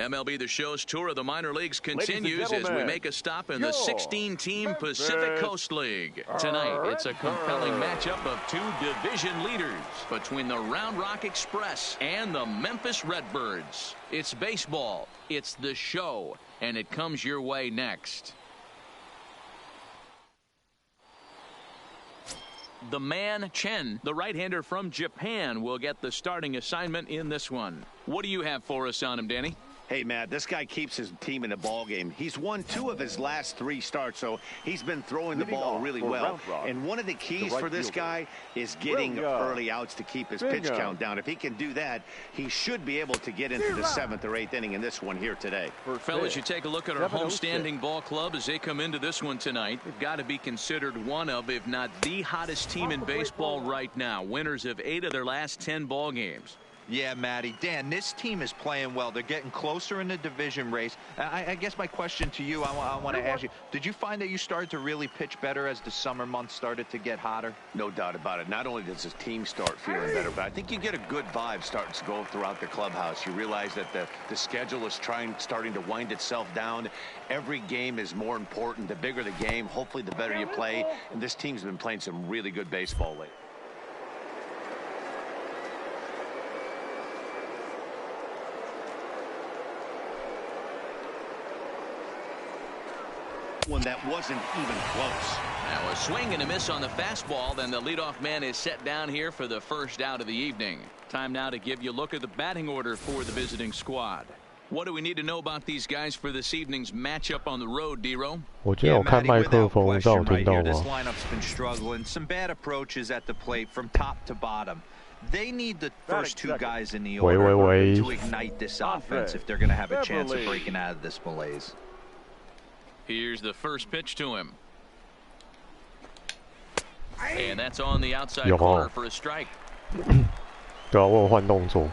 MLB The Show's tour of the minor leagues continues as we make a stop in the 16-team Pacific Coast League. Tonight, it's a compelling matchup of two division leaders between the Round Rock Express and the Memphis Redbirds. It's baseball, it's the show, and it comes your way next. The man Chen, the right-hander from Japan, will get the starting assignment in this one. What do you have for us on him, Danny? Hey, Matt, this guy keeps his team in the ball game. He's won 2 of his last 3 starts, so he's been throwing the ball really well. And one of the keys for this guy is getting early outs to keep his pitch count down. If he can do that, he should be able to get into the 7th or 8th inning in this one here today. Fellas, you take a look at our homestanding ball club as they come into this one tonight. They've got to be considered one of, if not the hottest team in baseball right now. Winners of 8 of their last 10 ball games. Yeah, Matty. Dan, this team is playing well. They're getting closer in the division race. I guess my question to you, I want to ask you, did you find that you started to really pitch better as the summer months started to get hotter? No doubt about it. Not only does his team start feeling better, but I think you get a good vibe starting to go throughout the clubhouse. You realize that the schedule is starting to wind itself down. Every game is more important. The bigger the game, hopefully the better you play. And this team's been playing some really good baseball lately. One that wasn't even close. Now a swing and a miss on the fastball. Then the leadoff man is set down here for the first out of the evening. Time now to give you a look at the batting order for the visiting squad. What do we need to know about these guys for this evening's matchup on the road, D-Ro? 我今天有看麦克风，让我听到吗？ This lineup's been struggling. Some bad approaches at the plate from top to bottom. They need the first 2 guys in the order to ignite this offense if they're going to have a chance of breaking out of this malaise. Here's the first pitch to him. And that's on the outside corner for a strike. 对啊，我有换动作。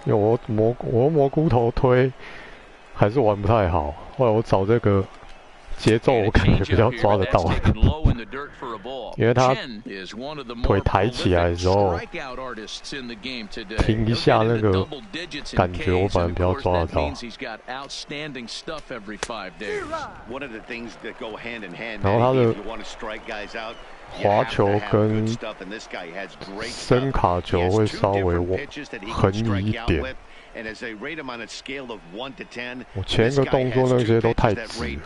因为我蘑菇头推还是玩不太好，后来我找这个节奏我感觉比较抓得到，因为他腿抬起来的时候停一下那个感觉我反而比较抓得到。然后他的滑球跟伸卡球会稍微横移一点。 我前一个动作那些都太直了。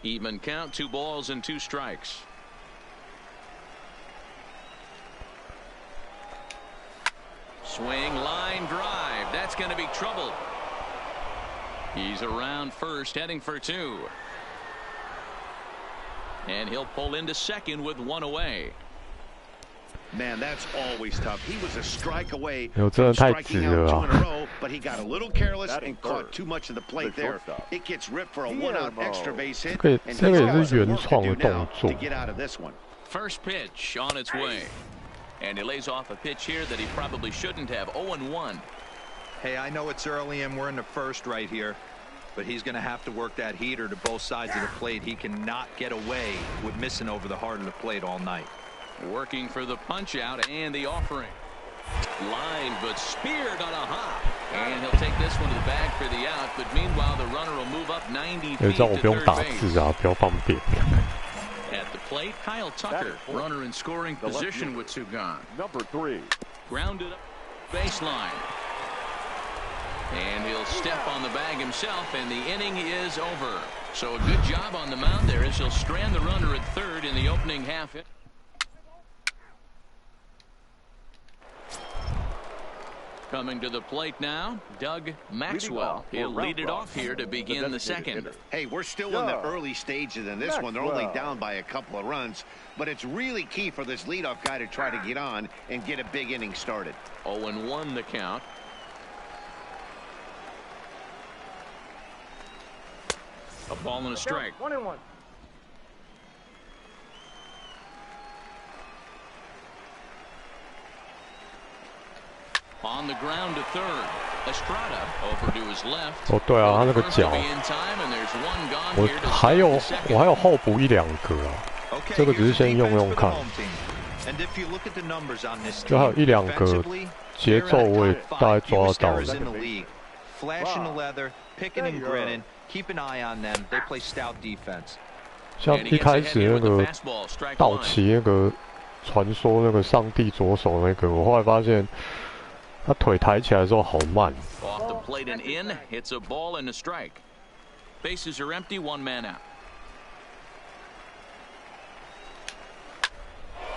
Even count, 2 balls and 2 strikes. Swing, line drive. That's going to be trouble. He's around first, heading for 2. And he'll pull into second with 1 away. Man, that's always tough. He was a strike away 真的太直了啊！ but he got a little careless and caught too much of the plate there. It gets ripped for a 1-out extra base hit. 这个也是原创的动作。 First pitch on its way, and he lays off a pitch here that he probably shouldn't have. 0-1. Hey, I know it's early and we're in the first right here, but he's going to have to work that heater to both sides of the plate. He cannot get away with missing over the heart of the plate all night. Working for the punch out and the offering. Line, but speared on a hop. And he'll take this one to the bag for the out. But meanwhile, the runner will move up 90 feet to third base. At the plate, Kyle Tucker, runner in scoring position with 2 gone. Number 3. Grounded up baseline. And he'll step on the bag himself, and the inning is over. So a good job on the mound there as he'll strand the runner at third in the opening half. Coming to the plate now, Doug Maxwell. He'll lead it off here to begin the second. Hey, we're still in the early stages in this one. They're only down by a couple of runs, but it's really key for this leadoff guy to try to get on and get a big inning started. 0-1 the count. A ball and a strike. 1-1. On the ground to third. Estrada over to his left. 哦，对啊，他那个脚，我还有候补1、2个啊，这个只是先用用看。就还有1-2个节奏我也大概抓得到的。像一开始那个道奇那个传说那个上帝左手那个，我后来发现他腿抬起来的时候好慢。Bases are empty, 1 man out.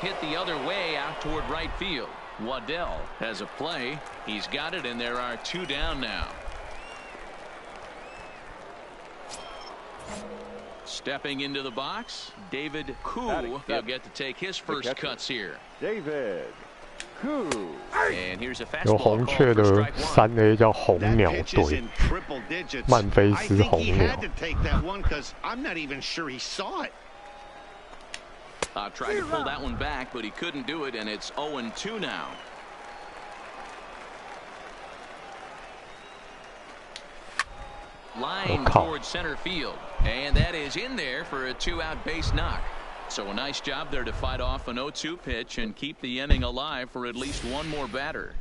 Hit the other way out toward right field. Waddell has a play. He's got it, and there are 2 down now. Stepping into the box, David Koo. He'll get to take his first cuts here. David Koo. And here's a 有 fastball 红雀的 3A 叫红鸟队，曼菲斯红鸟。Tried to pull that one back, but he couldn't do it, and it's 0-2 now. Line towards center field, and that is in there for a 2-out base knock. So a nice job there to fight off an 0-2 pitch and keep the inning alive for at least 1 more batter.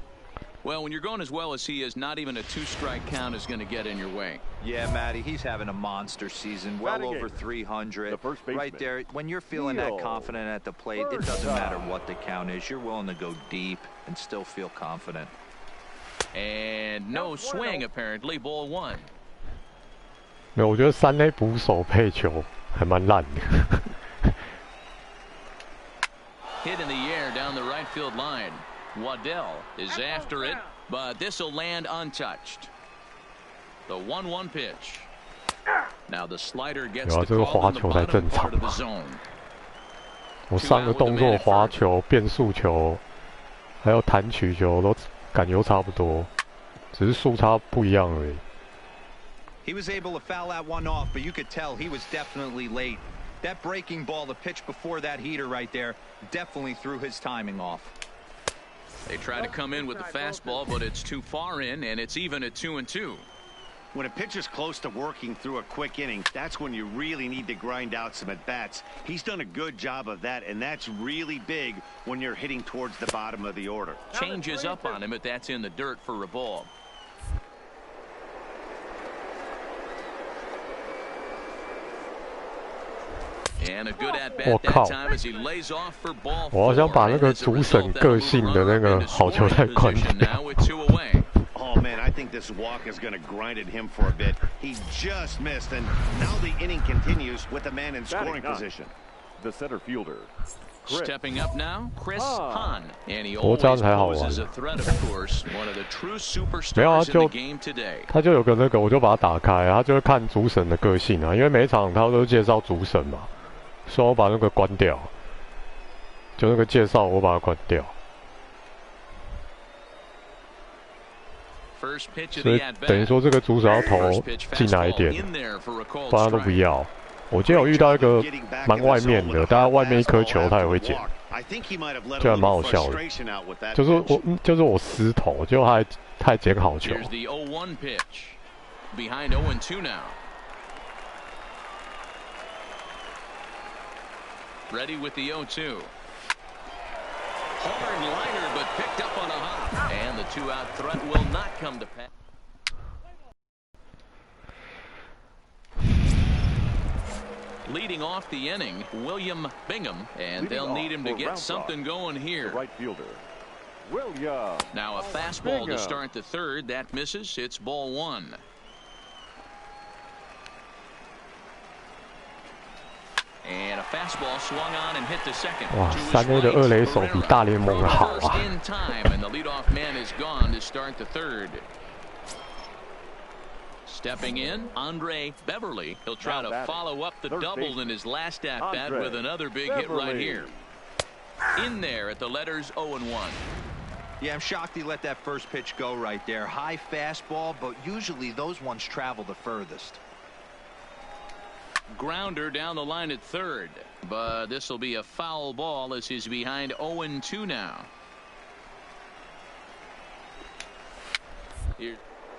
Well, when you're going as well as he is, not even a 2-strike count is going to get in your way. Yeah, Matty, he's having a monster season, well over 300. Right there, when you're feeling that confident at the plate, it doesn't matter what the count is. You're willing to go deep and still feel confident. And no swing, apparently, ball 1. 没有，我觉得3A 捕手配球还蛮烂的。Hit in the air down the right field line. Waddell is after it, but this will land untouched. The 1-1 pitch. Now the slider gets the call in the bottom part of the zone. 我上个动作滑球、变速球，还有弹曲球都感觉差不多，只是速差不一样而已。He was able to foul that one off, but you could tell he was definitely late. That breaking ball, the pitch before that heater right there, definitely threw his timing off. They try to come in with the fastball, but it's too far in, and it's even at 2-2. When a pitcher's close to working through a quick inning, that's when you really need to grind out some at-bats. He's done a good job of that, and that's really big when you're hitting towards the bottom of the order. Changes up on him, but that's in the dirt for a ball. And a good at-bat that time as he lays off for ball 4. 我好想把那个主审个性的那个好球带关掉。Oh man, I think this walk is going to grind at him for a bit. He just missed, and now the inning continues with the man in scoring position. The center fielder. Stepping up now, Chris Hahn, and he always poses a threat, of course. One of the true superstars in the game today. 他就有个那个，我就把它打开，他就会看主审的个性啊，因为每一场他都介绍主审嘛，所以我把那个关掉，就那个介绍我把它关掉。所以等于说这个主审要投进来一点，不然他都不要。我今天有遇到一个蛮外面的，大概外面一颗球他也会捡，就还蛮好笑的。就是我失投，结果他还捡好球。Ready with the 0-2. Hard liner, but picked up on a hop, and the 2-out threat will not come to pass. Leading off the inning, William Bingham, and they'll need him to get something going here. Right fielder. William. Now a fastball to start the 3rd. That misses. It's ball 1. And a fastball swung on and hit to second. 哇，3A 的2垒手比大联盟的好啊！ In time, and the leadoff man is gone to start the 3rd. Stepping in, Andre Beverly. He'll try to follow up the double in his last at-bat with another big hit right here. In there at the letters 0-1. Yeah, I'm shocked he let that first pitch go right there. High fastball, but usually those ones travel the furthest. Grounder down the line at 3rd, but this will be a foul ball as he's behind 0-2 now. Here,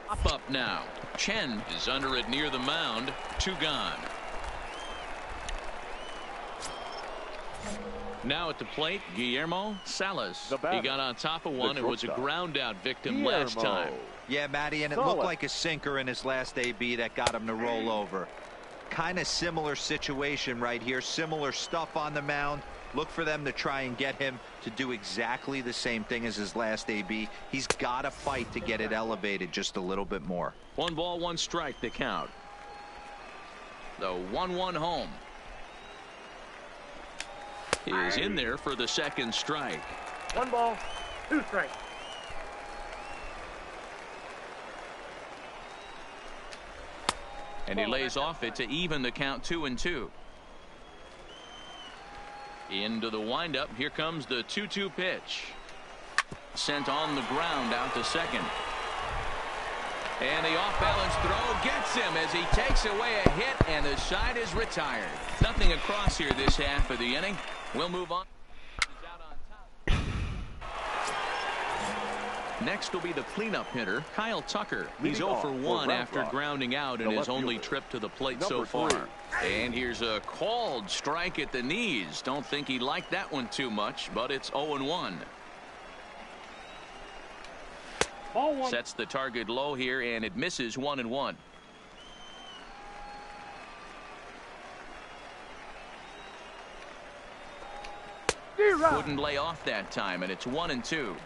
up now. Chen is under it near the mound. 2 gone. Now at the plate, Guillermo Salas. He got on top of one and was a ground out victim last time. Yeah, Matty, and it looked like a sinker in his last AB that got him to roll over. Kind of similar situation right here. Similar stuff on the mound. Look for them to try and get him to do exactly the same thing as his last AB. He's got to fight to get it elevated just a little bit more. 1 ball, 1 strike, the count. The 1-1 home is in there for the second strike. 1 ball, 2 strikes. And he lays off it to even the count 2-2. Into the windup. Here comes the 2-2 pitch. Sent on the ground out to second. And the off-balance throw gets him as he takes away a hit, and the side is retired. Nothing across here this half of the inning. We'll move on. Next will be the cleanup hitter, Kyle Tucker. He's 0 for 1 after grounding out in his only trip to the plate so far. And here's a called strike at the knees. Don't think he liked that one too much, but it's 0-1. Sets the target low here, and it misses 1-1. Wouldn't lay off that time, and it's 1-2.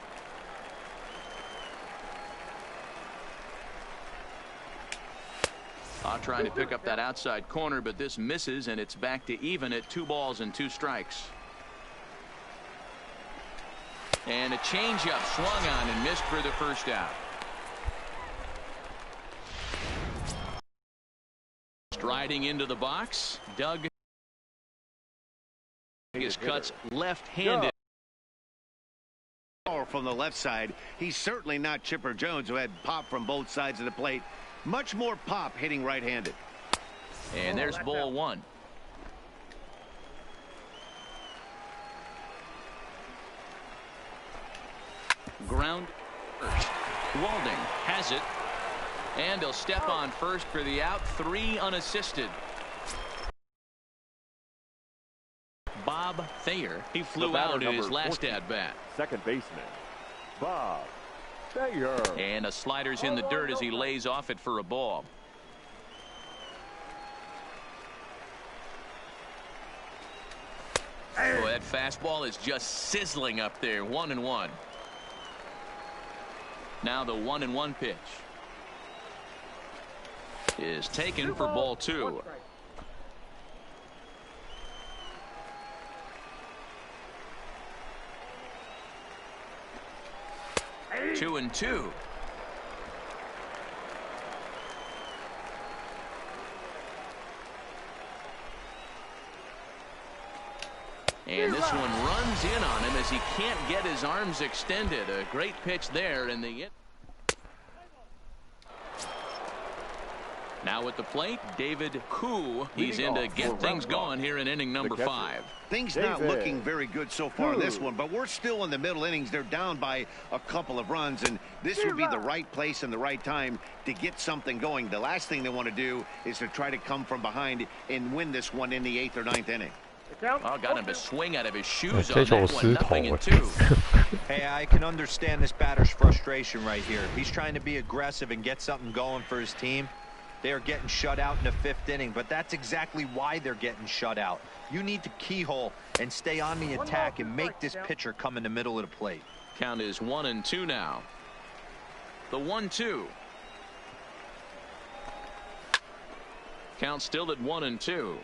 Trying to pick up that outside corner, but this misses, and it's back to even at 2 balls and 2 strikes. And a changeup swung on and missed for the first out. Striding into the box, Doug his cuts left-handed. From the left side, he's certainly not Chipper Jones, who had pop from both sides of the plate. Much more pop hitting right-handed. And there's ball 1. Ground first. Walding has it. And he'll step on first for the out. 3 unassisted. Bob Thayer. He flew out in his last at-bat. Second baseman, Bob Thayer. And a slider's in the dirt as he lays off it for a ball. Oh, that fastball is just sizzling up there. 1-1. Now the 1-1 pitch is taken for ball 2. Two and 2. And this one runs in on him as he can't get his arms extended. A great pitch there in the now at the plate, David Koo. He's in to get things going here in inning number 5. Things not looking very good so far in this one, but we're still in the middle innings. They're down by a couple of runs, and this would be the right place and the right time to get something going. The last thing they want to do is to try to come from behind and win this one in the 8th or 9th inning. Oh, got him to swing out of his shoes on that one. 0-2. Hey, I can understand this batter's frustration right here. He's trying to be aggressive and get something going for his team. They are getting shut out in the 5th inning, but that's exactly why they're getting shut out. You need to keyhole and stay on the attack and make this pitcher come in the middle of the plate. Count is 1-2 now. The 1-2. Count still at 1-2.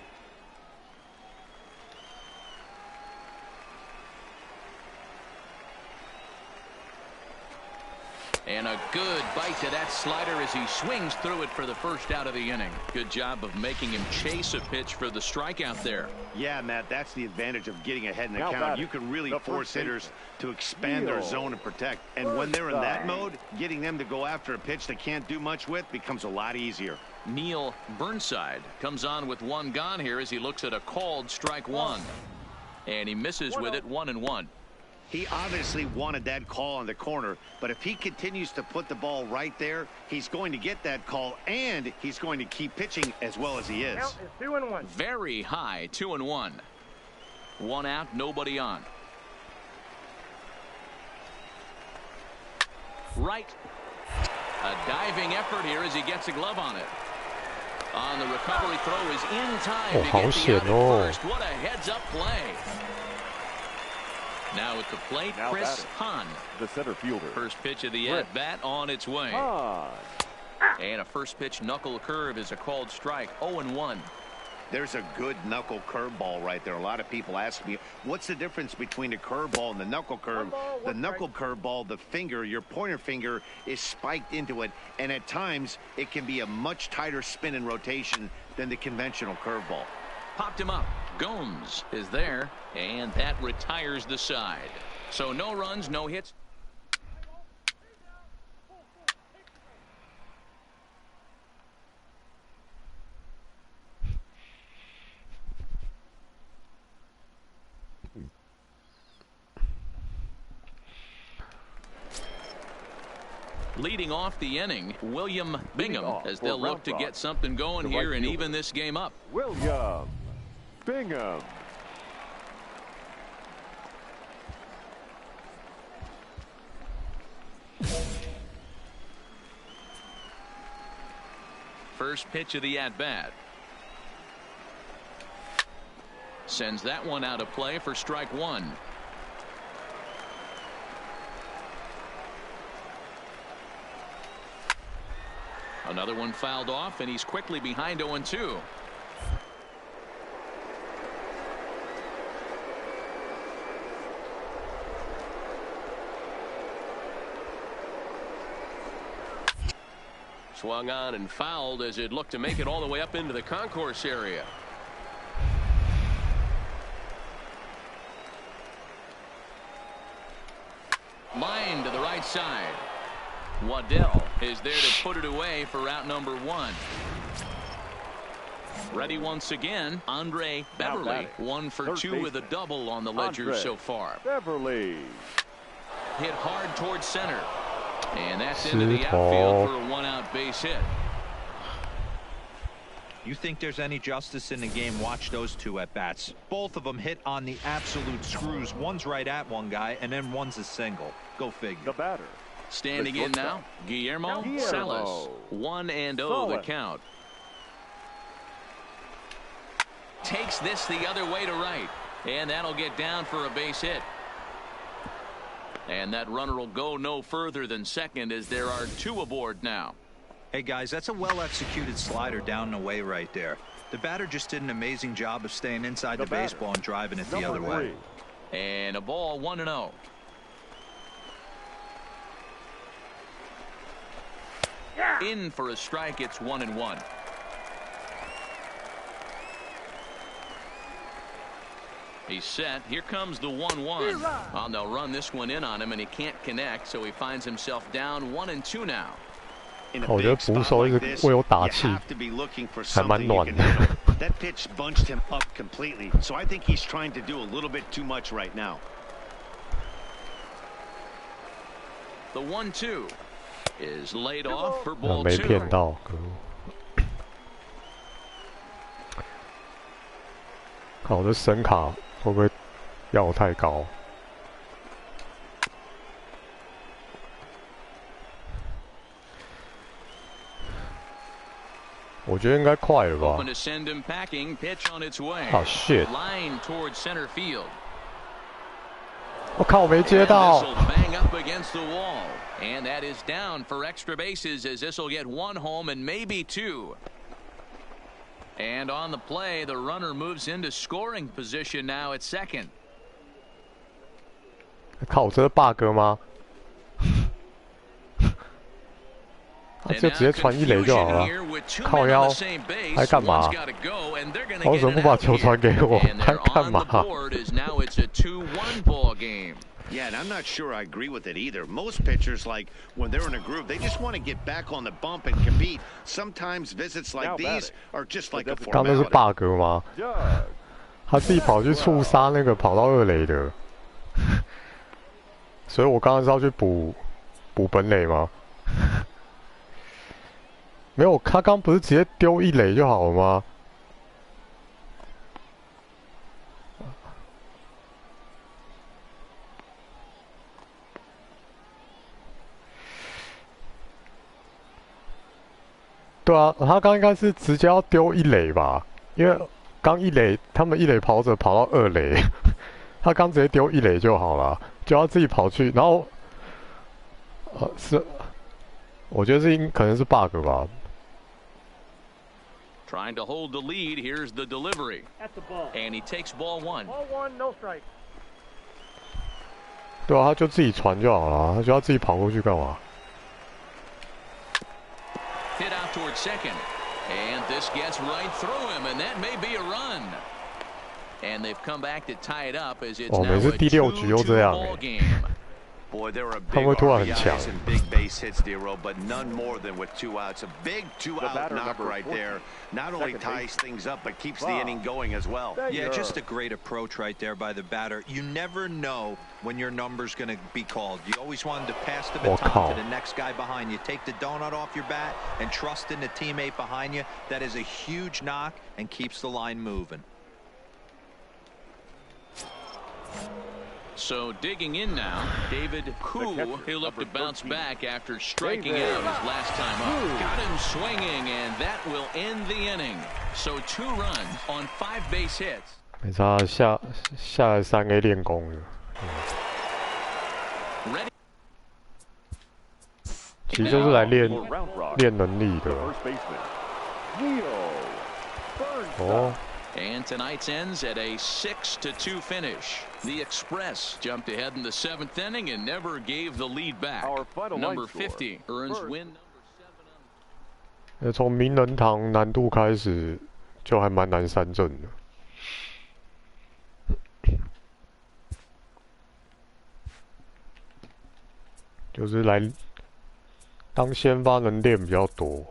And a good bite to that slider as he swings through it for the first out of the inning. Good job of making him chase a pitch for the strikeout there. Yeah, Matt, that's the advantage of getting ahead in the count. You can really force hitters to expand their zone and protect. And when they're in that mode, getting them to go after a pitch they can't do much with becomes a lot easier. Neil Burnside comes on with 1 gone here as he looks at a called strike 1. And he misses with it. 1-1. He obviously wanted that call on the corner, but if he continues to put the ball right there, he's going to get that call, and he's going to keep pitching as well as he is. Count is 2-1. Very high. 2-1. 1 out, nobody on. Right. A diving effort here as he gets a glove on it. On the recovery throw is in time to get the out at first. What a heads-up play. Now at the plate, Chris Hahn. The center fielder. First pitch of the at-bat on its way. And a first pitch knuckle curve is a called strike. 0-1. There's a good knuckle curveball right there. A lot of people ask me, what's the difference between a curveball and the knuckle curve? The knuckle curveball, the finger, your pointer finger is spiked into it, and at times it can be a much tighter spin and rotation than the conventional curveball. Popped him up. Gomes is there, and that retires the side. So no runs, no hits. Leading off the inning, William Bingham, as they'll look to get something going here and even this game up. William Bingham. First pitch of the at-bat. Sends that one out of play for strike 1. Another one fouled off, and he's quickly behind 0-2. Swung on and fouled as it looked to make it all the way up into the concourse area. Line to the right side. Waddell is there to put it away for out number 1. Ready once again, Andre Beverly, 1 for 2 with a double on the ledger so far. Beverly hit hard towards center, and that's into the outfield for a 1-out base hit. You think there's any justice in the game? Watch those 2 at bats. Both of them hit on the absolute screws. One's right at one guy, and then one's a single. Go figure. The batter. Standing in now, Guillermo Salas. 1-0 the count. Takes this the other way to right, and that'll get down for a base hit. And that runner will go no further than second as there are 2 aboard now. Hey guys, that's a well-executed slider down and away right there. The batter just did an amazing job of staying inside the baseball and driving it the other way. And a ball, 1-0. In for a strike, it's 1-1. He's set. Here comes the 1-1. Oh, they'll run this one in on him, and he can't connect, so he finds himself down 1-2 now. 我觉得捕手一直为我打气，还蛮暖的。That pitch bunched him up completely, so I think he's trying to do a little bit too much right now. The 1-2 is laid off for ball 2. 没骗到，可恶！看我的声卡会不会要我太高？我觉得应该快了吧。Oh shit！ 我靠，我没接到。And that is down for extra bases as this will get 1 home and maybe 2. And on the play, the runner moves into scoring position now at second. 靠，这是 bug 吗？就直接传1垒就好了，靠腰还干嘛？为什么不把球传给我？还干嘛？ Yeah, and I'm not sure I agree with it either. Most pitchers, like when they're in a groove, they just want to get back on the bump and compete. Sometimes visits like these are just like a formality. 刚那是 bug 吗？他自己跑去触杀那个跑到2垒的，所以我刚刚是要去补本垒吗？没有，他刚不是直接丢1垒就好了吗？对啊，他刚应该是直接要丢一垒吧，因为刚一垒他们一垒跑者跑到二垒，他刚直接丢一垒就好了，就要自己跑去，然后是，我觉得可能是 bug 吧。Trying to hold the lead. Here's the delivery. That's the ball. And he takes ball one. Ball one, no strike. 对啊，他就自己传就好了，他就要自己跑过去干嘛？ Hit out toward second. And this gets right through him, and that may be a run. And they've come back to tie it up as it's now a 2-2 ball game. Boy, there are big RBIs and big base hits, Dero, but none more than with 2 outs. A big 2-out knock right there. Not only ties things up, but keeps the inning going as well. Yeah, just a great approach right there by the batter. You never know when your number's going to be called. You always want to pass the baton to the next guy behind you. Take the donut off your bat and trust in the teammate behind you. That is a huge knock and keeps the line moving. So digging in now, David Koo. He'll look to bounce back after striking out his last time up. Got him swinging, and that will end the inning. So 2 runs on 5 base hits. 没差，下来3A 练功了。其实就是来练能力的。哦。 And tonight's ends at a 6-2 finish. The Express jumped ahead in the 7th inning and never gave the lead back. Number 50 earns win number 7. 从名人堂难度开始就还蛮难三振的。就是来当先发能练比较多。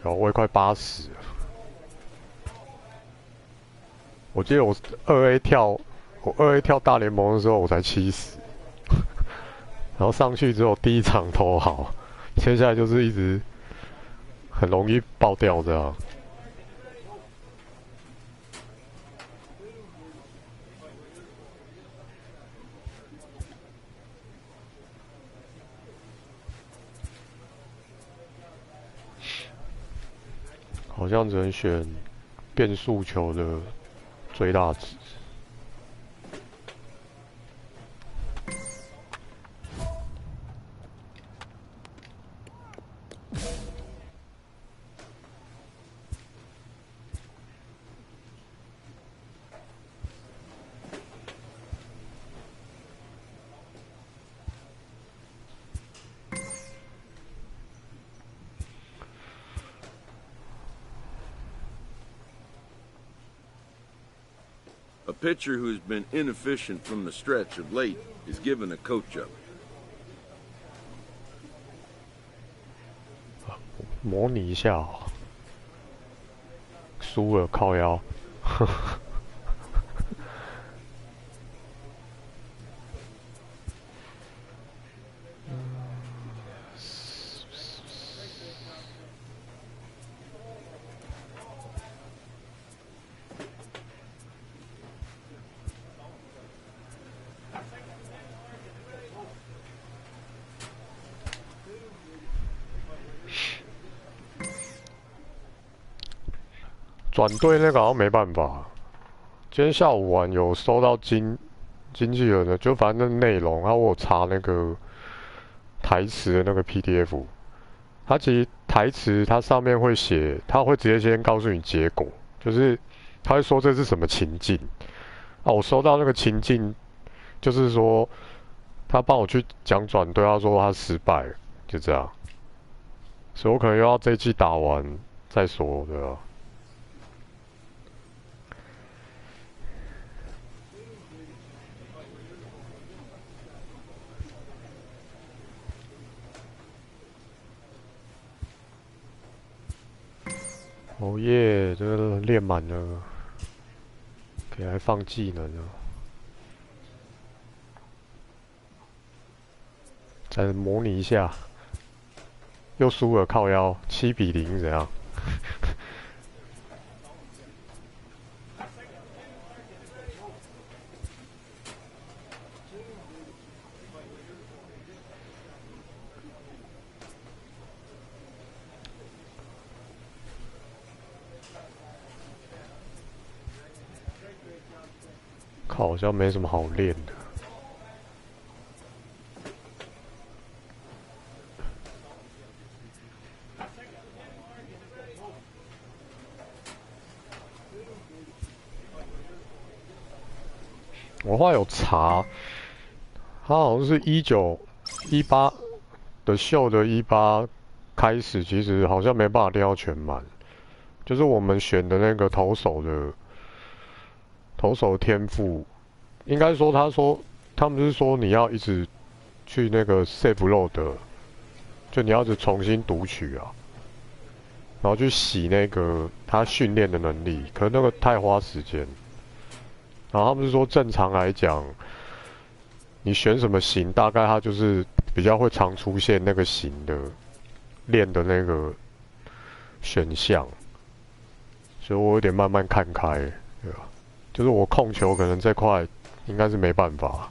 我也快80了。我记得我2A 跳大联盟的时候我才70，然后上去之后第一场投好，接下来就是一直很容易爆掉这样。好像只能选变速球的最大值。A pitcher who's been inefficient from the stretch of late is given a coach-up. 模拟一下，输了靠腰。转队那个好像没办法。今天下午晚有收到经纪人的，就反正内容，然后我有查那个台词的那个 PDF。它其实台词它上面会写，它会直接先告诉你结果，就是他会说这是什么情境。啊，我收到那个情境，就是说他帮我去讲转队，他说他失败了，就这样。所以我可能又要这一季打完再说，对吧？哦耶，这个练满了，可以来放技能了。再模拟一下，又输了，靠腰，7-0怎样？好像没什么好练的。我后来有查，他好像是1918的秀的18开始，其实好像没办法练到全满。就是我们选的那个投手的天赋，应该说他们是说你要一直去那个 save load 的，就你要一直重新读取啊，然后去洗那个他训练的能力，可是那个太花时间。然后他们是说，正常来讲，你选什么型，大概它就是比较会常出现那个型的练的那个选项，所以我有点慢慢看开，对吧？就是我控球可能这块应该是没办法，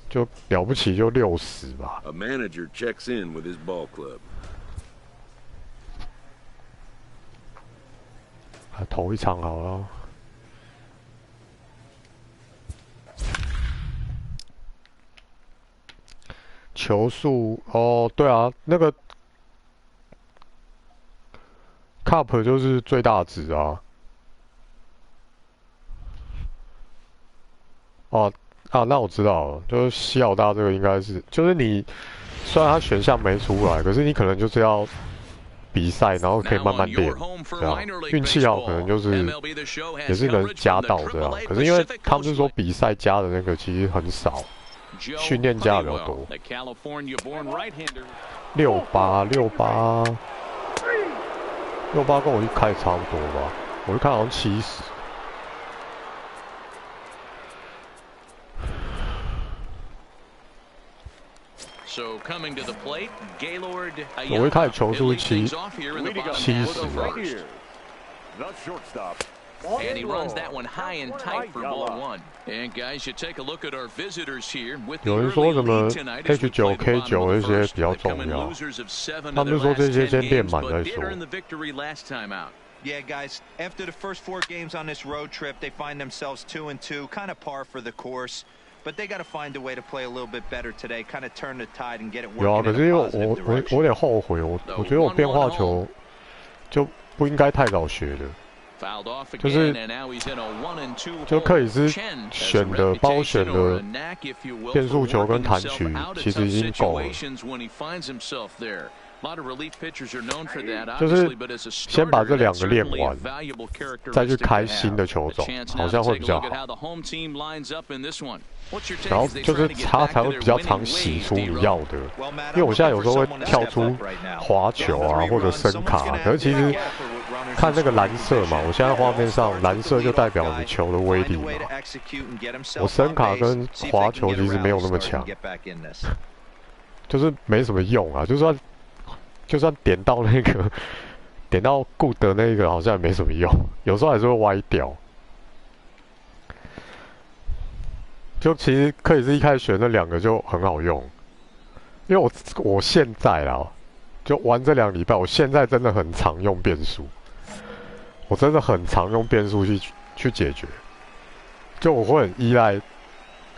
就了不起就60吧。A manager checks in with his ball club. 投一场好了。球速哦，对啊，那个 cup 就是最大值啊。哦啊，那我知道了，就是西老大这个应该是，就是你虽然它选项没出来，可是你可能就是要比赛，然后可以慢慢练，这样运气好可能就是也是能加到这样。可是因为他们是说比赛加的那个其实很少，训练加的比较多。68跟我一开始差不多吧，我就看好像70。我一开始球速是70吧。And he runs that one high and tight for ball one. And guys, you take a look at our visitors here with the early lead tonight. H9 K9 那些比较重要，他们就说这些先练满再说。Yeah, guys, after the first 4 games on this road trip, they find themselves 2-2, kind of par for the course. But they got to find a way to play a little bit better today, kind of turn the tide and get it working. 有啊，可是因为我有点后悔，我觉得我变化球就不应该太早学的。就克里斯选的包选的变速球跟弹曲，其实已经够了。就是先把这2个练完，再去开新的球种，好像会比较好。然后就是它才会比较常洗出你要的，因为我现在有时候会跳出滑球啊或者声卡，可是其实看那个蓝色嘛，我现在画面上蓝色就代表你球的威力嘛。我声卡跟滑球其实没有那么强，就是没什么用啊。就算点到那个点到 good 的那个，好像也没什么用，有时候还是会歪掉。就其实克里斯一开始选那2个就很好用，因为我现在啦，就玩这2礼拜，我现在真的很常用变速，我真的很常用变速去解决。就我会很依赖，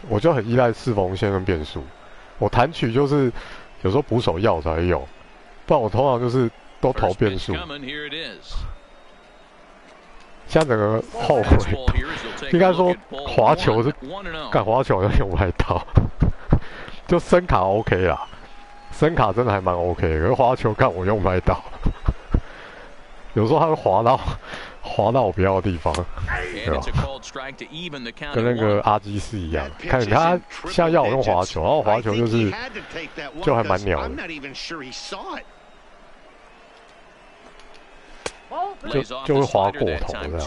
我就很依赖四缝线跟变速。我弹曲就是有时候捕手要才会用，不然我通常就是都投变速。现在整个后悔，应该说滑球是，干滑球好像用不太到，就声卡 OK 啦，声卡真的还蛮 OK 的，可是滑球干我用不太到，有时候它会滑到我不要的地方，对吧？跟那个阿基斯一样，看他现在要我用滑球，然后滑球就还蛮鸟的。就会滑过头这样。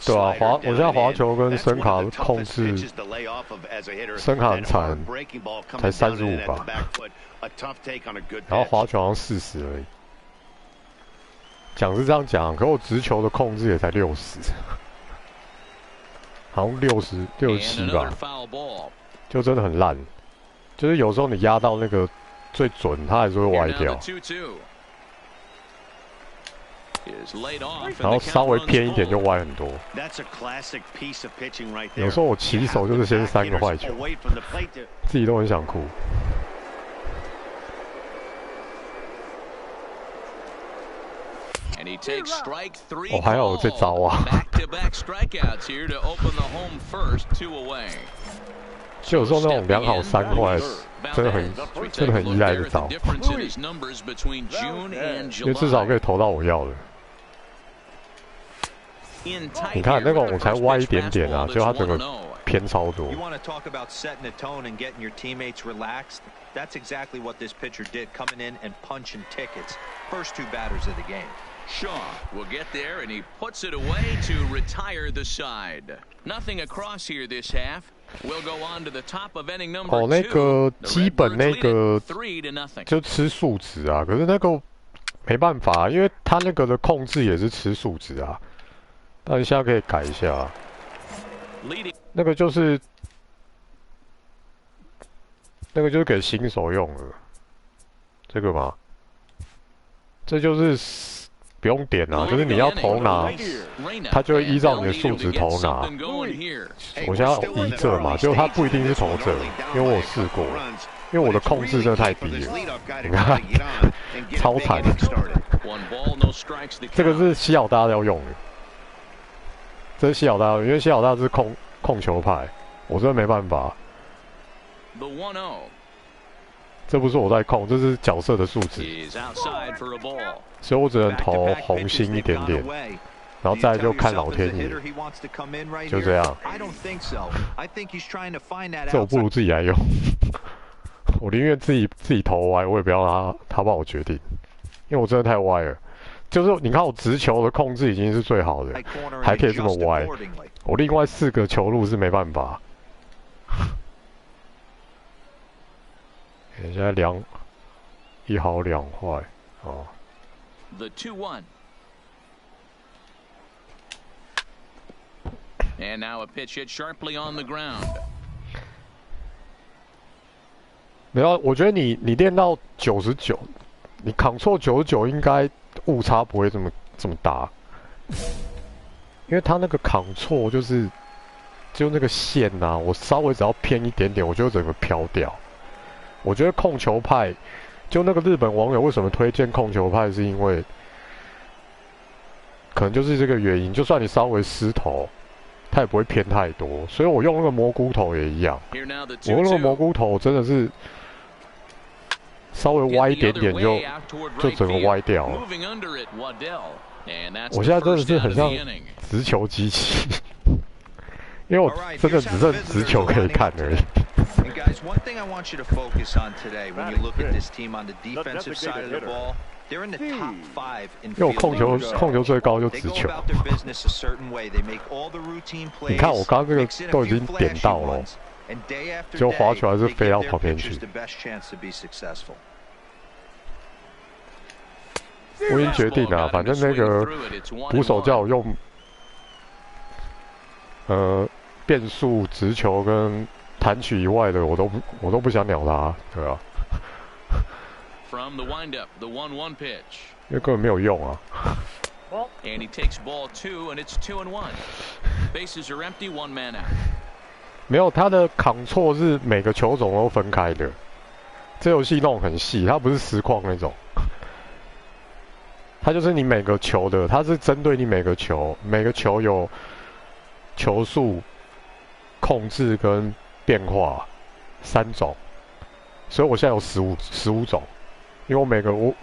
对啊，我现在滑球跟声卡控制，声卡很惨，才35吧，然后滑球好像40而已。讲是这样讲，可我直球的控制也才60，好像67吧，就真的很烂。就是有时候你压到那个最准，它还是会歪掉。然后稍微偏一点就歪很多。有时候我起手就是先3个坏球，自己都很想哭。哦，还好有这招啊！就有时候那种2好3坏，真的很依赖这招，因为至少可以投到我要的。你看那个我才歪一点点啊，就他整个偏超多。That's exactly what this pitcher did, coming in and punching tickets. First 2 batters of the game. Shaw will get there, and he puts it away to retire the side. Nothing across here this half. We'll go on to the top of inning number 2. 哦，那个基本那个就吃数值啊，可是那个没办法，因为他那个的控制也是吃数值啊。但现在可以改一下，那个就是给新手用的，这个嘛，这就是不用点啊，就是你要投哪，它就会依照你的数值投哪。我现在要移这嘛，结果它不一定是投这，因为我有试过，因为我的控制真的太低了，你看，超惨。这个是西老大要用的，这是西老大，因为西老大是控球派，我真的没办法。这不是我在控，这是角色的数值，所以我只能投红心一点点，然后再来就看老天爷，就这样。这我不如自己来用，我宁愿自己投歪，我也不要他帮我决定，因为我真的太歪了。就是你看我直球的控制已经是最好的，还可以这么歪，我另外4个球路是没办法。现在1好2坏哦。The 2-1. And now a pitch hit sharply on the ground. 没有，我觉得你练到99，你Ctrl 99应该误差不会这么大，因为他那个Ctrl就那个线啊，我稍微只要偏一点点，我就整个飘掉。我觉得控球派，就那个日本网友为什么推荐控球派，是因为可能就是这个原因。就算你稍微失头，它也不会偏太多。所以我用那个蘑菇头也一样，我用那个蘑菇头真的是稍微歪一点点就整个歪掉了。我现在真的是很像直球机器，因为我真的只剩直球可以看而已。And guys, one thing I want you to focus on today when you look at this team on the defensive side of the ball, they're in the top 5 in field goals. 控球最高就直球。你看我刚刚这个都已经点到了，就滑球还是飞到旁边去。我已经决定了，反正那个捕手叫我用变速、直球跟弹取以外的，我都不想鸟他，对啊。因为根本没有用啊。没有，他的Ctrl是每个球种都分开的。这游戏弄很细，它不是实况那种。它就是你每个球的，它是针对你每个球有球速、控制跟变化3种，所以我现在有15种，因为我每个我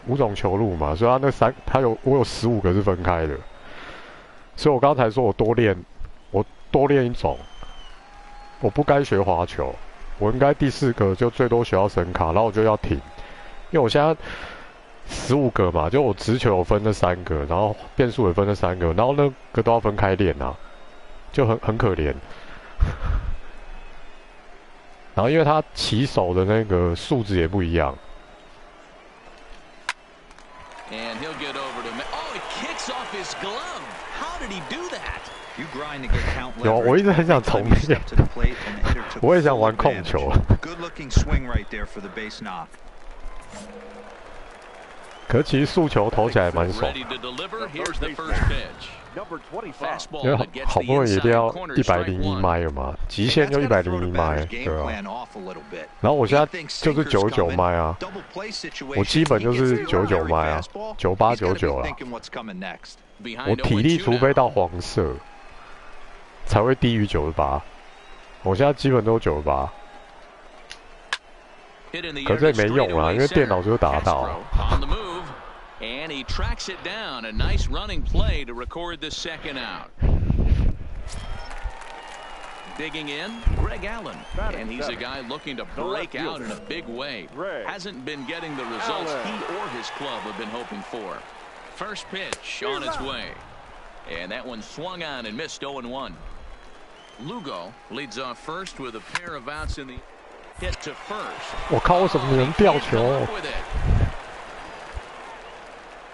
五种球路嘛，所以我有15个是分开的，所以我刚才说我多练一种，我不该学滑球，我应该第4个就最多学到神卡，然后我就要停，因为我现在15个嘛，就我直球有分那3个，然后变速也分那3个，然后那个都要分开练啊，就很可怜。然后因为他起手的那个数值也不一样。有，我一直很想重练，我也想玩控球。可是其实速球投起来蛮爽，因为好不容易一定要101迈了嘛，极限就101迈，对啊。然后我现在就是99迈啊，我基本就是99迈啊，98、99啦。我体力除非到黄色，才会低于98。我现在基本都98。 可这也没用啦，因为电脑就打得到。And he tracks it down. A nice running play to record the second out. Digging in, Greg Allen. And he's a guy looking to break out in a big way. Hasn't been getting the results he or his club have been hoping for. First pitch on its way. And that one swung on and missed 0-1. Lugo leads off first with a pair of outs in the hit to first. 我靠，为什么能吊球？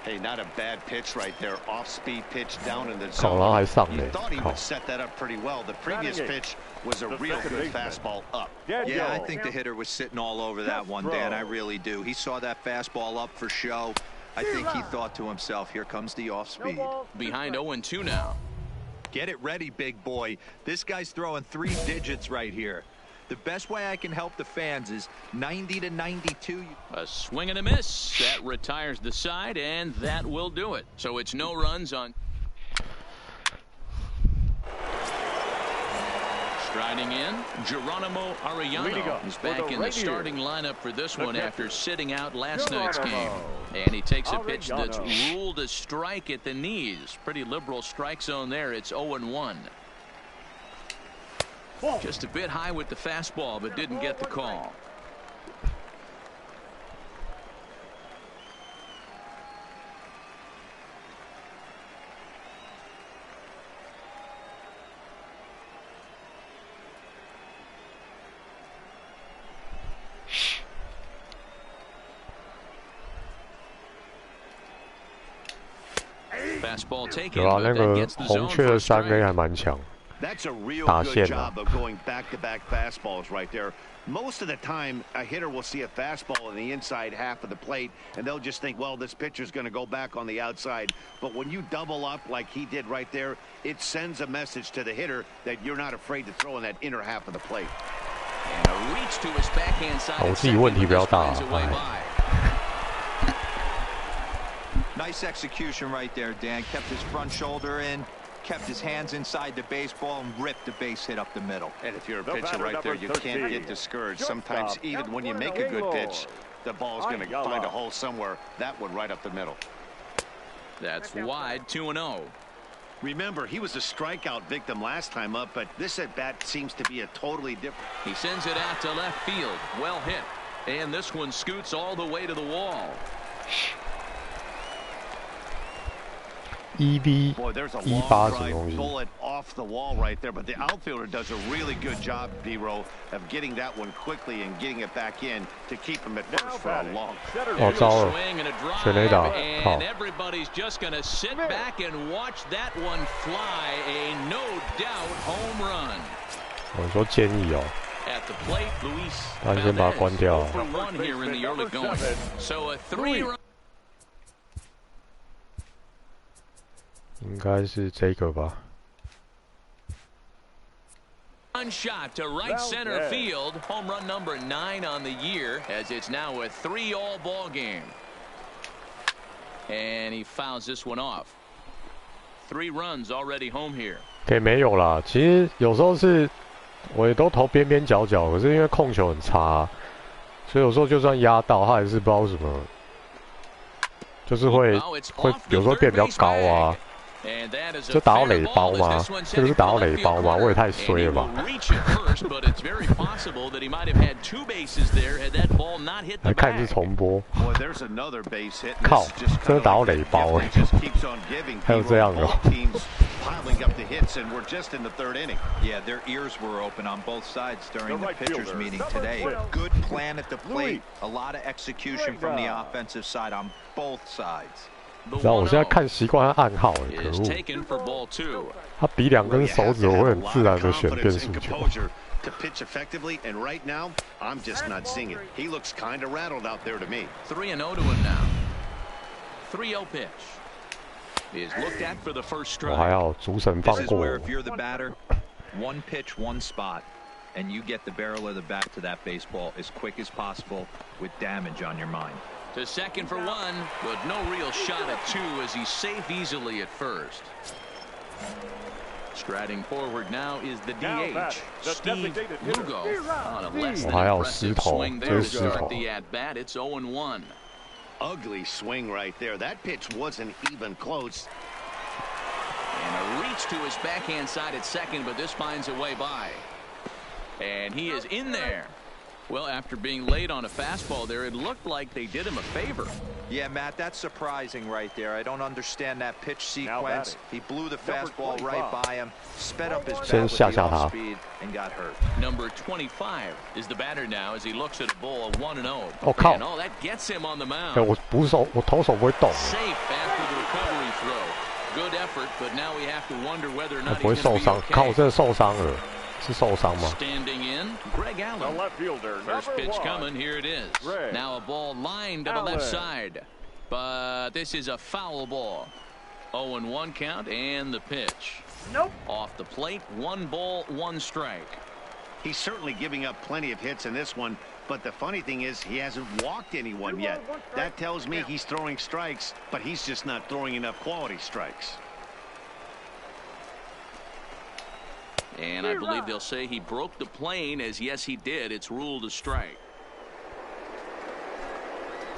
Hey, not a bad pitch right there. Off-speed pitch down in the zone. 靠，然后还上嘞！ Thought he would set that up pretty well. The previous pitch was a real good fastball up. Yeah, I think the hitter was sitting all over that one, Dan. I really do. He saw that fastball up for show. I think he thought to himself, here comes the off-speed. Behind 0-2 now. Get it ready, big boy. This guy's throwing 3 digits right here. The best way I can help the fans is 90 to 92. A swing and a miss. That retires the side, and that will do it. So it's no runs on. Striding in, Geronimo Arellano is back in the starting lineup for this one after sitting out last night's game. And he takes a pitch that's ruled a strike at the knees. Pretty liberal strike zone there. It's 0-1. Just a bit high with the fastball, but didn't get the call. Fastball taken, 对啊，那 but that 个 gets the 红 zone 雀 for 的 a 3A strike. 还蛮强。 That's a real good job of going back-to-back fastballs right there. Most of the time, a hitter will see a fastball in the inside half of the plate, and they'll just think, well, this pitcher's going to go back on the outside. But when you double up like he did right there, it sends a message to the hitter that you're not afraid to throw in that inner half of the plate. And a reach to his backhand side. 我自己问题比较大。 Nice execution right there, Dan. Kept his front shoulder in. Kept his hands inside the baseball and ripped the base hit up the middle. And if you're a pitcher right there, you can't get discouraged. Sometimes even when you make a good pitch, the ball's going to find a hole somewhere. That one right up the middle. That's wide, 2-0. Remember, he was a strikeout victim last time up, but this at-bat seems to be a totally different. He sends it out to left field. Well hit. And this one scoots all the way to the wall. EB Boy, there's a 18 long 什么东 drive 西？ bullet off the wall right there, but the outfielder does a really good job, D-Row, of getting that one quickly and getting it back in to keep him at first for a long. 哦，糟了，全垒打，靠！ And everybody's just going to sit back and watch that one fly. A no doubt home run. 我说建议哦， At the plate, Luis 那你先把它关掉。 for 1 here in the early going. So a 3-run. 应该是这个吧。 Shot to right center field. Home run number 9 on the year, as it's now a 3-all ball game. And he fouls this one off. 3 runs already home here. 也没有啦，其实有时候是我也都投边边角角，可是因为控球很差，所以有时候就算压到，他还是不知道为什么，就是会有时候变比较高啊。 这打到垒包吗？这个是打到垒包吗？我也太衰了吧！来看一次重播。靠，真的打到垒包哎！还有这样的。 piling up the hits, and we're just in the 3rd inning. Yeah, their ears were open on both sides during the pitchers' meeting today. Good plan at the plate. A lot of execution from the offensive side on both sides. 你知道我现在看习惯他暗号哎，可恶！他比2根手指，我会很自然的选变速球。 To pitch effectively, and right now, I'm just not seeing it. He looks kind of rattled out there to me. 3-0 to him now. 3-0 pitch is looked at for the first strike. 我还好，主审放 This is 过 where 我。 if you're the batter, one pitch, one spot, and you get the barrel of the bat to that baseball as quick as possible with damage on your mind. To second for one, but no real shot at two as he's safe easily at first. Striding forward now is the DH, Steve Lugo, on a less than impressive swing there to start the at-bat. It's 0-1. Ugly swing right there. That pitch wasn't even close. And a reach to his backhand side at second, but this finds a way by. And he is in there. Well, after being late on a fastball there, it looked like they did him a favor. Yeah, Matt, that's surprising right there. I don't understand that pitch sequence. He blew the fastball right by him, sped up his bat with the off speed, and got hurt. Number 25 is the batter now as he looks at a ball 1-0. Oh,靠. And that gets him on the mound. 我不是手，我投手不会动。 Safe after the recovery throw. Good effort, but now we have to wonder whether or not 不会 he's 受 going to 伤， be 看我 okay. 真的受伤了，是受伤吗？ Standing in, Greg Allen. The left fielder, First number pitch 1. coming, here it is. Greg Now a ball lined to the left side. But this is a foul ball. 0-1 count and the pitch. Nope. Off the plate, 1 ball, 1 strike. He's certainly giving up plenty of hits in this one, but the funny thing is he hasn't walked anyone yet. That tells me he's throwing strikes, but he's just not throwing enough quality strikes. And I believe they'll say he broke the plane, as yes he did. It's ruled a strike.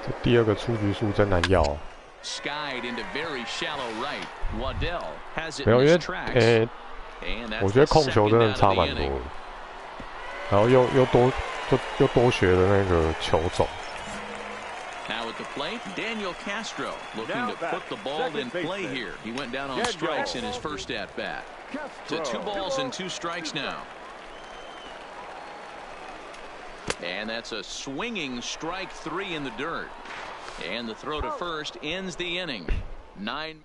这第二个出局数真难要。 Skied into very shallow right. Waddell has it 没有，因 in 为 his tracks. And that's 我觉得 the 控球真 second 的 out 差 of the 蛮多 inning. 的，然后又多学了那个球种。 Now at the plate, Daniel Castro looking to put the ball in play here. He went down on strikes in his first at-bat. To 2 balls and 2 strikes now. And that's a swinging strike 3 in the dirt. And the throw to first ends the inning. 9.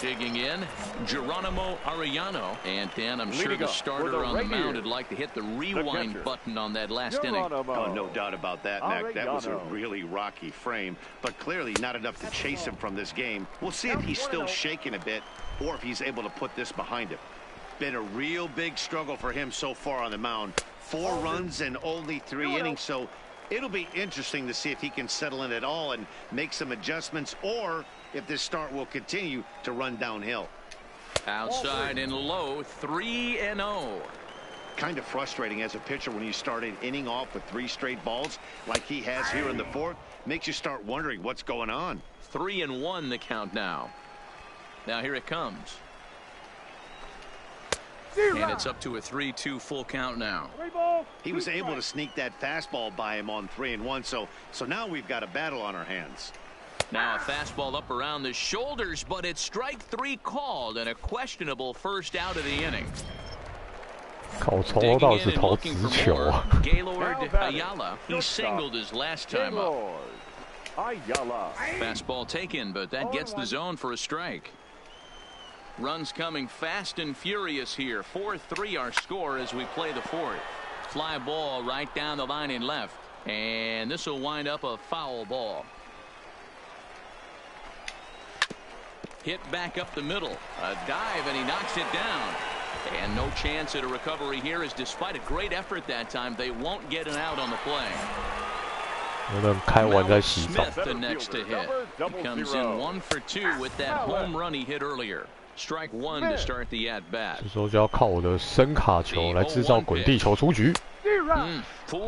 Digging in, Geronimo Arellano. And Dan, I'm sure the starter on the mound would like to hit the rewind button on that last inning. Oh, no doubt about that, Mac. That was a really rocky frame, but clearly not enough to chase him from this game. We'll see if he's still shaking a bit or if he's able to put this behind him. Been a real big struggle for him so far on the mound. 4 runs in only 3 innings, so it'll be interesting to see if he can settle in at all and make some adjustments, or if this start will continue to run downhill. Outside and low, 3-0. Kind of frustrating as a pitcher when you start an inning off with 3 straight balls like he has here in the 4th. Makes you start wondering what's going on. 3-1 the count now. Now here it comes. And it's up to a 3-2 full count now. He was able to sneak that fastball by him on 3-1, so now we've got a battle on our hands. Now a fastball up around the shoulders, but it's strike 3 called and a questionable first out of the inning. 靠，从头到尾是投直球啊。 Gaylord Ayala, he singled his last time up. Fastball taken, but that gets the zone for a strike. Runs coming fast and furious here. 4-3 our score as we play the 4th. Fly ball right down the line in left. And this will wind up a foul ball. Hit back up the middle. A dive and he knocks it down. And no chance at a recovery here, as despite a great effort that time, they won't get an out on the play. 有人开完在洗澡。 Smith the next to hit. He comes in 1 for 2 with that home run he hit earlier. Strike 1 to start the at bat. 这时候就要靠我的声卡球来制造滚地球出局。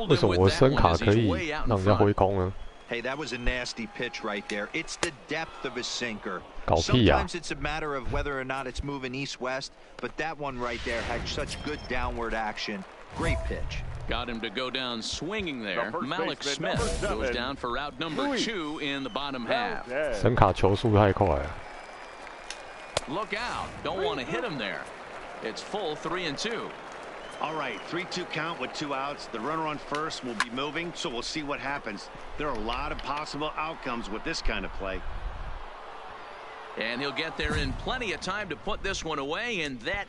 为什么我的声卡可以让人家挥空呢？ Hey, that was a nasty pitch right there. It's the depth of his sinker. 搞屁啊！ Sometimes it's a matter of whether or not it's moving east-west, but that one right there had such good downward action. Great pitch. Got him to go down swinging there. Malik Smith goes down for route number 2 in the bottom half. 声卡球速太快了。 Look out. Don't want to hit him there. It's full 3-2. All right, 3-2 count with 2 outs. The runner on first will be moving, so we'll see what happens. There are a lot of possible outcomes with this kind of play. And he'll get there in plenty of time to put this one away, and that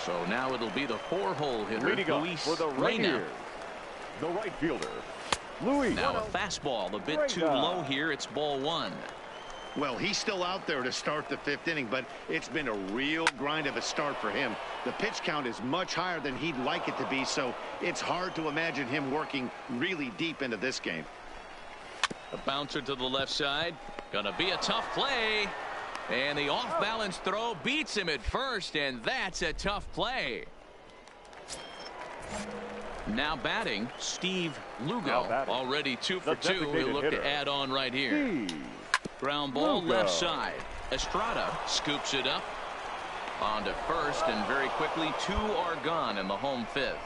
So now it'll be the 4-hole hitter, Luis for the Reyna. The right fielder, Luis. Now a fastball a bit too low here. It's ball 1. Well, he's still out there to start the 5th inning, but it's been a real grind of a start for him. The pitch count is much higher than he'd like it to be, so it's hard to imagine him working really deep into this game. A bouncer to the left side. Gonna be a tough play. And the off-balance throw beats him at first, and that's a tough play. Now batting, Steve Lugo. Already 2 for 2. He'll look to add on right here. Ground ball left side. Estrada scoops it up on to first, and very quickly 2 are gone in the home 5th.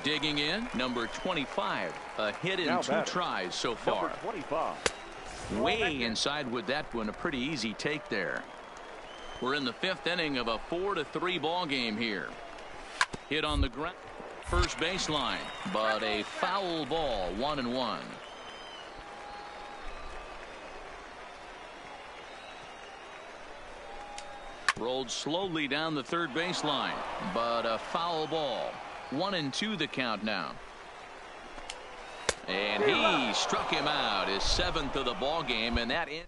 Digging in, number 25. A hit in 2 tries so far. Way inside with that one. A pretty easy take there. We're in the 5th inning of a 4-3 ball game here. Hit on the ground, first baseline, but a foul ball. 1-1. Rolled slowly down the third baseline, but a foul ball. 1-2 the count now. And he struck him out, his 7th of the ball game, and that in.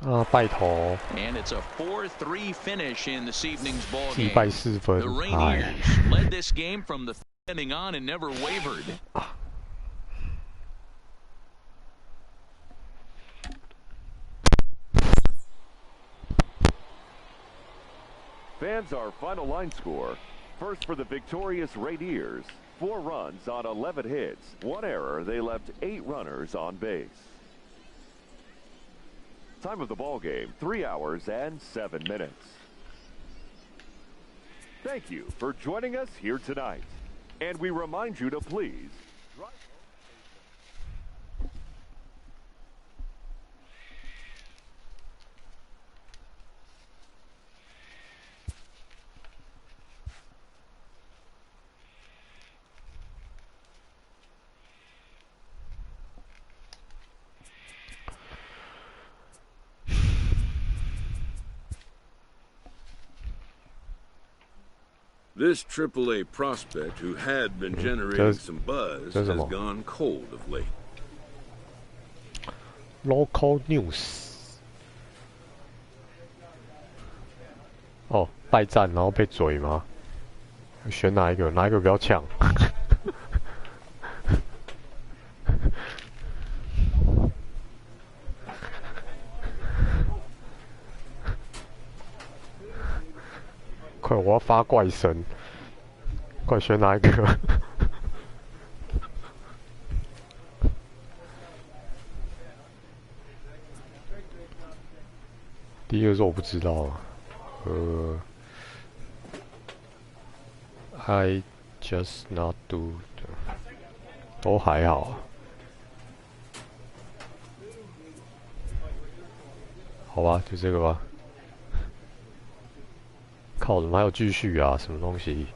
And it's a 4-3 finish in this evening's ball game. The Rainiers led this game from the 5th inning on and never wavered. Fans, our final line score. First for the victorious Rainiers. 4 runs on 11 hits. 1 error. They left 8 runners on base. Time of the ball game, 3 hours and 7 minutes. Thank you for joining us here tonight. And we remind you to please drive. This AAA prospect, who had been generating some buzz, has gone cold of late. Local news. 哦，败战然后被嘴吗？选哪一个？哪一个比较强？快，我要发怪声！快选哪一个？第一个是我不知道啊。I just not do 都还好。好吧，就这个吧。靠，怎么还有继续啊？什么东西？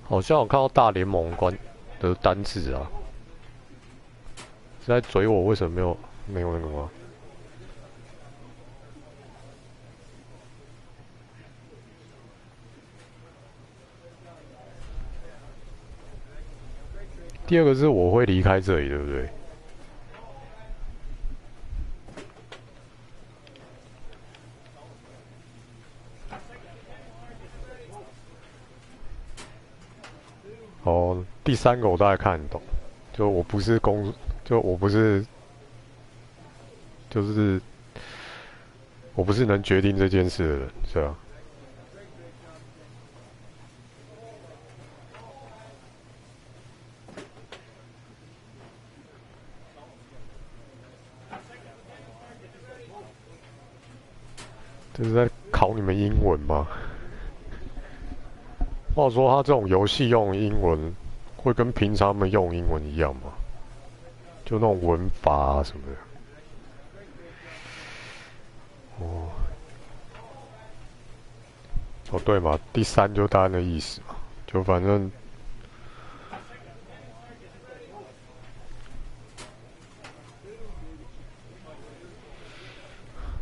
好像我看到大联盟关的单字啊，是在嘴我为什么没有那个吗？第二个是我会离开这里，对不对？哦，第三个我大概看得懂，就我不是我不是能决定这件事的人，是吧？这是在考你们英文吗？话说他这种游戏用英文，会跟平常他们用英文一样吗？就那种文法啊什么的。哦，哦，对嘛，第3就大概的意思嘛，就反正。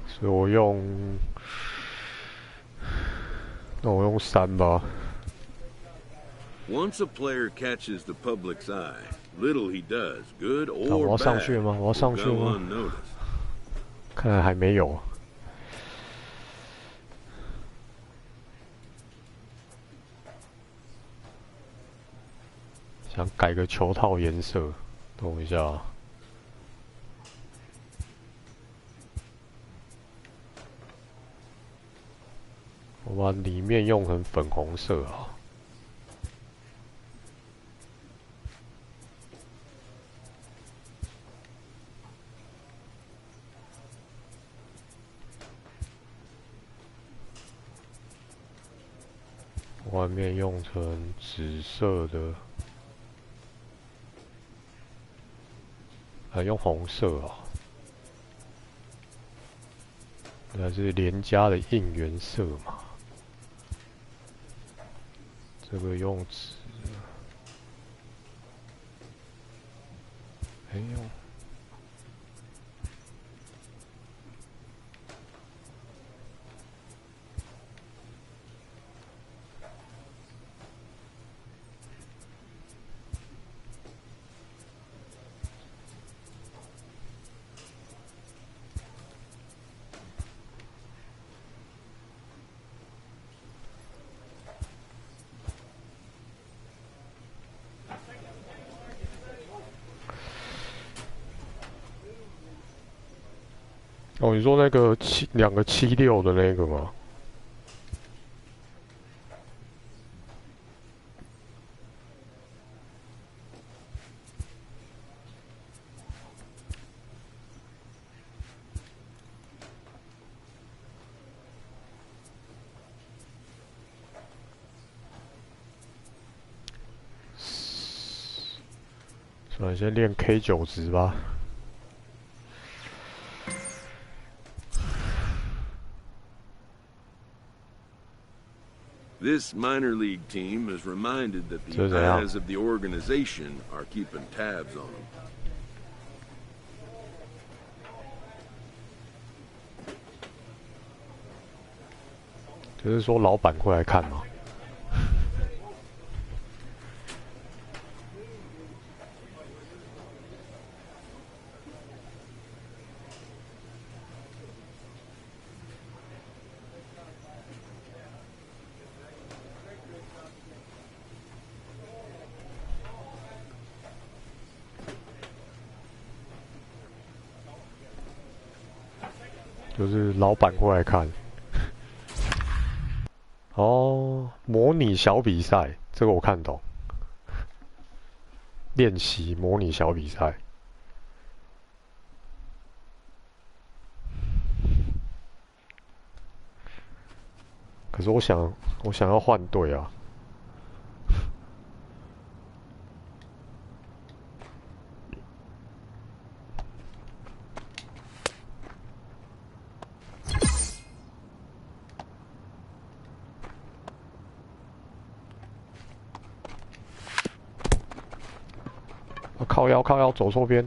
所以我用，那我用3吧。Once a player catches the public's eye, little he does, good 我 or 要上 bad, 去吗？我要上去 will 吗？ go unnoticed. 看来还没有。想改个球套颜色，等我一下。我把里面用成粉红色啊。外面用成紫色的，还用红色啊？那是连加的应援色嘛？这个用纸，没用。哦，你说那个2个76的那个吗？算了，先练 K9值吧。This minor league team is reminded that the eyes of the organization are keeping tabs on them. 就是说，老板会来看吗？就是老板会来看。哦，模拟小比赛，这个我看懂。练习模拟小比赛。可是我想要换队啊。靠腰，走错边。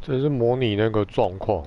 这是模拟那个状况。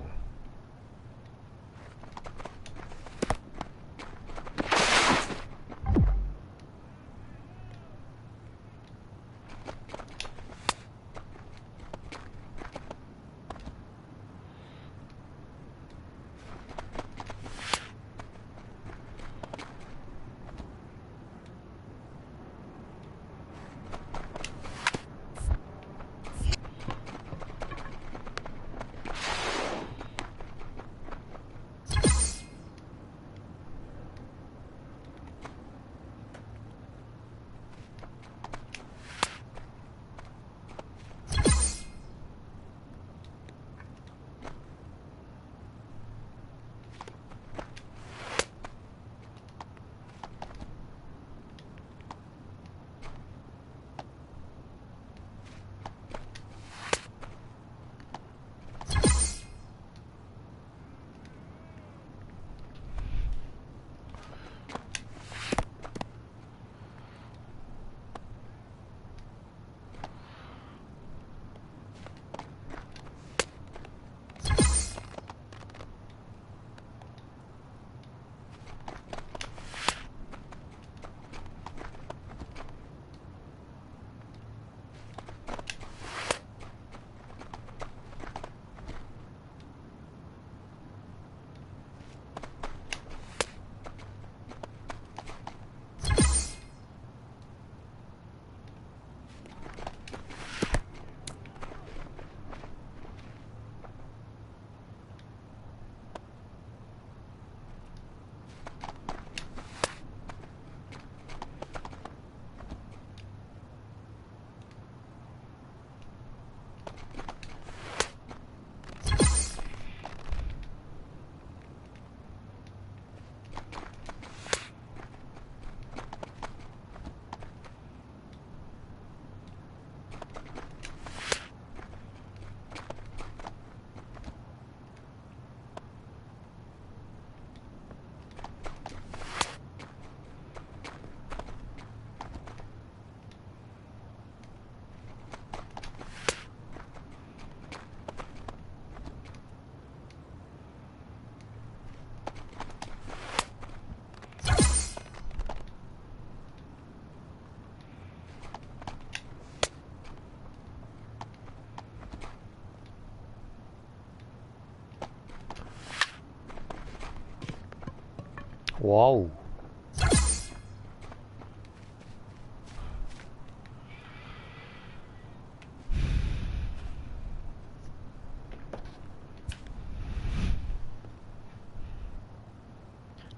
哇哦！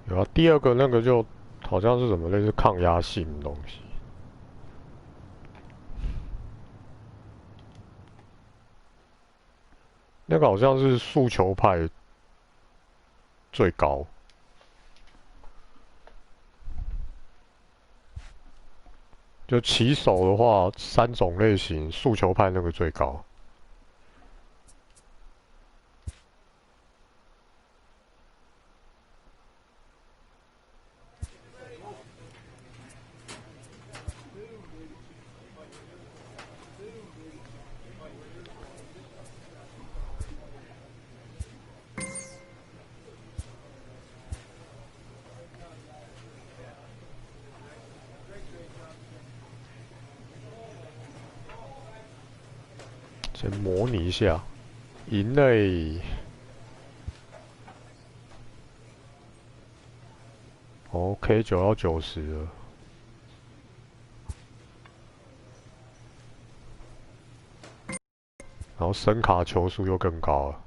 有啊，第二个那个就好像是什么类似抗压性的东西。那个好像是速球派最高。就起手的话，3种类型，速球派那个最高。先模拟一下，赢嘞！OK， 9到90了，然后声卡球速又更高了。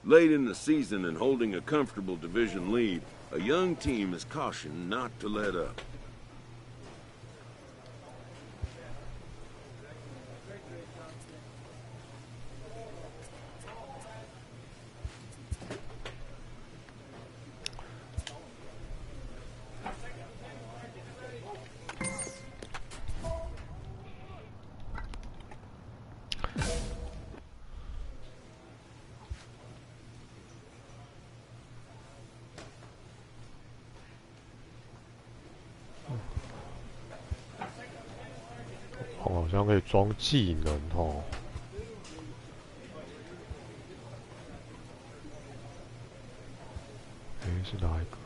Late in the season and holding a comfortable division lead, a young team is cautioned not to let up. 像可以装技能哦。是哪一个？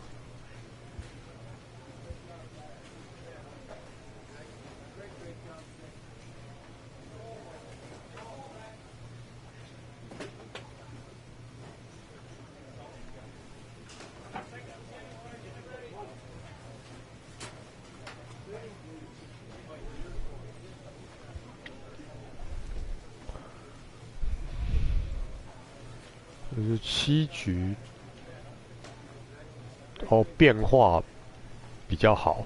这是7局。 哦，变化比较好。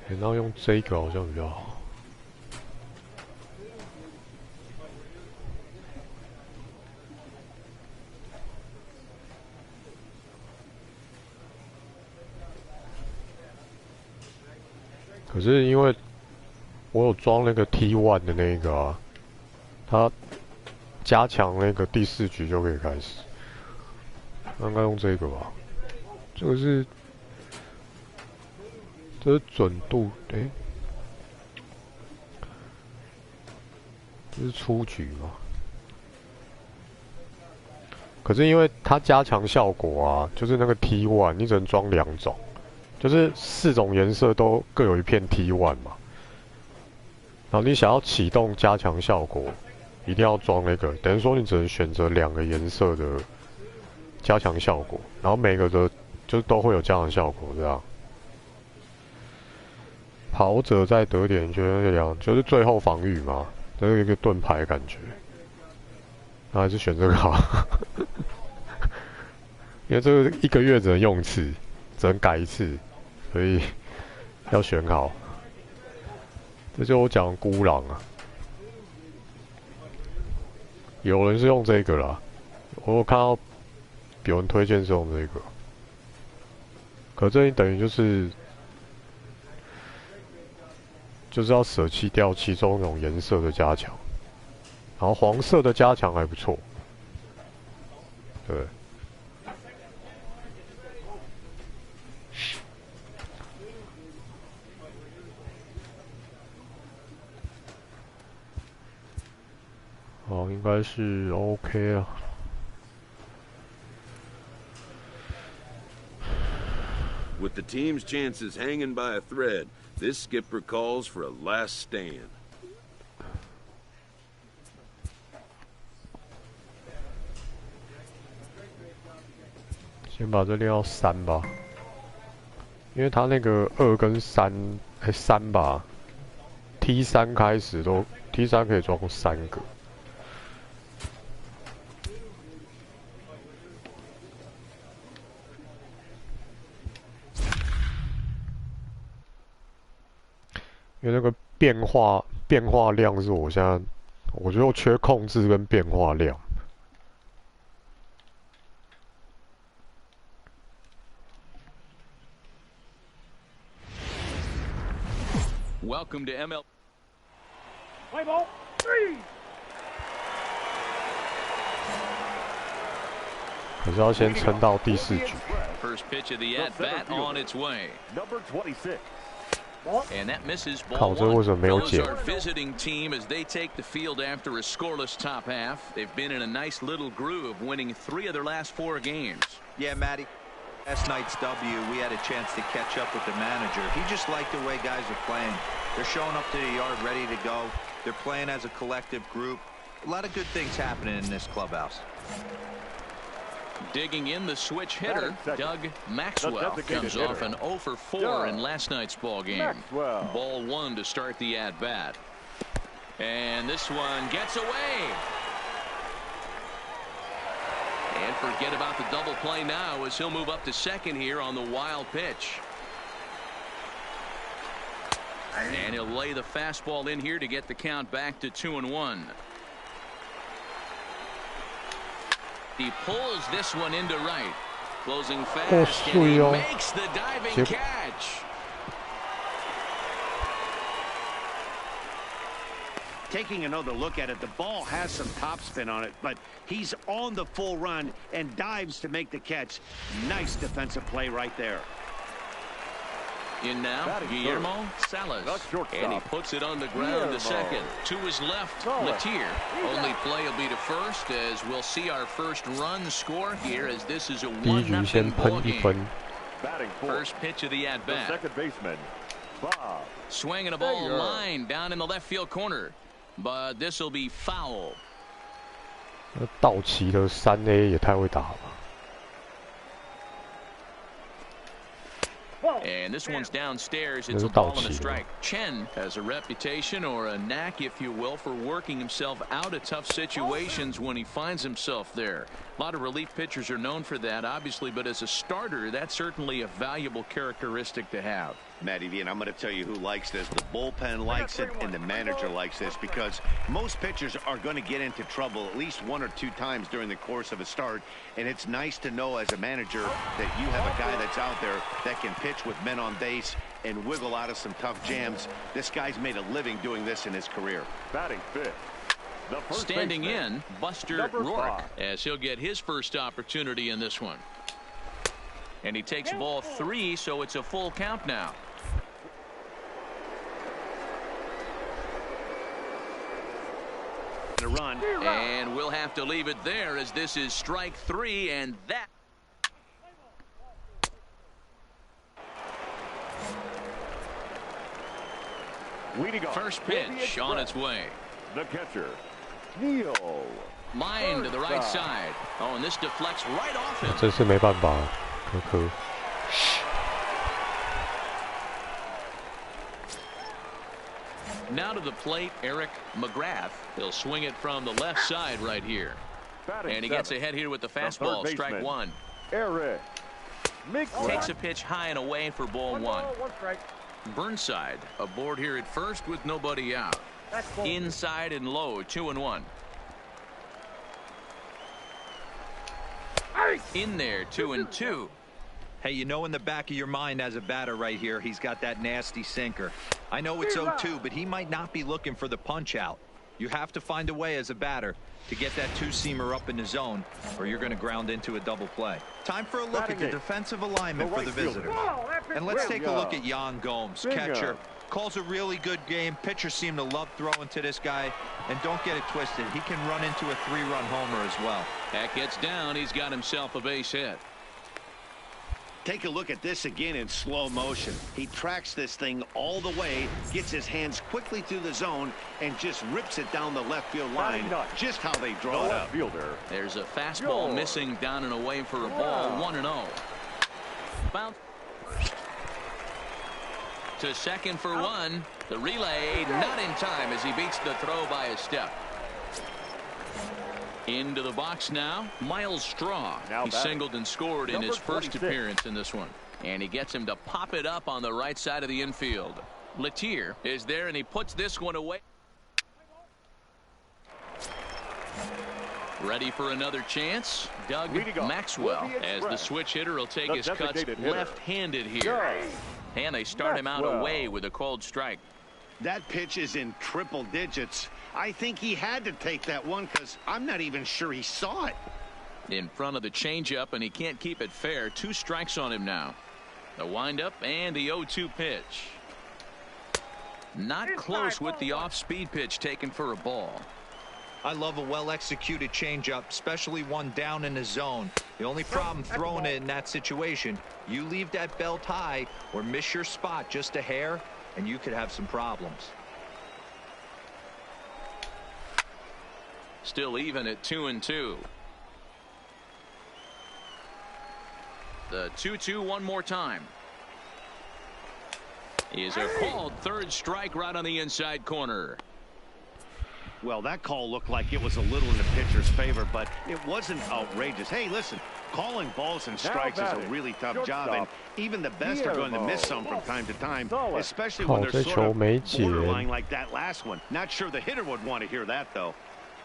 然后用这个好像比较好。可是因为我有装那个 T1 的那个啊。 它加强那个第4局就可以开始，应该用这个吧？这个是，这是准度，这是出局嘛？可是因为它加强效果啊，就是那个 T1，你只能装2种，就是4种颜色都各有一片 T1嘛。然后你想要启动加强效果。 一定要装那个，等于说你只能选择2个颜色的加强效果，然后每个的就都会有加强效果，这样。跑者再得点力量，就是最后防御嘛，这是一个盾牌感觉。那还是选这个好，因为这个1个月只能用1次，只能改1次，所以要选好。这就我讲孤狼啊。 有人是用这个啦，我有看到有人推荐是用这个，可这你等于就是要舍弃掉其中一种颜色的加强，然后黄色的加强还不错，对。哦，应该是 OK 啊。With the team's chances hanging by a thread, this skipper calls for a last stand. 先把这练到3吧，因为他那个2跟3吧 ，T3 开始都 T3可以装3个。 因为那个变化量是我现在，我觉得我缺控制跟变化量。Welcome to ML. Play ball 3. 可是要先撑到第4局。First pitch of the at bat on its way. Number 26. And that misses ball 靠，这为什么没有捡？ Those are visiting team as they take the field after a scoreless top half. They've been in a nice little groove, winning 3 of their last 4 games. Yeah, Matty. Last night's W, we had a chance to catch up with the manager. He just liked the way guys are playing. They're showing up to the yard ready to go. They're playing as a collective group. A lot of good things happening in this clubhouse. Digging in the switch hitter, Doug Maxwell comes off an 0 for 4 in last night's ball game. Ball 1 to start the at-bat. And this one gets away. And forget about the double play now as he'll move up to second here on the wild pitch. And he'll lay the fastball in here to get the count back to 2-1. He pulls this one into right. Closing fast, and he makes the diving catch. Taking another look at it, the ball has some topspin on it, but he's on the full run and dives to make the catch. Nice defensive play right there. In now, Guillermo Salas, and he puts it on the ground to second. To his left, Letier. Only play will be to first, as we'll see our first run score here, as this is a 1-0 ball game. First pitch of the at-bat. Second baseman, Bob. Swinging a ball line down in the left field corner, but this will be foul. 道奇的3A 也太会打了。And this one's downstairs. It's a ball and a strike. Chen has a reputation, or a knack, if you will, for working himself out of tough situations when he finds himself there. A lot of relief pitchers are known for that, obviously, but as a starter, that's certainly a valuable characteristic to have. Matty V, and I'm going to tell you who likes this. The bullpen likes it, and the manager likes this, because most pitchers are going to get into trouble at least 1 or 2 times during the course of a start, and it's nice to know as a manager that you have a guy that's out there that can pitch with men on base and wiggle out of some tough jams. This guy's made a living doing this in his career. Batting fifth. Standing in, Buster Rourke, as he'll get his first opportunity in this one. And he takes ball 3, so it's a full count now. To run, and we'll have to leave it there, as this is strike 3, and that. First pitch on its way. The catcher, Neil. Line to the right side. Oh, and this deflects right off him. 真是没办法，可可。Now to the plate, Eric McGrath. He'll swing it from the left side right here. And he gets ahead here with the fastball, strike 1. Eric McGrath takes a pitch high and away for ball 1. Burnside aboard here at first with nobody out. Inside and low, 2-1. In there, 2-2. Hey, you know in the back of your mind as a batter right here, he's got that nasty sinker. I know it's 0-2, but he might not be looking for the punch out. You have to find a way as a batter to get that 2-seamer up in the zone, or you're going to ground into a double play. Time for a look at the defensive alignment for the visitors. And let's take a look at Yan Gomes, catcher. Calls a really good game. Pitchers seem to love throwing to this guy. And don't get it twisted, he can run into a 3-run homer as well. That gets down. He's got himself a base hit. Take a look at this again in slow motion. He tracks this thing all the way, gets his hands quickly through the zone, and just rips it down the left field line, just how they draw it up. There's a fastball missing down and away for a ball, 1-0. Bounce to second for 1. The relay not in time as he beats the throw by a step. Into the box now, Miles Straw. He singled and scored in his first appearance in this one. And he gets him to pop it up on the right side of the infield. Letier is there, and he puts this one away. Ready for another chance? Doug Maxwell, as the switch hitter will take his cuts left-handed here. And they start him out away with a cold strike. That pitch is in triple digits. I think he had to take that one, because I'm not even sure he saw it. In front of the changeup, and he can't keep it fair. 2 strikes on him now. The windup and the 0-2 pitch. Not close with the off-speed pitch taken for a ball. I love a well-executed changeup, especially one down in the zone. The only problem throwing it in that situation, you leave that belt high or miss your spot just a hair, and you could have some problems. Still even at 2-2. The 2-2 one more time. Is a called third strike right on the inside corner. Well, that call looked like it was a little in the pitcher's favor, but it wasn't outrageous. Hey, listen, calling balls and strikes is a really tough job, and even the best are going to miss some from time to time, especially when they're sort of borderline like that last one. Not sure the hitter would want to hear that, though.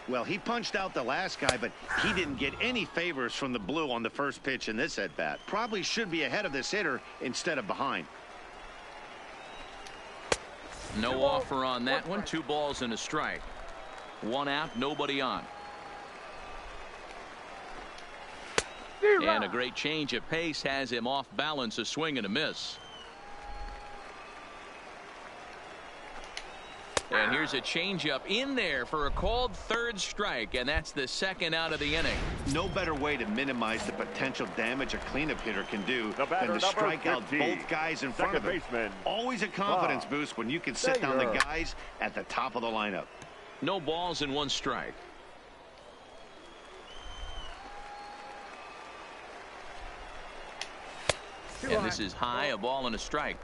Well, he punched out the last guy, but he didn't get any favors from the blue on the first pitch in this at-bat. Probably should be ahead of this hitter instead of behind. No offer on that one. 2 balls and a strike. 1 out, nobody on. And a great change of pace has him off balance, a swing and a miss. And here's a changeup in there for a called 3rd strike, and that's the 2nd out of the inning. No better way to minimize the potential damage a cleanup hitter can do than to strike out both guys in front of him. Always a confidence boost when you can sit down the guys at the top of the lineup. No balls and 1 strike. And this is high, a ball and a strike.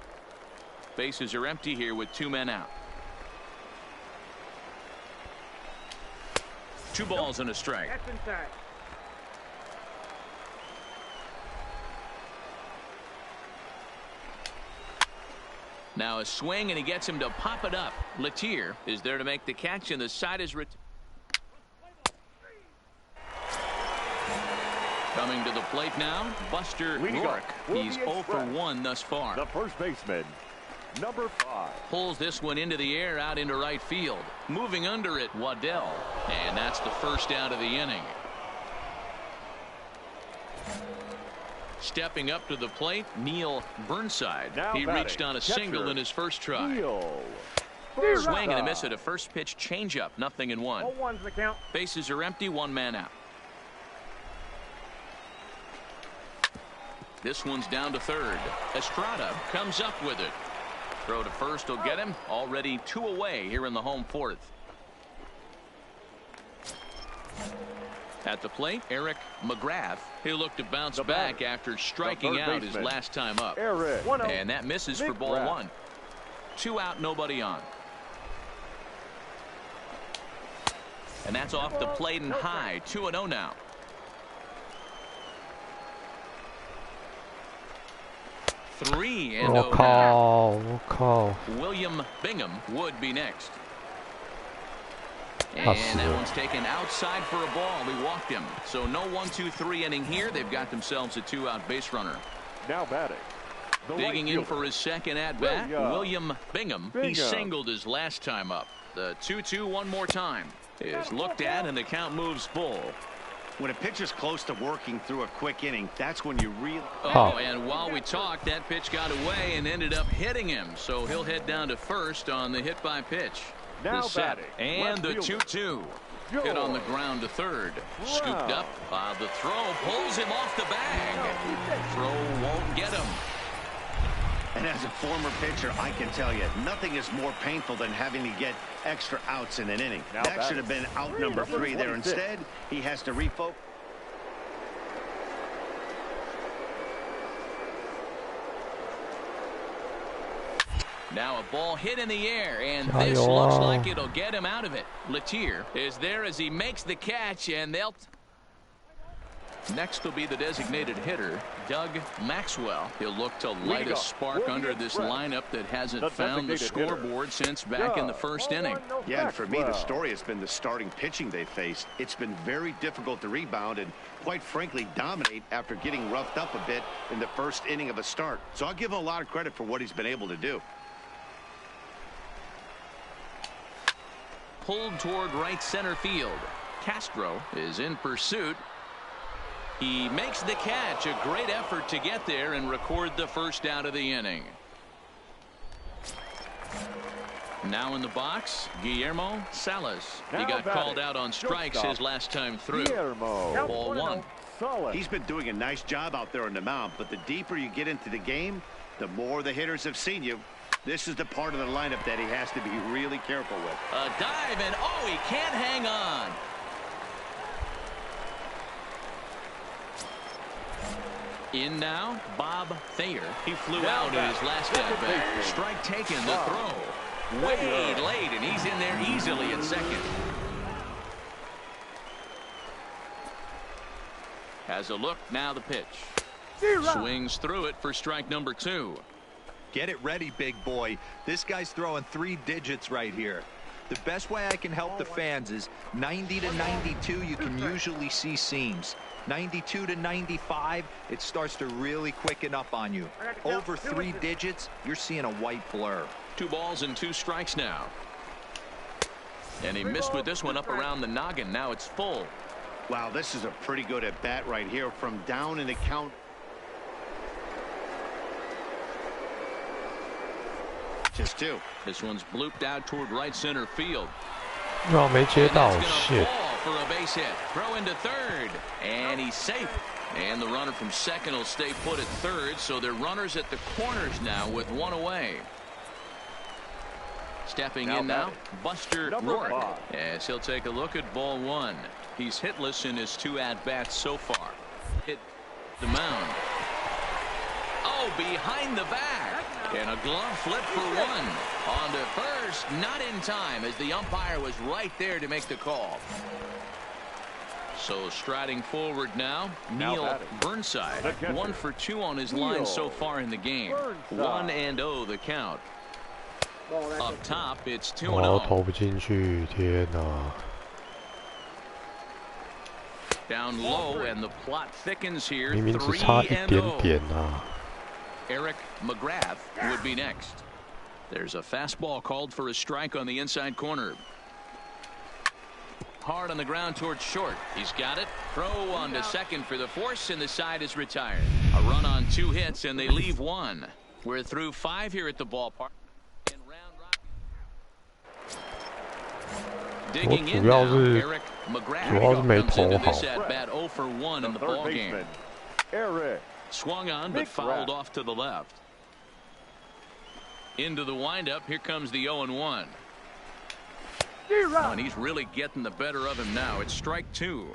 Bases are empty here with 2 men out. 2 balls and a strike. That's inside. Now a swing, and he gets him to pop it up. Latier is there to make the catch, and the side is coming to the plate now, Buster Rourke. He's 0 for 1 thus far. The first baseman, number 5. Pulls this one into the air, out into right field. Moving under it, Waddell. And that's the 1st out of the inning. Stepping up to the plate, Neil Burnside. He reached on a single in his first try. Swing and a miss at a first pitch changeup. 0-1. 0-1's the count. Bases are empty, 1 man out. This one's down to 3rd. Estrada comes up with it. Throw to 1st will get him. Already 2 away here in the home 4th. At the plate, Eric McGrath. He'll look to bounce back after striking out his last time up. And that misses for ball 1. 2 out, nobody on. And that's off the plate and high. 2-0 now. Three and call. William Bingham would be next. And that one's taken outside for a ball. He walked him. So no 1-2-3 inning here. They've got themselves a 2-out base runner. Now batting. Digging in for his 2nd at bat, William Bingham. He singled his last time up. The 2-2 one more time is looked at, and the count moves full. When a pitcher's close to working through a quick inning, that's when you really... And while we talked, that pitch got away and ended up hitting him. So he'll head down to 1st on the hit by pitch. Now the set and the 2-2. Hit on the ground to 3rd. Scooped up. The throw pulls him off the bag. Throw won't get him. And as a former pitcher, I can tell you, nothing is more painful than having to get extra outs in an inning. That should have been out number 3 there. Instead, he has to refocus. Now a ball hit in the air, and this looks like it'll get him out of it. Latier is there as he makes the catch, and they'll... Next will be the designated hitter, Doug Maxwell. He'll look to light a spark under this lineup that hasn't found the scoreboard since back in the 1st inning. Yeah, and for me, the story has been the starting pitching they faced. It's been very difficult to rebound and, quite frankly, dominate after getting roughed up a bit in the 1st inning of a start. So I'll give him a lot of credit for what he's been able to do. Pulled toward right center field. Castro is in pursuit. He makes the catch. A great effort to get there and record the 1st out of the inning. Now in the box, Guillermo Salas. He got called out on strikes his last time through. Ball 1. He's been doing a nice job out there on the mound, but the deeper you get into the game, the more the hitters have seen you. This is the part of the lineup that he has to be really careful with. A dive, and he can't hang on. In now, Bob Thayer. He flew out in his last at bat. Strike taken, the throw. Way late, and he's in there easily at 2nd. Has a look, now the pitch. Swings through it for strike number 2. Get it ready, big boy. This guy's throwing 3 digits right here. The best way I can help the fans is 90 to 92, you can usually see seams. 92 to 95, it starts to really quicken up on you. Over 3 digits, you're seeing a white blur. 2 balls and 2 strikes now. And he missed with this one up around the noggin. Now it's full. Wow, this is a pretty good at bat right here from down in the count. Just 2. This one's blooped out toward right center field. No, 没接到 shit. For a base hit. Throw into third. And he's safe. And the runner from second will stay put at third. So they're runners at the corners now with 1 away. Stepping in now, Buster Rourke, as he'll take a look at ball 1. He's hitless in his 2 at-bats so far. Hit the mound. Oh, behind the back. And a glove flip for 1. On to first, not in time, as the umpire was right there to make the call. So striding forward now, Neil Burnside. 1 for 2 on his line so far in the game. 1-0 the count. Up top, it's 2-0. 投不进去，天哪！ Down low, and the plot thickens here. 明明只差一点点啊！ Eric McGrath would be next. There's a fastball called for a strike on the inside corner. Hard on the ground towards short. He's got it. Throw on to second for the force, and the side is retired. A run on 2 hits, and they leave 1. We're through 5 here at the ballpark. Digging in now, Eric McGrath comes into this at-bat 0 for 1 in the ballgame. Swung on, but fouled off to the left. Into the windup, here comes the 0-1. Oh, and he's really getting the better of him now. It's strike 2.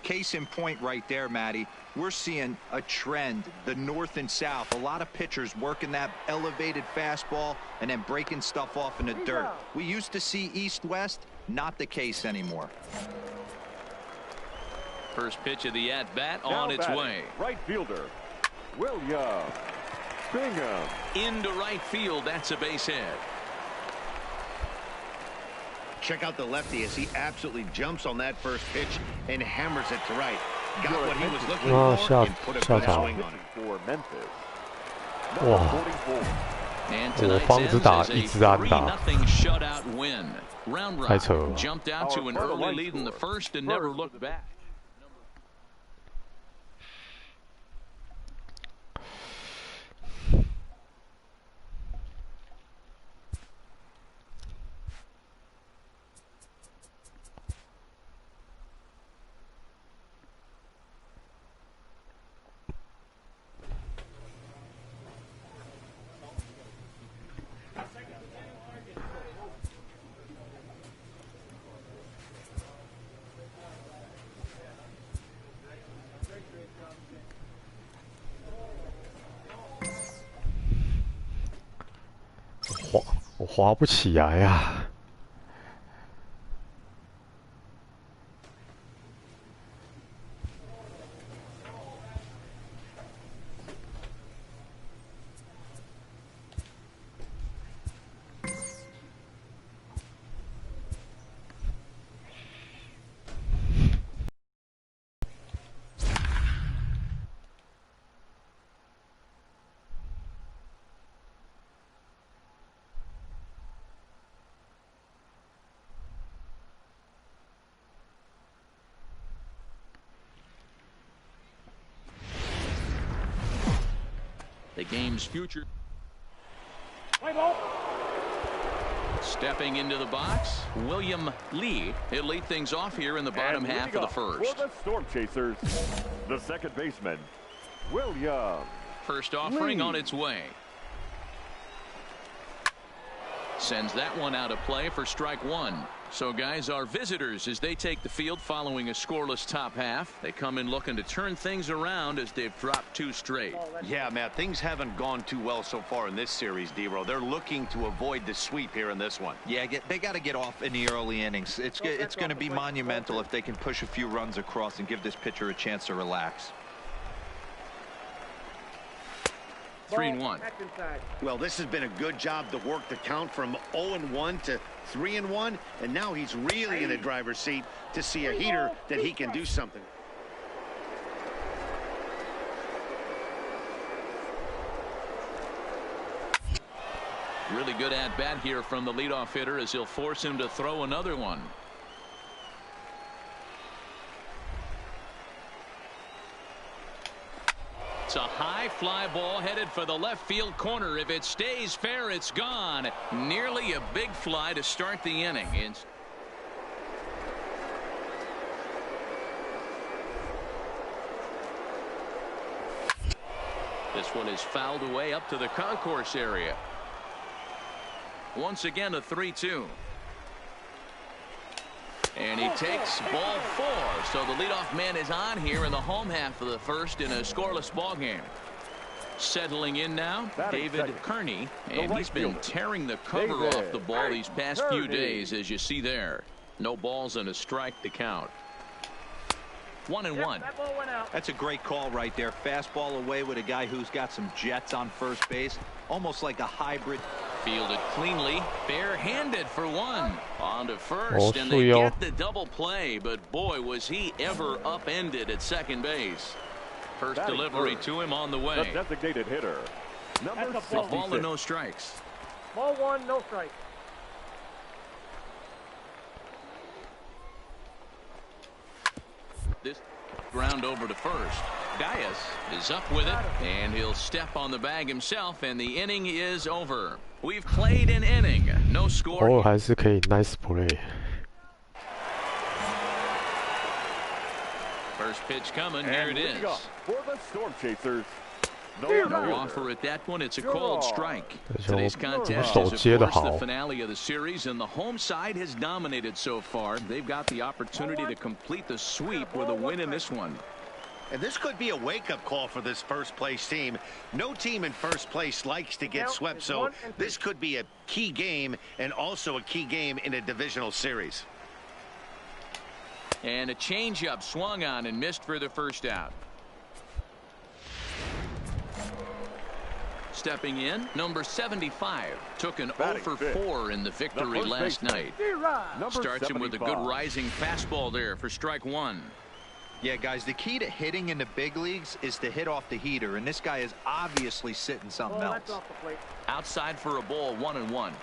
Case in point right there, Matty. We're seeing a trend, the north and south. A lot of pitchers working that elevated fastball and then breaking stuff off in the dirt. We used to see east-west, not the case anymore. First pitch of the at-bat on its way. Right fielder, William Bingham. Into right field, that's a base hit. Check out the lefty as he absolutely jumps on that first pitch and hammers it to right. Got what he was looking for and put a good swing on it. For Memphis. And tonight's ends is a 3-0 shutout win. Round Rock jumped out to an early lead in the first and never looked back.我滑不起来呀！The game's future. Stepping into the box, William Lee. He'll lead things off here in the bottom half of the first. For the Storm Chasers, the second baseman, William. First offering on its way. Sends that one out of play for strike 1. So guys, our visitors, as they take the field following a scoreless top half, they come in looking to turn things around as they've dropped 2 straight. Yeah, Matt, things haven't gone too well so far in this series, D-Row. They're looking to avoid the sweep here in this one. Yeah, they got to get off in the early innings. It's going to be monumental if they can push a few runs across and give this pitcher a chance to relax. 3-1. Well, this has been a good job to work the count from 0-1 to 3-1, and now he's really in the driver's seat to see a heater that he can do something. Really good at-bat here from the leadoff hitter as he'll force him to throw another one. It's a high fly ball headed for the left field corner. If it stays fair, it's gone. Nearly a big fly to start the inning. This one is fouled away up to the concourse area. Once again, a 3-2. And he takes ball 4. So the leadoff man is on here in the home half of the first in a scoreless ball game. Settling in now, David Kearney, and he's been tearing the cover off the ball these past few days, as you see there. No balls and a strike to count. 1-1. That's a great call right there. Fastball away with a guy who's got some jets on first base, almost like a hybrid. Fielded cleanly, bare-handed for one. On to first, and they get the double play, but boy, was he ever upended at second base. First delivery to him on the way. The designated hitter, number 66. A ball and no strikes. Ball 1, no strike. This ground over to first. Dias is up with it, and he'll step on the bag himself, and the inning is over. We've played an inning. No score. 哦，还是可以 nice play. First pitch coming. Here it is. For the Storm Chasers. No offer at that one. It's a cold strike. Today's contest is, of course, the finale of the series, and the home side has dominated so far. They've got the opportunity to complete the sweep with a win in this one. And this could be a wake-up call for this first-place team. No team in first place likes to get swept, so this could be a key game and also a key game in a divisional series. And a changeup swung on and missed for the first out. Stepping in, number 75 took an 0 for 4 in the victory last night. Starts him with a good rising fastball there for strike 1. Yeah, guys, the key to hitting in the big leagues is to hit off the heater, and this guy is obviously sitting something else. Outside for a ball, 1-1.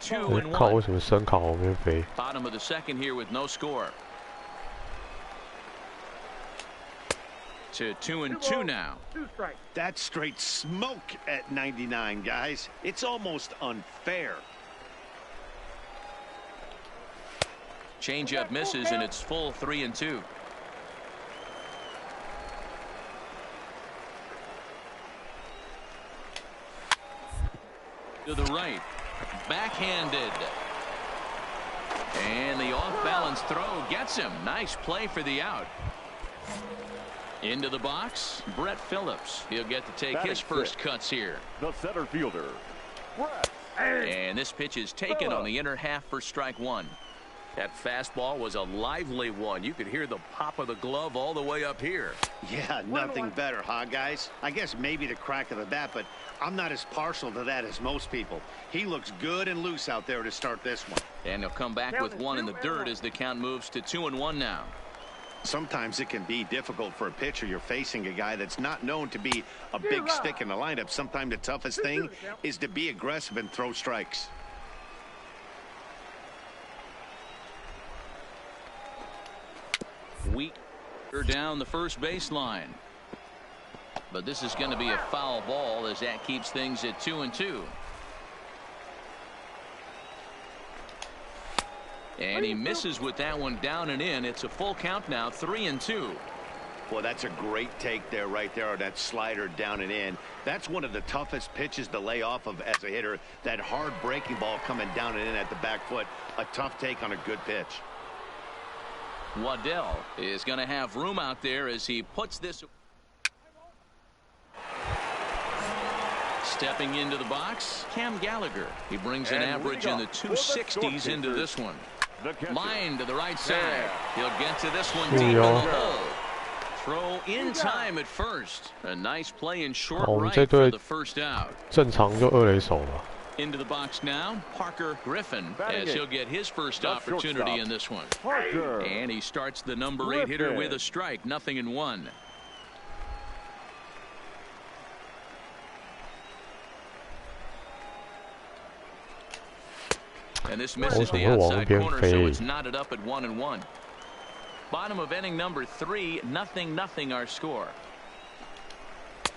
2-1. 靠，为什么声卡后面飞？ Bottom of the second here with no score. To 2-2 now. That's straight smoke at 99, guys. It's almost unfair. Changeup misses, and it's full 3-2. To the right, backhanded, and the off-balance throw gets him. Nice play for the out. Into the box, Brett Phillips. He'll get to take his first cuts here. The center fielder, Brett. And this pitch is taken on the inner half for strike 1. That fastball was a lively one. You could hear the pop of the glove all the way up here. Yeah, nothing better, huh, guys? I guess maybe the crack of the bat, but I'm not as partial to that as most people. He looks good and loose out there to start this one. And he'll come back with one in the dirt as the count moves to 2-1 now. Sometimes it can be difficult for a pitcher. You're facing a guy that's not known to be a big stick in the lineup. Sometimes the toughest thing is to be aggressive and throw strikes. Weaker down the first baseline. But this is going to be a foul ball as that keeps things at 2-2. And he misses with that one down and in. It's a full count now, 3-2. Well, that's a great take there, right there, that slider down and in. That's one of the toughest pitches to lay off of as a hitter. That hard breaking ball coming down and in at the back foot. A tough take on a good pitch. Waddell is going to have room out there as he puts this. Stepping into the box, Cam Gallagher. He brings an average in the 260s into this one. Line to the right side. He'll get to this one deep in the hole. throw in time at first. A nice play in short right for the first out. 正常就2垒手吧。 Into the box now, Parker Griffin, as he'll get his first opportunity in this one. And he starts the number 8 hitter with a strike, 0-1. And this misses the outside corner, so it's knotted up at 1-1. Bottom of inning number 3, 0-0 our score.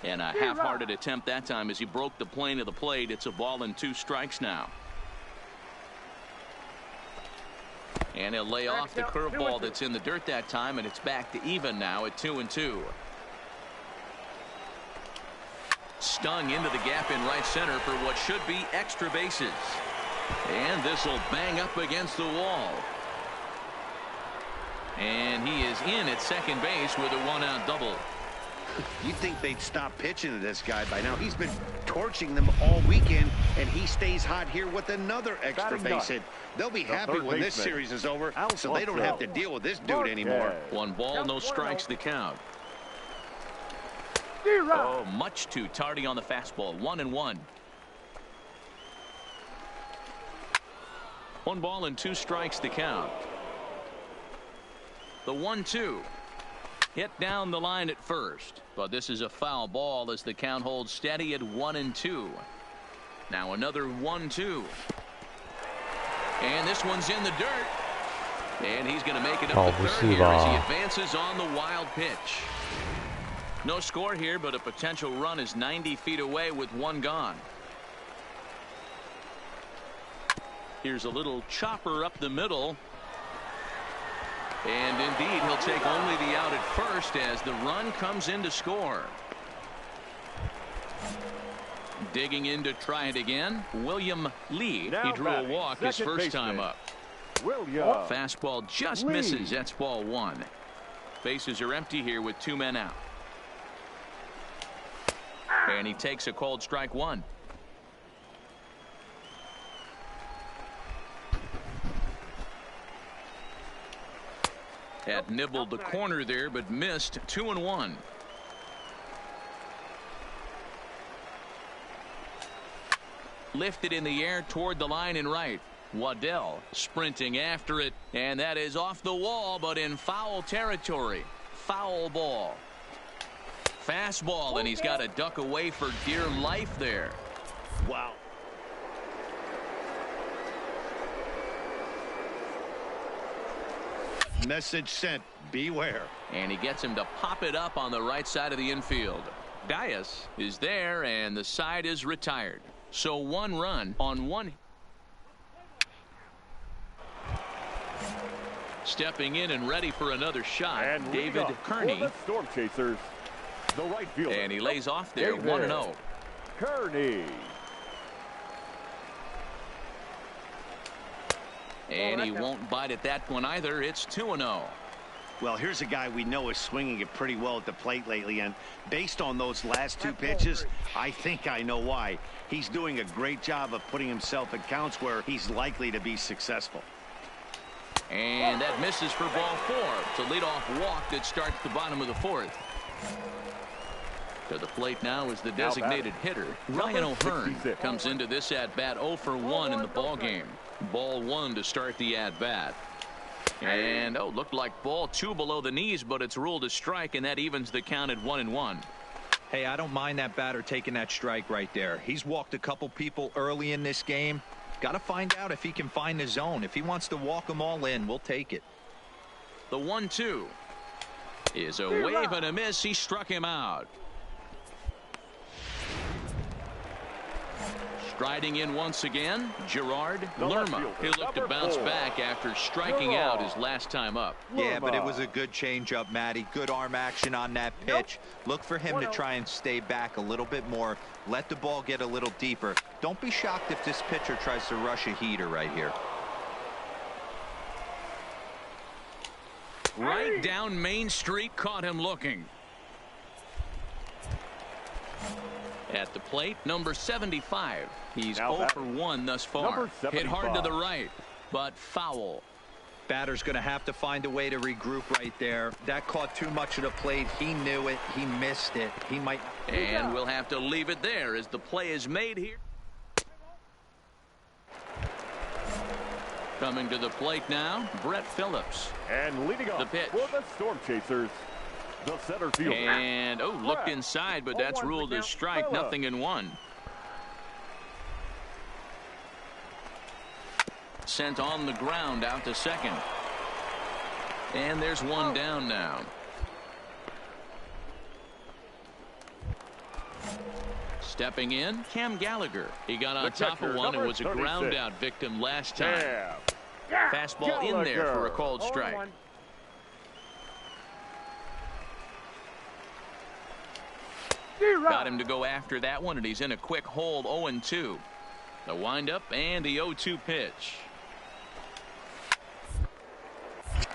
And a half-hearted attempt that time as he broke the plane of the plate. It's a ball and 2 strikes now. And he'll lay off the curveball that's in the dirt that time, and it's back to even now at 2-2. Stung into the gap in right center for what should be extra bases. And this will bang up against the wall. And he is in at second base with a 1-out double. You'd think they'd stop pitching to this guy by now. He's been torching them all weekend, and he stays hot here with another extra base hit. They'll be happy when this series is over, so they don't have to deal with this dude anymore. 1 ball, no strikes to count. Oh, much too tardy on the fastball. 1-1. 1 ball and 2 strikes to count. The 1-2. Hit down the line at first, but this is a foul ball as the count holds steady at 1-2. Now another 1-2. And this one's in the dirt. And he's going to make it up to third here as he advances on the wild pitch. No score here, but a potential run is 90 feet away with 1 gone. Here's a little chopper up the middle. And indeed, he'll take only the out at first as the run comes in to score. Digging in to try it again, William Lee. He drew a walk his first time up. Fastball just misses. That's ball 1. Bases are empty here with 2 men out. And he takes a called strike 1. Had nibbled the corner there, but missed. 2-1. Lifted in the air toward the line and right. Waddell sprinting after it, and that is off the wall, but in foul territory. Foul ball. Fastball, and he's got to duck away for dear life there. Wow. Message sent. Beware. And he gets him to pop it up on the right side of the infield. Dias is there, and the side is retired. So 1 run on 1. Stepping in and ready for another shot, and David Kearney. Storm Chasers, the right fielder. And he lays off there, 1-0. Kearney. And he won't bite at that one either. It's 2-0. Well, here's a guy we know is swinging it pretty well at the plate lately, and based on those last 2 pitches, I think I know why. He's doing a great job of putting himself in counts where he's likely to be successful. And that misses for ball 4. It's a leadoff walk that starts the bottom of the 4th. To the plate now is the designated hitter, Ryan O'Hearn. Comes into this at-bat 0 for 1 in the ball game. Ball 1 to start the at-bat. And, looked like ball 2 below the knees, but it's ruled a strike, and that evens the count at 1-1. Hey, I don't mind that batter taking that strike right there. He's walked a couple people early in this game. Got to find out if he can find the zone. If he wants to walk them all in, we'll take it. The 1-2 is a wave and a miss. He struck him out. Striding in once again, Gerard Lerma. He'll look to bounce back after striking out his last time up. Yeah, but it was a good changeup, Matty. Good arm action on that pitch. Look for him to try and stay back a little bit more. Let the ball get a little deeper. Don't be shocked if this pitcher tries to rush a heater right here. Right down Main Street, caught him looking. At the plate, number 75. He's 0 for 1 thus far. Hit hard to the right, but foul. Batter's going to have to find a way to regroup right there. That caught too much of the plate. He knew it. He missed it. He might. And we'll have to leave it there as the play is made here. Coming to the plate now, Brett Phillips. And leading off the pitch for the Storm Chasers, the center fielder. And looked inside, but that's ruled a strike. Nothing in one. Sent on the ground out to second. And there's one down now. Stepping in, Cam Gallagher. He got on top of one and was a ground out victim last time. Fastball in there for a called strike. Got him to go after that one, and he's in a quick hold. 0-2. The windup and the 0-2 pitch.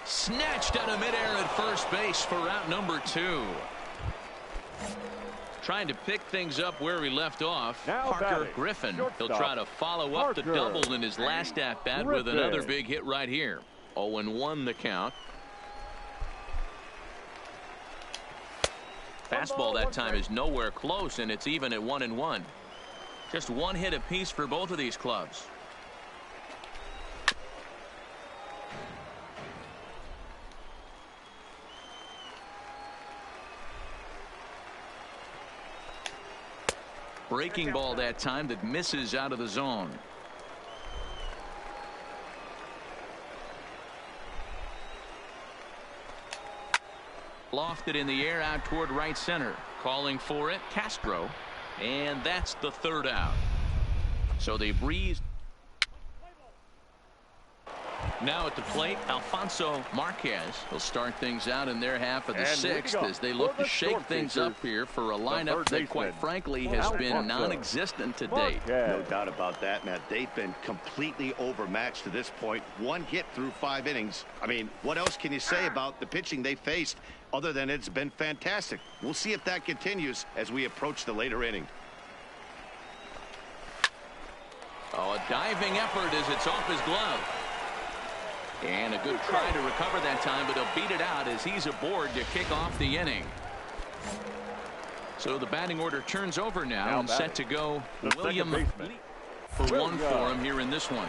Snatched out of midair at first base for out number 2. Trying to pick things up where he left off. Parker Griffin. He'll try to follow up the double in his last at-bat with another big hit right here. 0-1 the count. Fastball that time is nowhere close, and it's even at 1-1. Just one hit apiece for both of these clubs. Breaking ball that time that misses out of the zone. Lofted in the air out toward right center. Calling for it, Castro. And that's the third out. So they breeze. Now at the plate, Alfonso Marquez will start things out in their half of the sixth as they look to shake things up here for a lineup that, quite frankly, has been non-existent to date. No doubt about that, Matt. They've been completely overmatched to this point. One hit through 5 innings. I mean, what else can you say about the pitching they faced other than it's been fantastic? We'll see if that continues as we approach the later inning. Oh, a diving effort as it's off his glove. And a good try to recover that time, but he'll beat it out as he's aboard to kick off the inning. So the batting order turns over now and set to go William for one for him here in this one.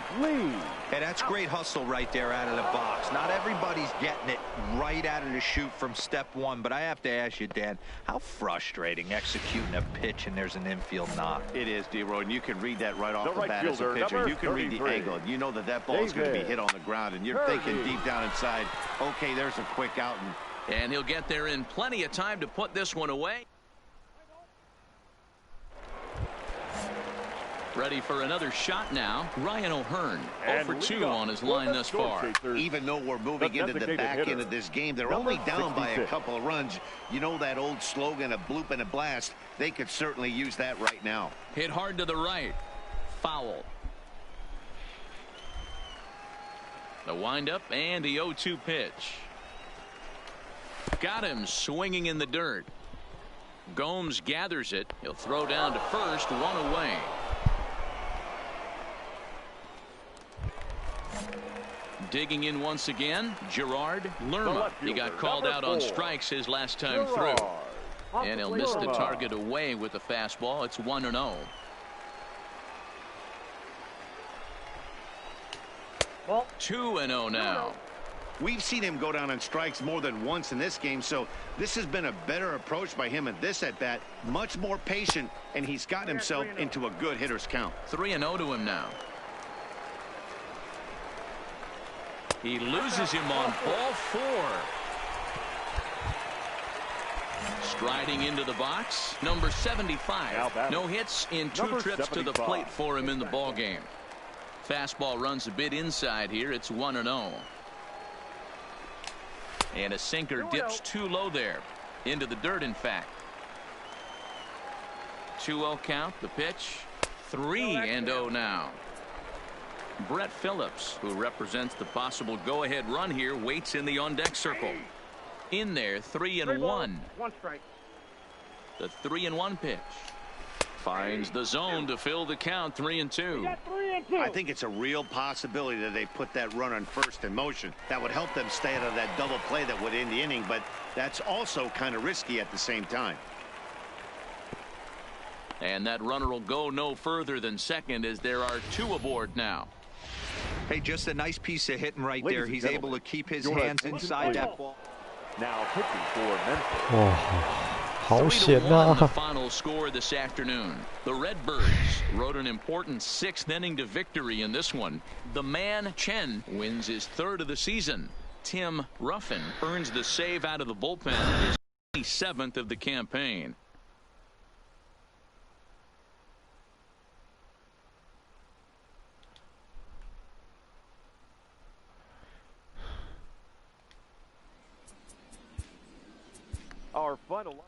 Hey, that's great hustle right there out of the box. Not everybody's getting it right out of the chute from step one, but I have to ask you, Dan, how frustrating executing a pitch and there's an infield knock. It is, D-Roy, and you can read that right off the bat as a pitcher. You can read the angle. You know that that ball is going to be hit on the ground, and you're thinking deep down inside, okay, there's a quick out. And he'll get there in plenty of time to put this one away. Ready for another shot now. Ryan O'Hearn, 0 for 2 on his line thus far. Even though we're moving into the back end of this game, they're only down by a couple of runs. You know that old slogan, a bloop and a blast. They could certainly use that right now. Hit hard to the right. Foul. The windup and the 0-2 pitch. Got him swinging in the dirt. Gomes gathers it. He'll throw down to first, 1 away. Digging in once again, Gerard Lerma. He got called out on strikes his last time through. And he'll miss the target away with the fastball. It's 1-0. Well, 2-0 now. We've seen him go down on strikes more than once in this game, so this has been a better approach by him at this at-bat. Much more patient, and he's gotten himself into a good hitter's count. 3-0 to him now. He loses him on ball 4. Striding into the box, number 75. No hits in 2 trips to the plate for him in the ball game. Fastball runs a bit inside here. It's 1-0. And a sinker dips too low there. Into the dirt, in fact. 2-0 count, the pitch. 3-0 now. Brett Phillips, who represents the possible go-ahead run here, waits in the on-deck circle. In there, 3-1. 1 strike. The 3-1 pitch. Finds the zone to fill the count, 3-2. We got 3-2. I think it's a real possibility that they put that run on first in motion. That would help them stay out of that double play that would end the inning, but that's also kind of risky at the same time. And that runner will go no further than second as there are 2 aboard now. Hey, just a nice piece of hitting right there. He's able to keep his hands inside that ball. Now pitching for Memphis. Oh, 3-1 the final score this afternoon. The Redbirds rode an important 6th inning to victory in this one. The man Chen wins his 3rd of the season. Tim Ruffin earns the save out of the bullpen, his 27th of the campaign. Our final line.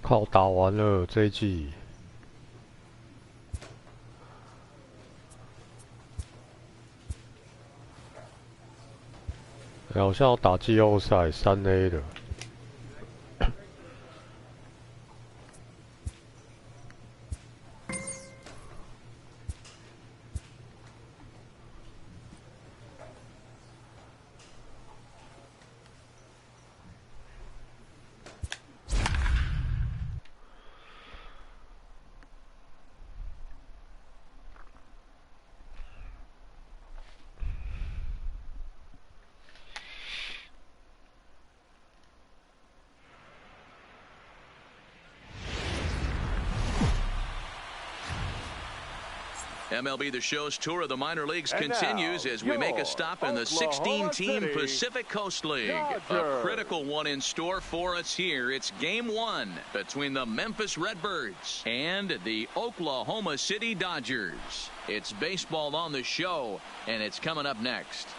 靠，打完了这一季。好像要打季后赛3A 的。MLB The Show's tour of the minor leagues continues as we make a stop in the 16-team Pacific Coast League. A critical one in store for us here. It's Game 1 between the Memphis Redbirds and the Oklahoma City Dodgers. It's baseball on the show, and it's coming up next.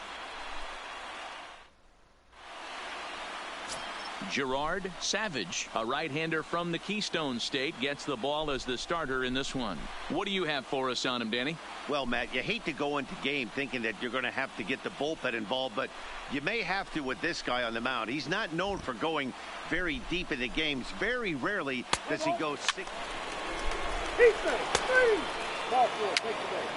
Gerard Savage, a right-hander from the Keystone State, gets the ball as the starter in this one. What do you have for us on him, Danny? Well, Matt, you hate to go into game thinking that you're going to have to get the bullpen involved, but you may have to with this guy on the mound. He's not known for going very deep into games. Very rarely does he go 6. Ball 4, take the base.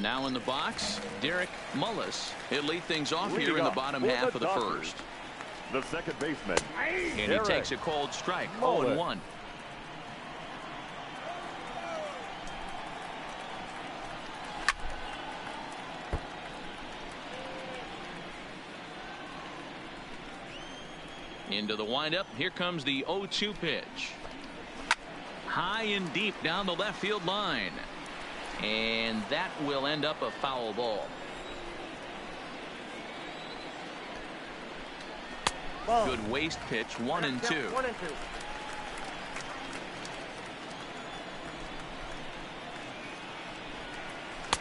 Now in the box, Derek Mullis. He'll lead things off here in the bottom half of the first. The second baseman. And he takes a cold strike, 0-1. Into the windup. Here comes the 0-2 pitch. High and deep down the left field line. And that will end up a foul ball. Good waste pitch, 1-2.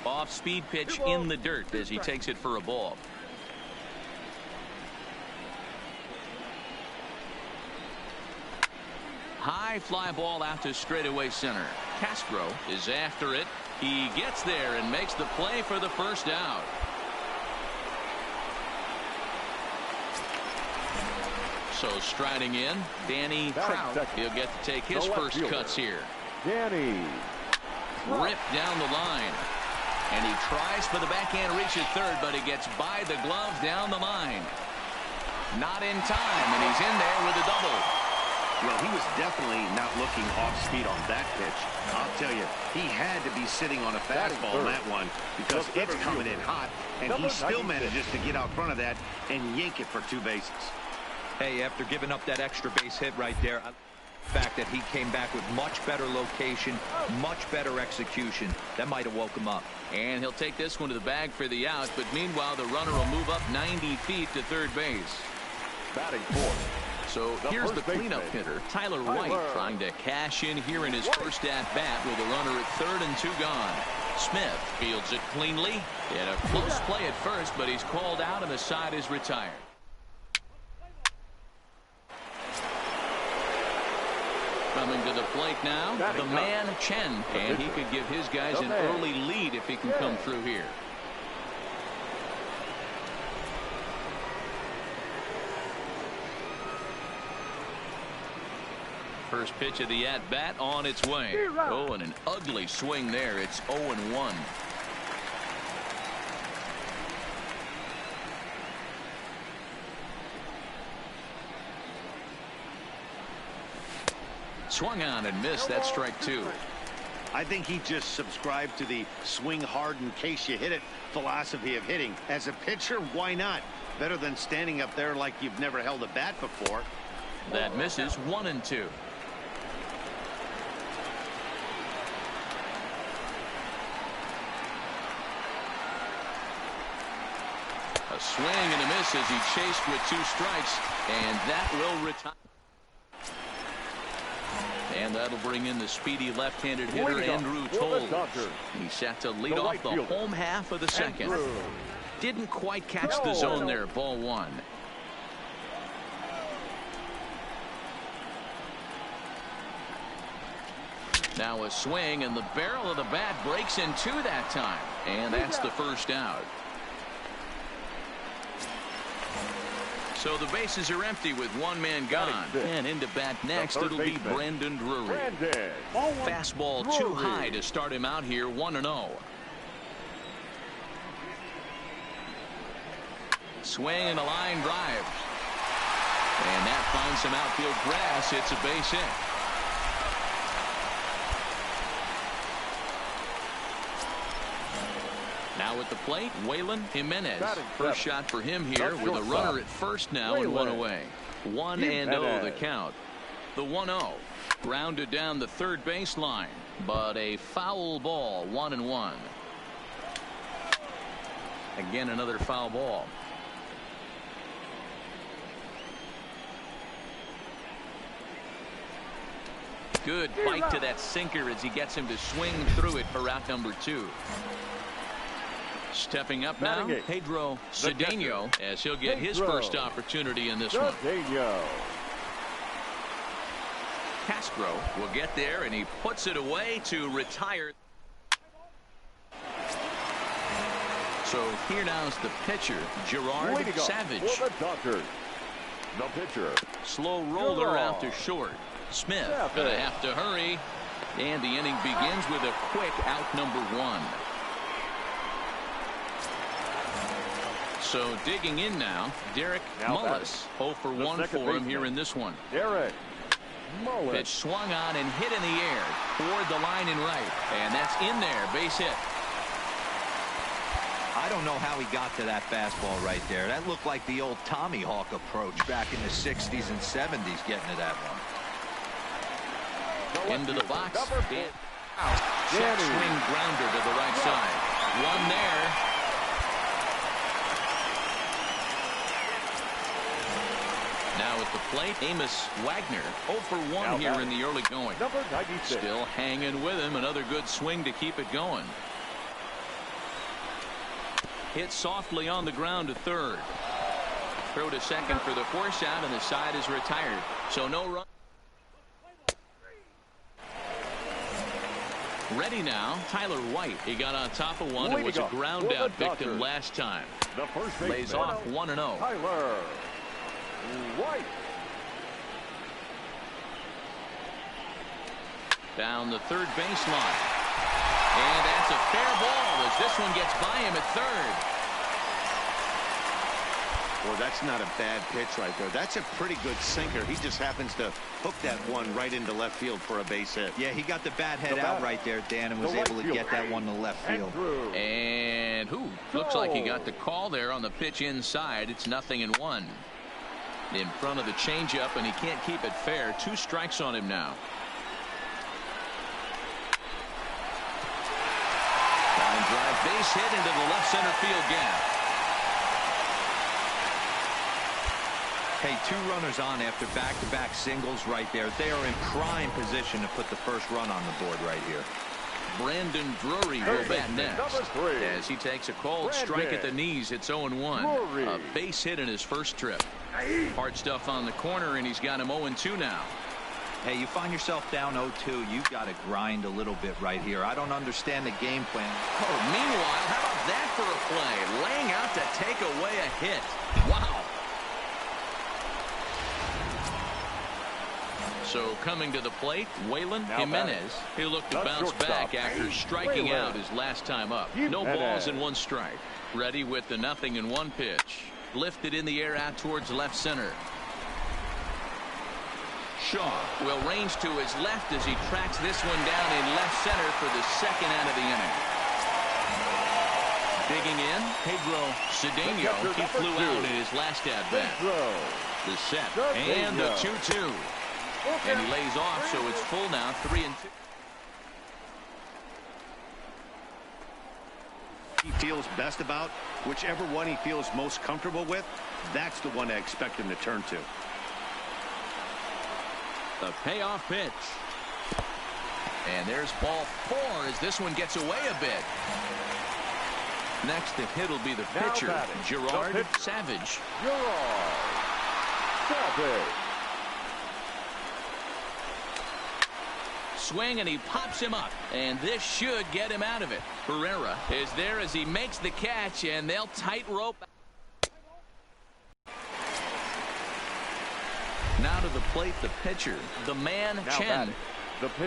Off speed pitch in the dirt as he takes it for a ball. High fly ball out to straightaway center. Castro is after it. He gets there and makes the play for the first out. So striding in, Danny Trout. He'll get to take his first cuts here. Danny. Ripped down the line. And he tries for the backhand reach at third, but he gets by the glove down the line. Not in time, and he's in there with a double. Well, he was definitely not looking off speed on that pitch. I'll tell you, he had to be sitting on a fastball on that one because it's coming in hot, and he still manages to get out front of that and yank it for 2 bases. Hey, after giving up that extra base hit right there, the fact that he came back with much better location, much better execution, that might have woke him up. And he'll take this one to the bag for the out, but meanwhile the runner will move up 90 feet to third base. Batting fourth. So here's the cleanup hitter, Tyler White, trying to cash in here in his first at-bat with a runner at third and 2 gone. Smith fields it cleanly. In a close play at first, but he's called out and the side is retired. Coming to the plate now, the man Chen, and he could give his guys an early lead if he can come through here. First pitch of the at-bat on its way. Oh, and an ugly swing there. It's 0-1. Swung on and missed. That's strike 2. I think he just subscribed to the swing hard in case you hit it philosophy of hitting. As a pitcher, why not? Better than standing up there like you've never held a bat before. That misses, 1-2. A swing and a miss as he chased with 2 strikes, and that will retire. And that'll bring in the speedy left-handed hitter Andrew Toles. He's set to lead off the home half of the second. Didn't quite catch the zone there. Ball 1. Now a swing, and the barrel of the bat breaks in 2 that time. And that's the first out. So the bases are empty with 1 man gone. And into bat next, it'll be Brandon Drury. Fastball too high to start him out here, 1-0. Swing and a line drive. And that finds some outfield grass. It's a base hit. Now at the plate, Waylon Jimenez. First shot for him here with a runner at first now and 1 away. 1-0 the count. The 1-0 grounded down the third baseline, but a foul ball, 1-1. Again, another foul ball. Good bite to that sinker as he gets him to swing through it for out number 2. Stepping up now, Pedro Cedeno, as he'll get his first opportunity in this one. Castro will get there, and he puts it away to retire. So here now's the pitcher, Gerard Savage. The pitcher. Slow roller out to short. Smith gonna have to hurry, and the inning begins with a quick out number 1. So digging in now, Derek Mullis. 0 for 1 for him here in this one. Derek Mullis. Pitch swung on and hit in the air toward the line and right. And that's in there. Base hit. I don't know how he got to that fastball right there. That looked like the old Tommy Hawk approach back in the 60s and 70s getting to that one. Into the box. Out. Check swing grounder to the right side. One there. Now at the plate, Amos Wagner. 0 for 1 here in the early going. Number 96. Still hanging with him. Another good swing to keep it going. Hit softly on the ground to third. Throw to second for the force out, and the side is retired. So no run. Ready now, Tyler White. He got on top of one and was a ground out victim last time. Lays off 1-0. Tyler White. Down the third baseline. And that's a fair ball as this one gets by him at third. Well, that's not a bad pitch right there. That's a pretty good sinker. He just happens to hook that one right into left field for a base hit. Yeah, he got the bat head out right there, Dan, and was able to get that one to left field. And looks like he got the call there on the pitch inside. It's 0-1. In front of the changeup, and he can't keep it fair. 2 strikes on him now. Line drive, base hit into the left center field gap. Hey, 2 runners on after back-to-back singles right there. They are in prime position to put the first run on the board right here. Brandon Drury will bat next as he takes a cold strike at the knees. It's 0-1. A base hit in his first trip. Hard stuff on the corner, and he's got him 0-2 now. Hey, you find yourself down 0-2, you've got to grind a little bit right here. I don't understand the game plan. Oh, meanwhile, how about that for a play? Laying out to take away a hit. Wow. So coming to the plate, Waylon Jimenez. He'll look to bounce back after striking out his last time up. No balls and 1 strike. Ready with the 0-1 pitch. Lifted in the air out towards left center. Shaw will range to his left as he tracks this one down in left center for the second out of the inning. Digging in, Pedro Cedeno. He flew out in his last at-bat. The set and the 2-2. And he lays off, so it's full now, 3-2. He feels best about, whichever one he feels most comfortable with, that's the one I expect him to turn to. The payoff pitch. And there's ball 4 as this one gets away a bit. Next to hit will be the pitcher, Gerard Savage. Gerard Savage. Swing, and he pops him up, and this should get him out of it. Herrera is there as he makes the catch, and they'll tightrope. Now to the plate, the pitcher, the man Chen.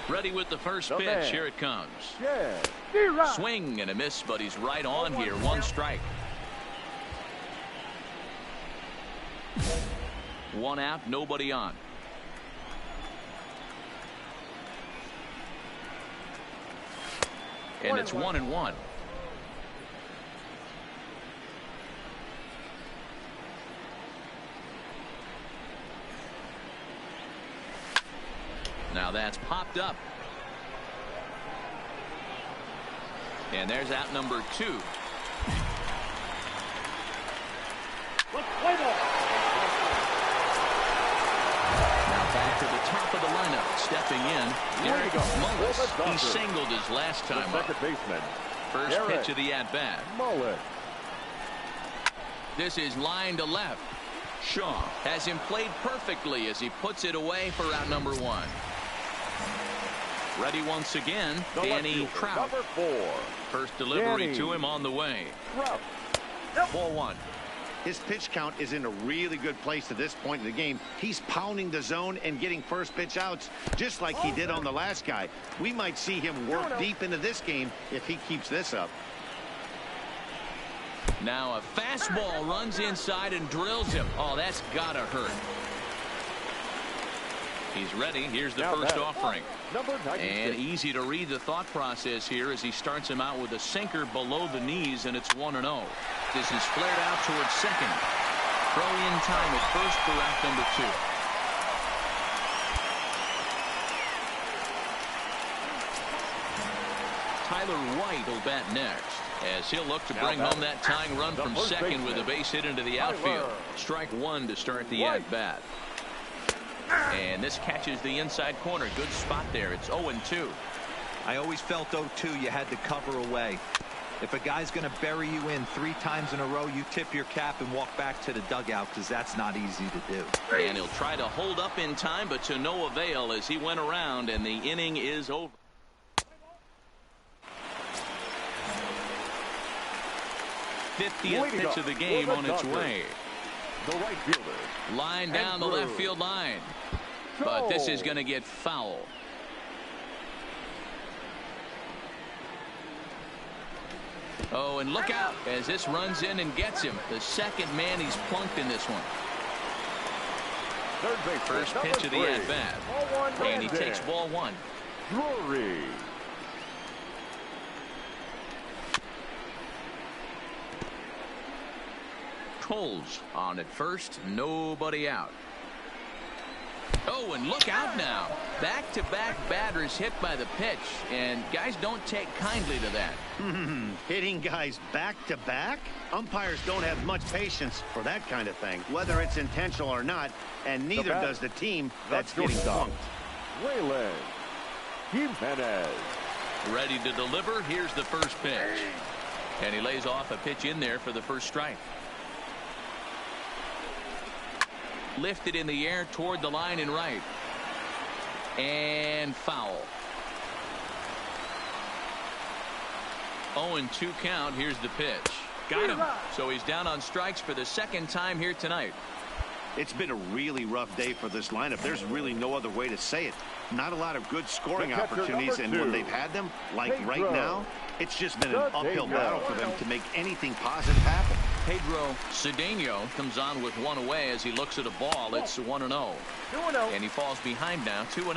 Ready with the first pitch. Here it comes. Swing and a miss, but he's right on here. 1 strike. 1 out, nobody on. And it's 1-1. Now that's popped up. And there's out number 2. Now back to the top of the lineup. Stepping in, Derek Mullis. He singled his last time up. First pitch of the at-bat. This is line to left. Shaw has him played perfectly as he puts it away for out number 1. Ready once again, Danny Trout. First delivery to him on the way. Ball 1. His pitch count is in a really good place at this point in the game. He's pounding the zone and getting first pitch outs just like he did on the last guy. We might see him work deep into this game if he keeps this up. Now a fastball runs inside and drills him. Oh, that's gotta hurt. He's ready. Here's the first offering. And easy to read the thought process here as he starts him out with a sinker below the knees, and it's 1-0. This is flared out towards second. Throw in time at first for out number 2. Tyler White will bat next, as he'll look to bring home that tying run from second with a base hit into the outfield. Strike 1 to start the at-bat. And this catches the inside corner. Good spot there. It's 0-2. I always felt 0-2 you had to cover away. If a guy's going to bury you in 3 times in a row, you tip your cap and walk back to the dugout, because that's not easy to do. And he'll try to hold up in time, but to no avail as he went around, and the inning is over. '50th pitch of the game on its way. The right fielder. Line down the left field line. But this is going to get foul. Oh, and look out as this runs in and gets him. The second man he's plunked in this one. First pitch of the at-bat. And he takes ball 1. Drury. Coles on at first, nobody out. Oh, and look out now. Back-to-back batters hit by the pitch, and guys don't take kindly to that. Hitting guys back-to-back? Umpires don't have much patience for that kind of thing, whether it's intentional or not, and neither does the team that's getting punked. Waylon Jimenez. Ready to deliver. Here's the first pitch. And he lays off a pitch in there for the first strike. Lifted in the air toward the line and right. And foul. 0-2 count. Here's the pitch. Got him. So he's down on strikes for the second time here tonight. It's been a really rough day for this lineup. There's really no other way to say it. Not a lot of good scoring opportunities, and when they've had them, like right now, it's just been an uphill battle for them to make anything positive happen. Pedro Cedeno comes on with 1 away as he looks at a ball. It's 1-0. And he falls behind now, 2-0.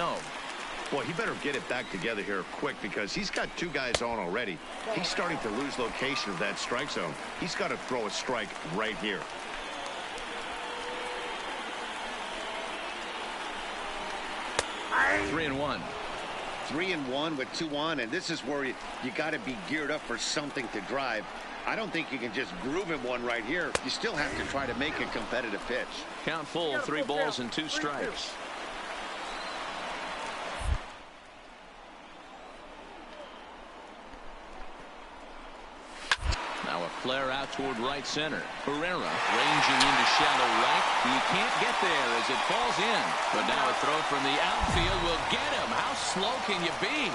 Boy, he better get it back together here quick, because he's got 2 guys on already. He's starting to lose location of that strike zone. He's got to throw a strike right here. Three and one. 3-1 with 2 on, and this is where you got to be geared up for something to drive. I don't think you can just groove him one right here. You still have to try to make a competitive pitch. Count full, 3 balls and 2 strikes. Now a flare out toward right center. Herrera ranging into shallow right. He can't get there as it falls in. But now a throw from the outfield will get him. How slow can you be?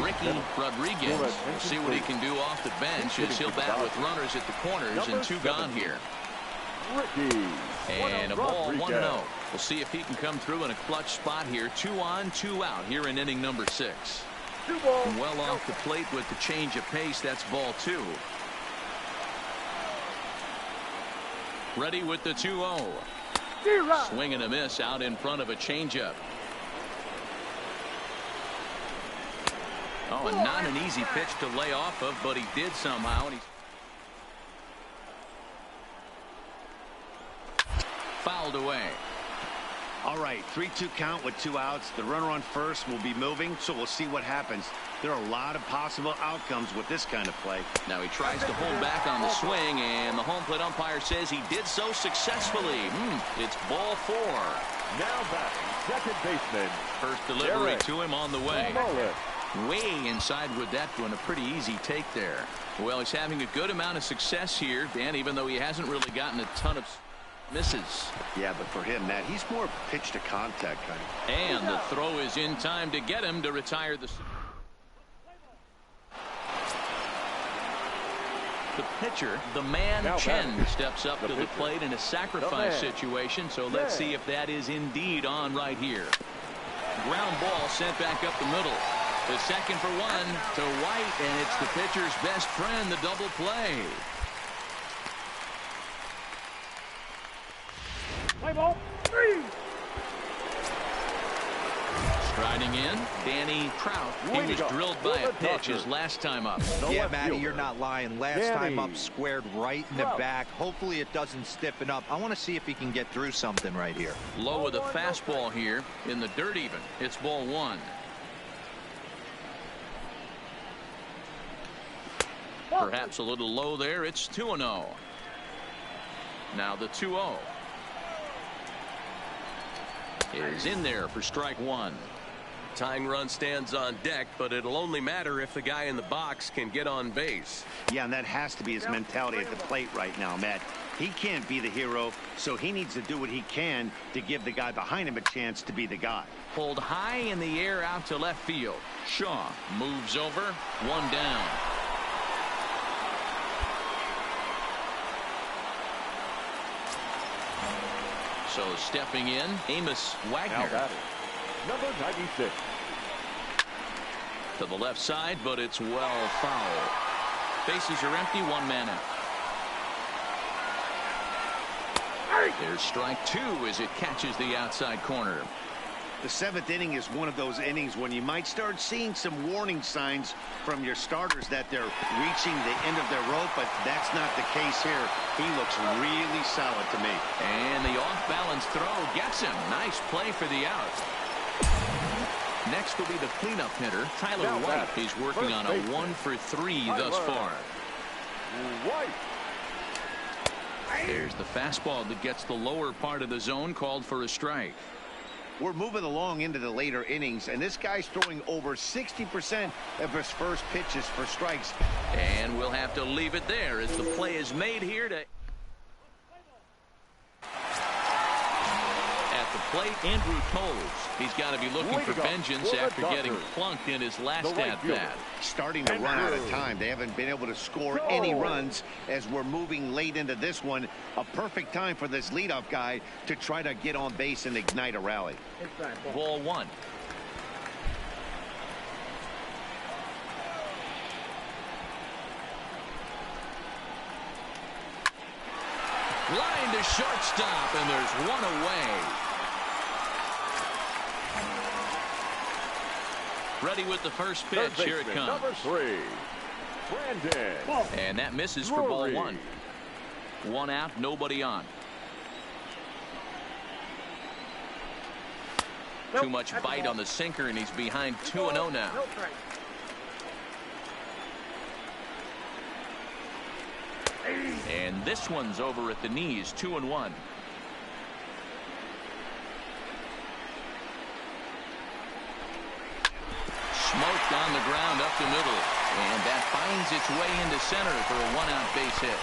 Ricky Rodriguez will see what he can do off the bench as he'll bat with runners at the corners and 2 gone here. And a ball 1-0. We'll see if he can come through in a clutch spot here. 2 on, 2 out here in inning number 6. Well off the plate with the change of pace. That's ball 2. Ready with the 2-0. Swing and a miss out in front of a changeup. Oh, and not an easy pitch to lay off of, but he did somehow. And he's fouled away. All right, 3-2 count with 2 outs. The runner on first will be moving, so we'll see what happens. There are a lot of possible outcomes with this kind of play. Now he tries to hold back on the swing, and the home plate umpire says he did so successfully. It's ball 4. Now back, second baseman. First delivery to him on the way. Way inside with that one. A pretty easy take there. Well, he's having a good amount of success here, Dan, even though he hasn't really gotten a ton of misses. Yeah, but for him, Matt, he's more pitch to contact kind of. And the throw is in time to get him to retire the pitcher. The man Chen steps up to the plate in a sacrifice situation, so let's see if that is indeed on right here. Ground ball sent back up the middle. The second for one to White, and it's the pitcher's best friend, the double play. Play ball. 3. Striding in, Danny Trout. He was drilled by a pitch his last time up. Yeah, Matty, you're not lying. Last time up, squared right in the back. Hopefully it doesn't stiffen up. I want to see if he can get through something right here. Low with a fastball here in the dirt even. It's ball 1. Perhaps a little low there. It's 2-0. Now the 2-0 is in there for strike 1. Tying run stands on deck, but it'll only matter if the guy in the box can get on base. Yeah, and that has to be his mentality at the plate right now, Matt. He can't be the hero, so he needs to do what he can to give the guy behind him a chance to be the guy. Pulled high in the air out to left field. Shaw moves over. 1 down. So stepping in, Amos Wagner. Number 96. To the left side, but it's well foul. Bases are empty, 1 man out. There's strike 2 as it catches the outside corner. The 7th inning is one of those innings when you might start seeing some warning signs from your starters that they're reaching the end of their rope, but that's not the case here. He looks really solid to me. And the off-balance throw gets him. Nice play for the out. Next will be the cleanup hitter, Tyler White. He's working on a 1-for-3 thus far. There's the fastball that gets the lower part of the zone, called for a strike. We're moving along into the later innings, and this guy's throwing over 60% of his first pitches for strikes. And we'll have to leave it there as the play is made here to... At the plate, Andrew Toles. He's got to be looking for vengeance after getting plunked in his last at-bat. Starting to run out of time. They haven't been able to score any runs as we're moving late into this one. A perfect time for this leadoff guy to try to get on base and ignite a rally. Ball 1. Line to shortstop, and there's 1 away. Ready with the first pitch. Here it comes. Number 3, Brandon. And that misses for ball 1. 1 out, nobody on. Too much bite on the sinker, and he's behind 2-0 now. And this one's over at the knees, 2-1. Smoked on the ground up the middle, and that finds its way into center for a 1-out base hit.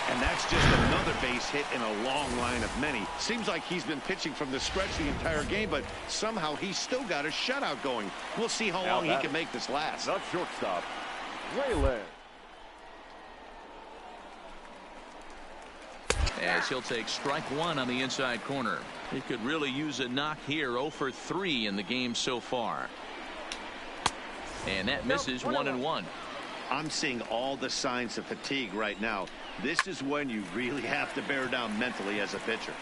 And that's just another base hit in a long line of many. Seems like he's been pitching from the stretch the entire game, but somehow he's still got a shutout going. We'll see how long he can make this last. The shortstop, Waylon. As he'll take strike 1 on the inside corner. He could really use a knock here. 0-for-3 in the game so far. And that misses. 1-1. I'm seeing all the signs of fatigue right now. This is when you really have to bear down mentally as a pitcher.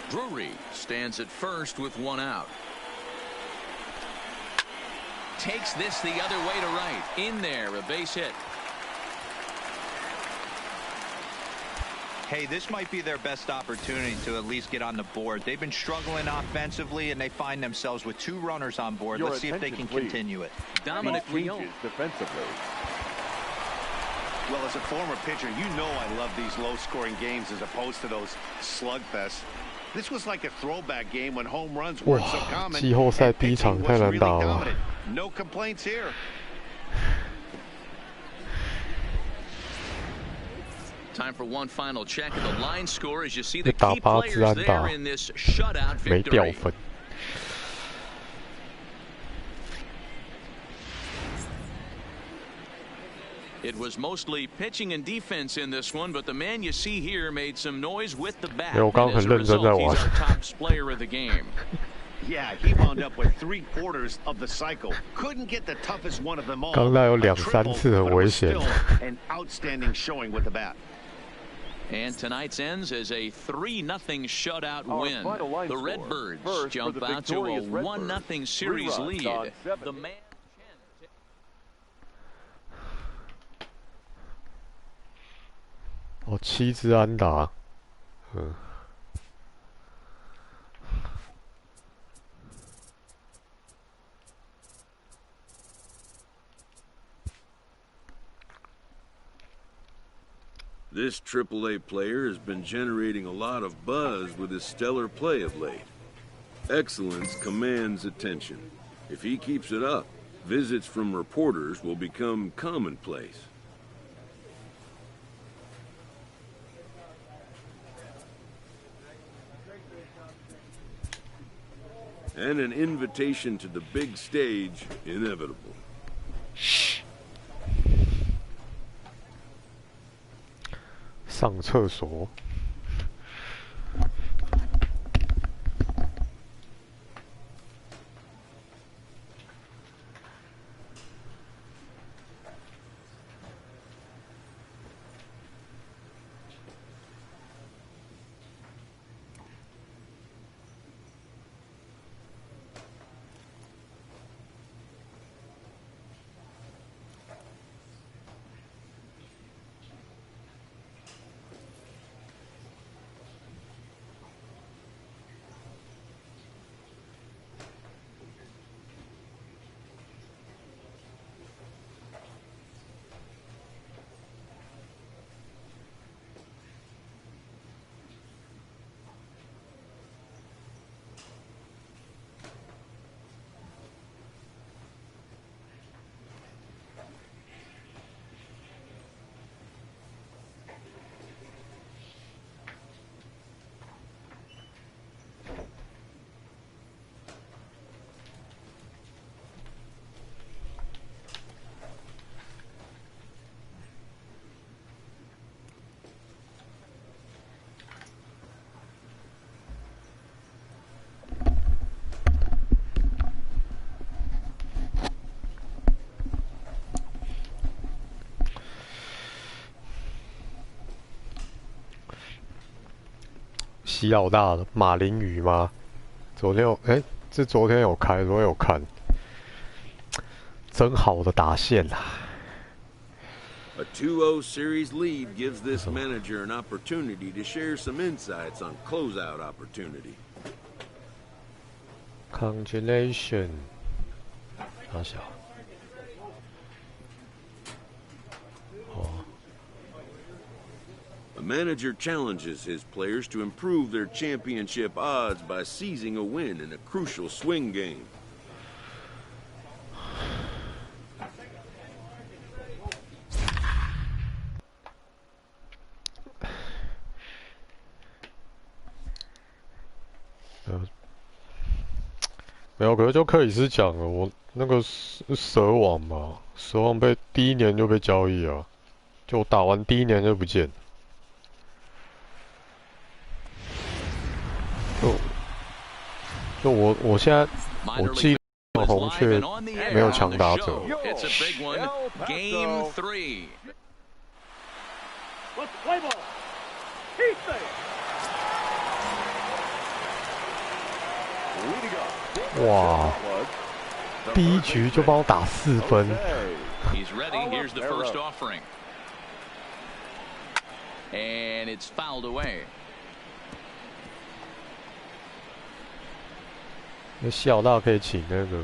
Drury stands at first with 1 out. Takes this the other way to right. In there, a base hit. Hey, this might be their best opportunity to at least get on the board. They've been struggling offensively, and they find themselves with 2 runners on board. Let's see if they can continue it. Dominic Leone. Defensively. Well, as a former pitcher, you know I love these low-scoring games as opposed to those slugfests. This was like a throwback game when home runs weren't so common. 季后赛第一场太难打了。 No complaints here. Time for one final check of the line score as you see the key players there in this shutout victory. It was mostly pitching and defense in this one, but the man you see here made some noise with the bat. And as a result, he's our top player of the game. Yeah, he wound up with 3/4 of the cycle. Couldn't get the toughest one of them all. 刚才有2-3次很危险。An outstanding showing with the bat. And tonight's ends as a 3-0 shutout win. The Redbirds jump out to a 1-0 series lead. The man. 哦，7支安打，This AAA player has been generating a lot of buzz with his stellar play of late. Excellence commands attention. If he keeps it up, visits from reporters will become commonplace. And an invitation to the big stage inevitable. 上厕所。西老大的马林鱼吗？昨天有是昨天有开，昨天有看，真好的打线啊！ A 2-0 series lead gives this manager an opportunity to share some insights on closeout opportunity. Congratulations， 大小。A manager challenges his players to improve their championship odds by seizing a win in a crucial swing game. ”没有，可是就克里斯讲了，我那个蛇王嘛，蛇王被第1年就被交易了，就打完第1年就不见。 就我现在我记得红雀没有强打者。哇！第1局就帮我打4分。那西老大可以请那个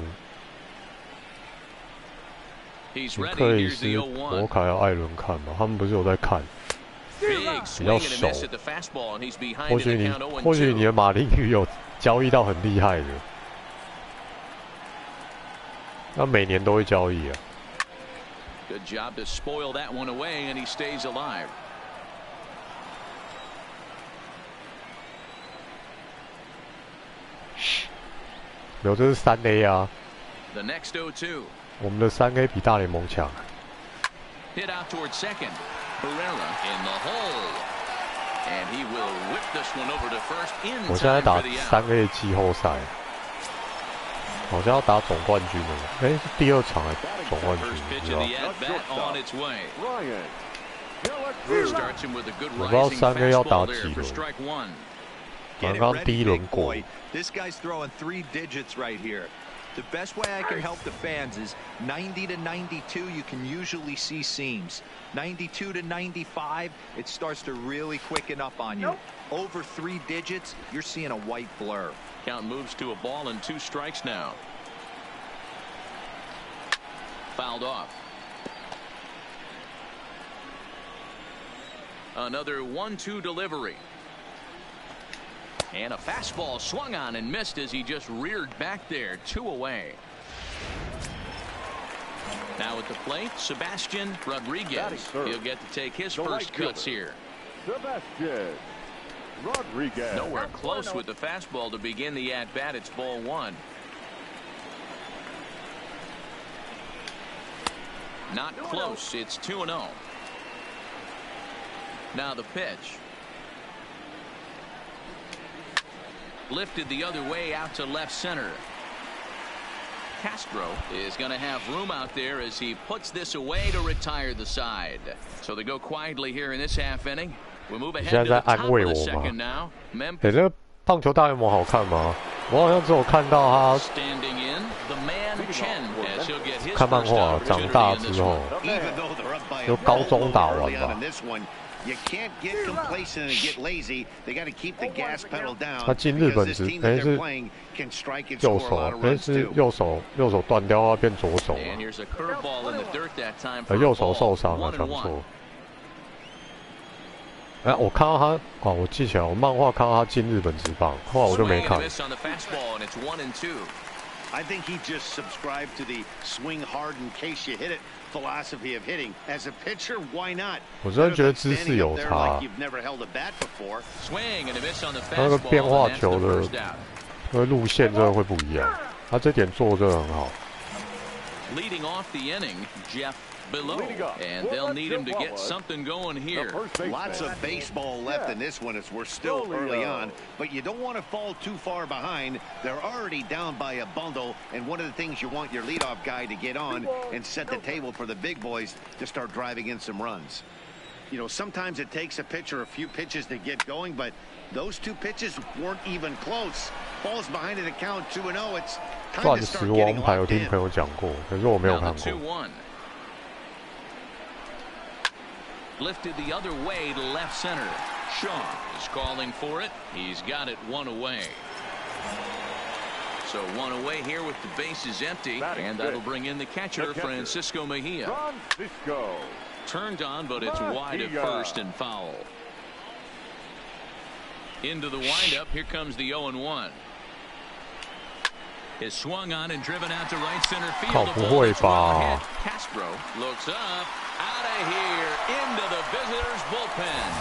克里斯、摩凯和艾伦看嘛？他们不是有在看，比较熟。或许你的马林鱼有交易到很厉害的，那每年都会交易啊。Good job to spoil that one away, and he stays alive. 没有，这是3A 啊。The next 0-2. 我们的3A 比大联盟强。Hit out toward second. Barrera in the hole, and he will whip this one over to first in time for the out. 我现在打3A 季后赛。好像要打总冠军了，哎，是第2场还是总冠军？不知道。我不知道3A 要打几轮。刚刚第1轮过。This guy's throwing 3 digits right here. The best way I can help the fans is 90 to 92, you can usually see seams. 92 to 95, it starts to really quicken up on you. Over 3 digits, you're seeing a white blur. Count moves to a ball and 2 strikes now. Fouled off. Another 1-2 delivery. And a fastball swung on and missed as he just reared back there. 2 away. Now at the plate, Sebastian Rodriguez. He'll get to take his first cuts here. Sebastian Rodriguez. Nowhere close with the fastball to begin the at-bat. It's ball 1. Not close. It's 2-0. Now the pitch. Lifted the other way out to left center. Castro is going to have room out there as he puts this away to retire the side. So they go quietly here in this half inning. We move ahead to the top of the second now. 这个棒球大联盟好看吗？我好像只有看到他看漫画，长大之后就高中打完吧。You can't get complacent and get lazy. They got to keep the gas pedal down. 他进日本职，哎是右手，哎是右手断掉，要变左手嘛。右手受伤了，讲错。哎，我看到他，哦，我记起来，我漫画看到他进日本职棒，后来我就没看。I think he just subscribed to the swing hard in case you hit it philosophy of hitting. As a pitcher, why not? 我真的觉得姿势有差。他那个变化球的那个路线真的会不一样，他这点做的真的很好。Leading off the inning, Jeff below, and they'll need him to get something going here. Lots of baseball left in this one as we're still early on, but you don't want to fall too far behind. They're already down by a bundle, and one of the things you want your leadoff guy to get on and set the table for the big boys to start driving in some runs. You know, sometimes it takes a pitcher a few pitches to get going, but those 2 pitches weren't even close. Falls behind at a count 2-0. It's time to start getting locked in. 有听朋友讲过，可是我没有看过。Lifted the other way to left center. Shaw is calling for it. He's got it 1 away. So 1 away here with the bases empty, and that'll bring in the catcher, Francisco Mejia. Turned on, but it's wide at first and foul. Into the windup. Here comes the 0-1. Is swung on and driven out to right center field. Castro looks up, out of here, into the visitors' bullpen.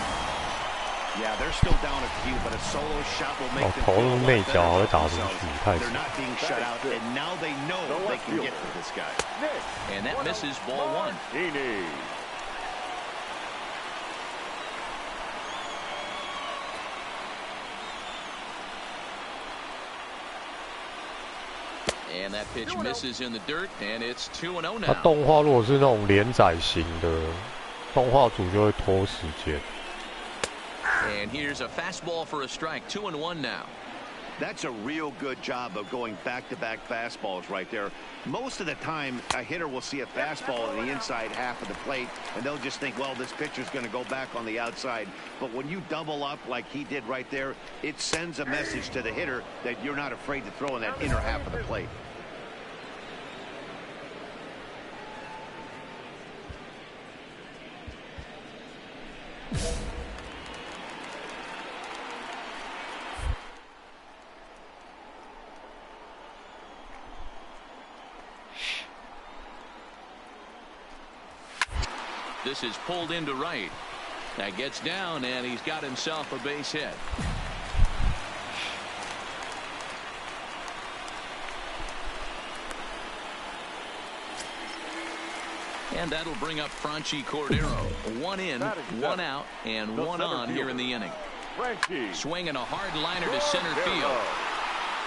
Yeah, they're still down a few, but a solo shot will make them feel a lot better. They're not being shut out, and now they know they can get to this guy. And that misses ball 1. And that pitch misses in the dirt, and it's 2-0 now. 它动画如果是那种连载型的，动画组就会拖时间。And here's a fastball for a strike. 2-1 now. That's a real good job of going back-to-back fastballs right there. Most of the time, a hitter will see a fastball in the inside half of the plate, and they'll just think, well, this pitcher's going to go back on the outside. But when you double up like he did right there, it sends a message to the hitter that you're not afraid to throw in that inner half of the plate. This is pulled into right. That gets down, and he's got himself a base hit. And that'll bring up Franchi Cordero. 1 in, 1 out, and 1 on here in the inning. Swinging a hard liner to center field.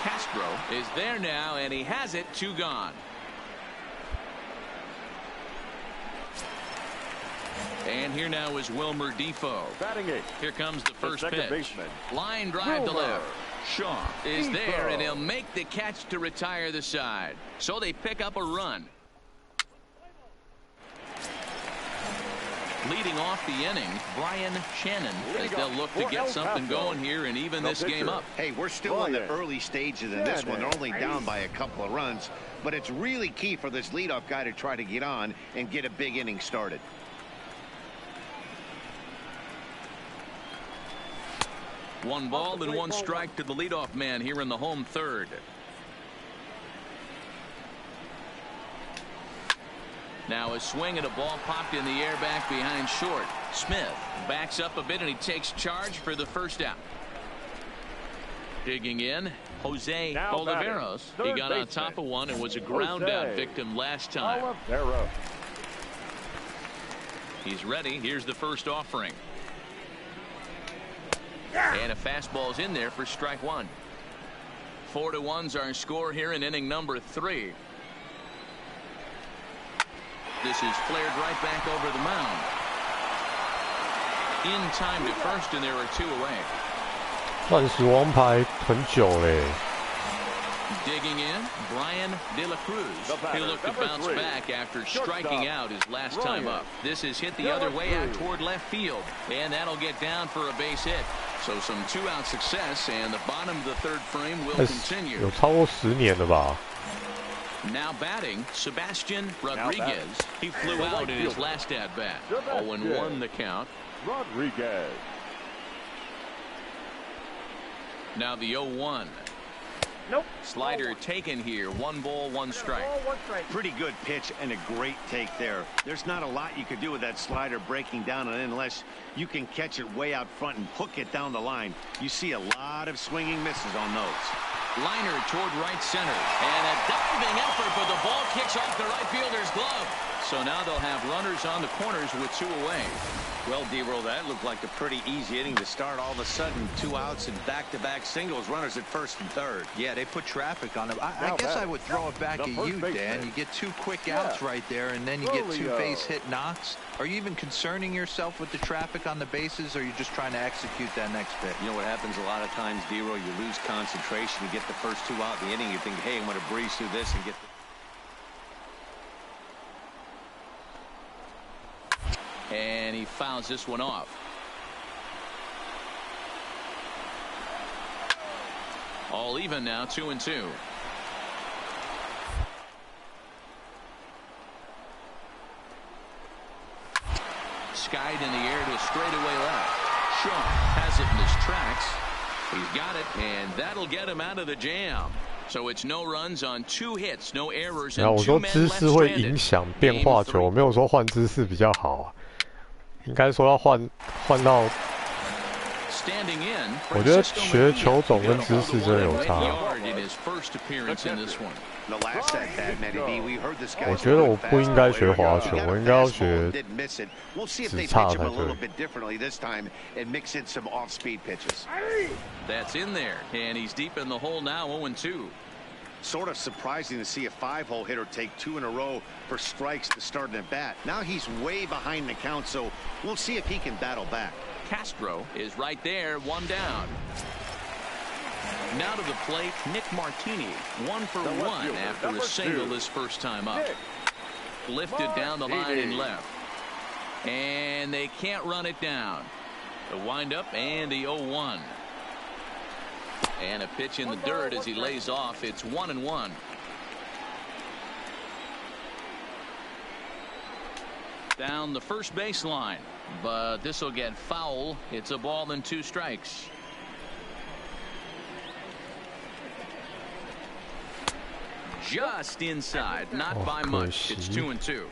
Castro is there now, and he has it. 2 gone. And here now is Wilmer Defoe. Batting 8. Here comes the first pitch. Baseman. Line drive to left. Shaw is Defoe. there, and he'll make the catch to retire the side. So they pick up a run. Leading off the inning, Brian Shannon, as they'll look to get something going here and even this game up. Hey, we're still in the early stages in this one. They're only down by a couple of runs, but it's really key for this leadoff guy to try to get on and get a big inning started. One ball and 1 strike to the leadoff man here in the home third. Now a swing and a ball popped in the air back behind short. Smith backs up a bit and he takes charge for the first out. Digging in, Jose Oliveros. He got on top of one and was a ground out victim last time. He's ready. Here's the first offering. And a fastball's in there for strike 1. 4-1's our score here in inning number 3. This is flared right back over the mound. In time to first, and there are 2 away. 钻石王牌很久嘞。 Digging in, Brian De La Cruz. He'll look to bounce back after striking out his last time up. This is hit the other way out toward left field, and that'll get down for a base hit. So some 2-out success, and the bottom of the 3rd frame will continue. 有超过10年了吧？ Now batting, Sebastian Rodriguez. He flew out in his last at-bat. 0-1 the count. Rodriguez. Now the 0-1. Nope. Slider taken here. 1 ball, 1 strike. Pretty good pitch and a great take there. There's not a lot you could do with that slider breaking down unless you can catch it way out front and hook it down the line. You see a lot of swinging misses on those. Liner toward right center, and a diving effort, but the ball kicks off the right fielder's glove. So now they'll have runners on the corners with 2 away. Well, D-Roll, that looked like a pretty easy inning to start. All of a sudden, 2 outs and back-to-back singles, runners at first and third. Yeah, they put traffic on them. I guess I would throw it back at you, Dan. You get 2 quick outs right there, and then you get 2 base hit knocks. Are you even concerning yourself with the traffic on the bases, or are you just trying to execute that next pitch? You know what happens a lot of times, D-Roll? You lose concentration. You get the first 2 out in the inning. You think, hey, I'm going to breeze through this and get the... And he fouls this one off. All even now, 2-2. Skied in the air to a straightaway left. Shaw has it in his tracks. He's got it, and that'll get him out of the jam. So it's no runs on 2 hits, no errors, and 2 men left stranded. 我说姿势会影响变化球，我没有说换姿势比较好啊。应该说要换到，我觉得学球种跟姿势真的有差。我觉得我不应该学滑球，我应该要学直叉才对。That's in there, and he's deep in the hole now, 0-2. Sort of surprising to see a 5-hole hitter take 2 in a row for strikes to start an at-bat. Now he's way behind the count, so we'll see if he can battle back. Castro is right there, 1 down. Now to the plate, Nick Martini, 1 for 1 after a single his first time up. Lifted down the line and left. And they can't run it down. The windup and the 0-1. And a pitch in the dirt as he lays off. It's 1-1. Down the first baseline, but this will get foul. It's a ball and 2 strikes. Just inside, not by much. It's 2-2.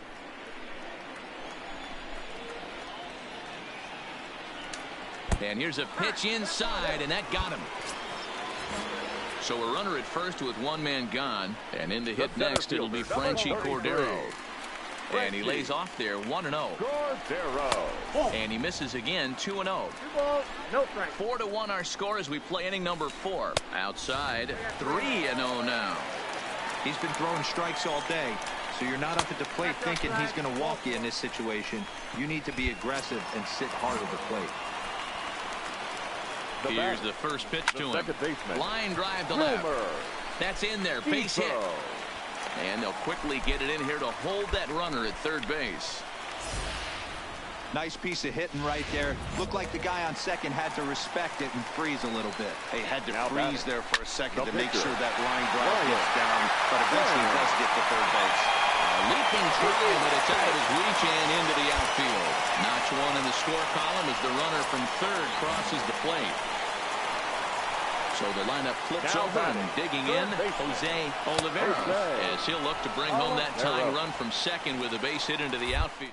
And here's a pitch inside, and that got him. So a runner at first with 1 man gone, and in to hit next it'll be Franchi Cordero. And he lays off there 1-0. And he misses again 2-0. 4-1 our score as we play inning number 4. Outside 3-0 now. He's been throwing strikes all day, so you're not up at the plate thinking he's going to walk you in this situation. You need to be aggressive and sit hard at the plate. Here's the first pitch to him. Line drive to left. That's in there. Base hit. And they'll quickly get it in here to hold that runner at third base. Nice piece of hitting right there. Looked like the guy on second had to respect it and freeze a little bit. He had to freeze there for a second to make sure that line drive gets down, but eventually does get to third base. Leaping try, but it's out of his reach and into the outfield. Notch one in the score column as the runner from third crosses the plate. So the lineup flips over and digging in, Jose Oliveros, as he'll look to bring home that tying run from second with a base hit into the outfield.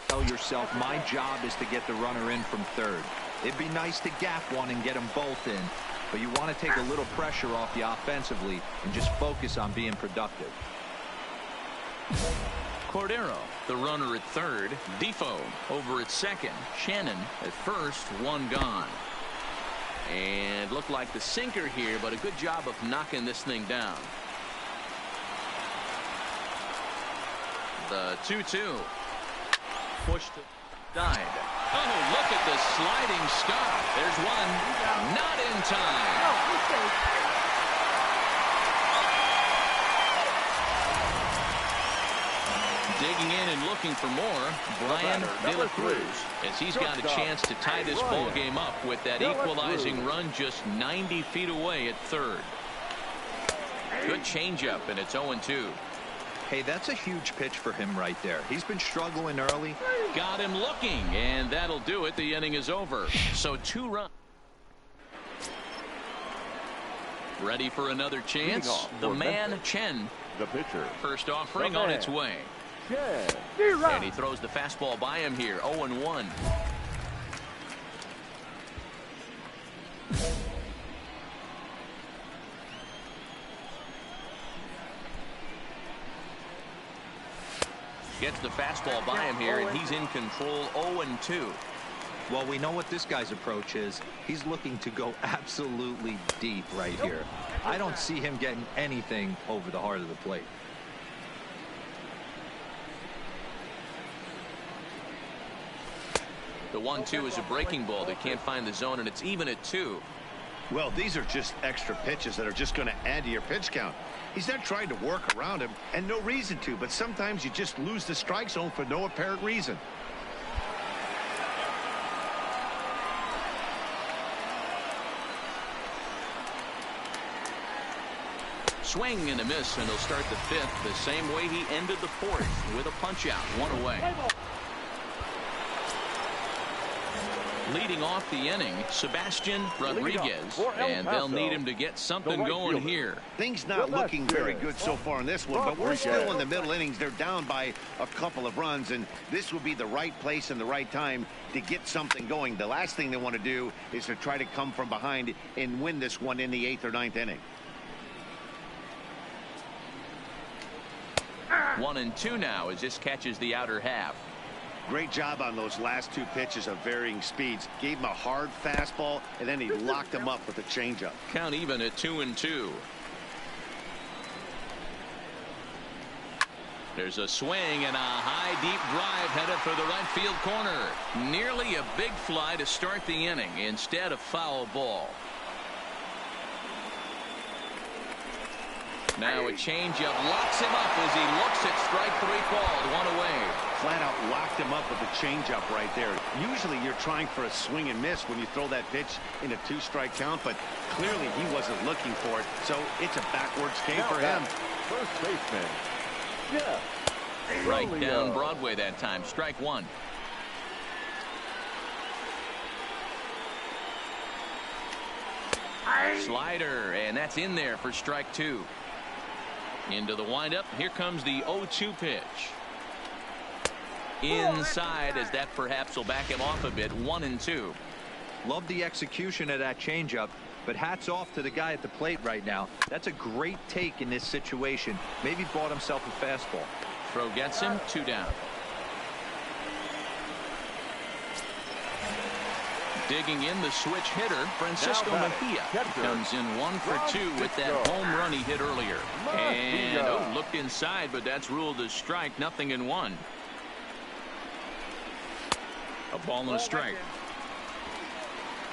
Tell yourself, my job is to get the runner in from third. It'd be nice to gap one and get them both in, but you want to take a little pressure off you offensively and just focus on being productive. Cordero, the runner at third. Defoe over at second. Shannon at first, one gone. And looked like the sinker here, but a good job of knocking this thing down. The 2-2. Pushed to died. Oh, look at the sliding stop. There's one. Not in time. Digging in and looking for more, Brian De La Cruz, as he's got a chance to tie this ball game up with that equalizing run just 90 feet away at third. Good changeup, and it's 0-2. Hey, that's a huge pitch for him right there. He's been struggling early. Got him looking, and that'll do it. The inning is over. So 2 runs. Ready for another chance? The man, Chen. The pitcher. First offering on its way. And he throws the fastball by him here. 0-1. Gets the fastball by him here, and he's in control. 0-2. Well, we know what this guy's approach is. He's looking to go absolutely deep right here. I don't see him getting anything over the heart of the plate. The 1-2 is a breaking ball. They can't find the zone, and it's even at 2. Well, these are just extra pitches that are just going to add to your pitch count. He's not trying to work around him, and no reason to, but sometimes you just lose the strike zone for no apparent reason. Swing and a miss, and he'll start the 5th the same way he ended the 4th with a punch out, 1 away. Leading off the inning, Sebastian Rodriguez, and they'll need him to get something going here. Things not looking very good so far in this one, but we're still in the middle innings. They're down by a couple of runs, and this would be the right place and the right time to get something going. The last thing they want to do is to try to come from behind and win this one in the 8th or 9th inning. 1-2 now as this catches the outer half. Great job on those last 2 pitches of varying speeds. Gave him a hard fastball, and then he locked him up with a changeup. Count even at 2-2. There's a swing and a high deep drive headed for the right field corner. Nearly a big fly to start the inning. Instead, a foul ball. Now a changeup locks him up as he looks at strike 3 called. 1 away. Flat out locked him up with a changeup right there. Usually you're trying for a swing and miss when you throw that pitch in a 2-strike count, but clearly he wasn't looking for it, so it's a backwards game for him. First baseman. Yeah. Right down Broadway that time. Strike 1. Slider, and that's in there for strike 2. Into the windup. Here comes the 0-2 pitch. Inside, as that perhaps will back him off a bit. 1-2. Love the execution of that changeup, but hats off to the guy at the plate right now. That's a great take in this situation. Maybe bought himself a fastball. Throw gets him, 2 down. Digging in the switch hitter, Francisco Mejia comes in 1 for 2 with that home run he hit earlier. And looked inside, but that's ruled a strike. 0-1. A ball and a strike.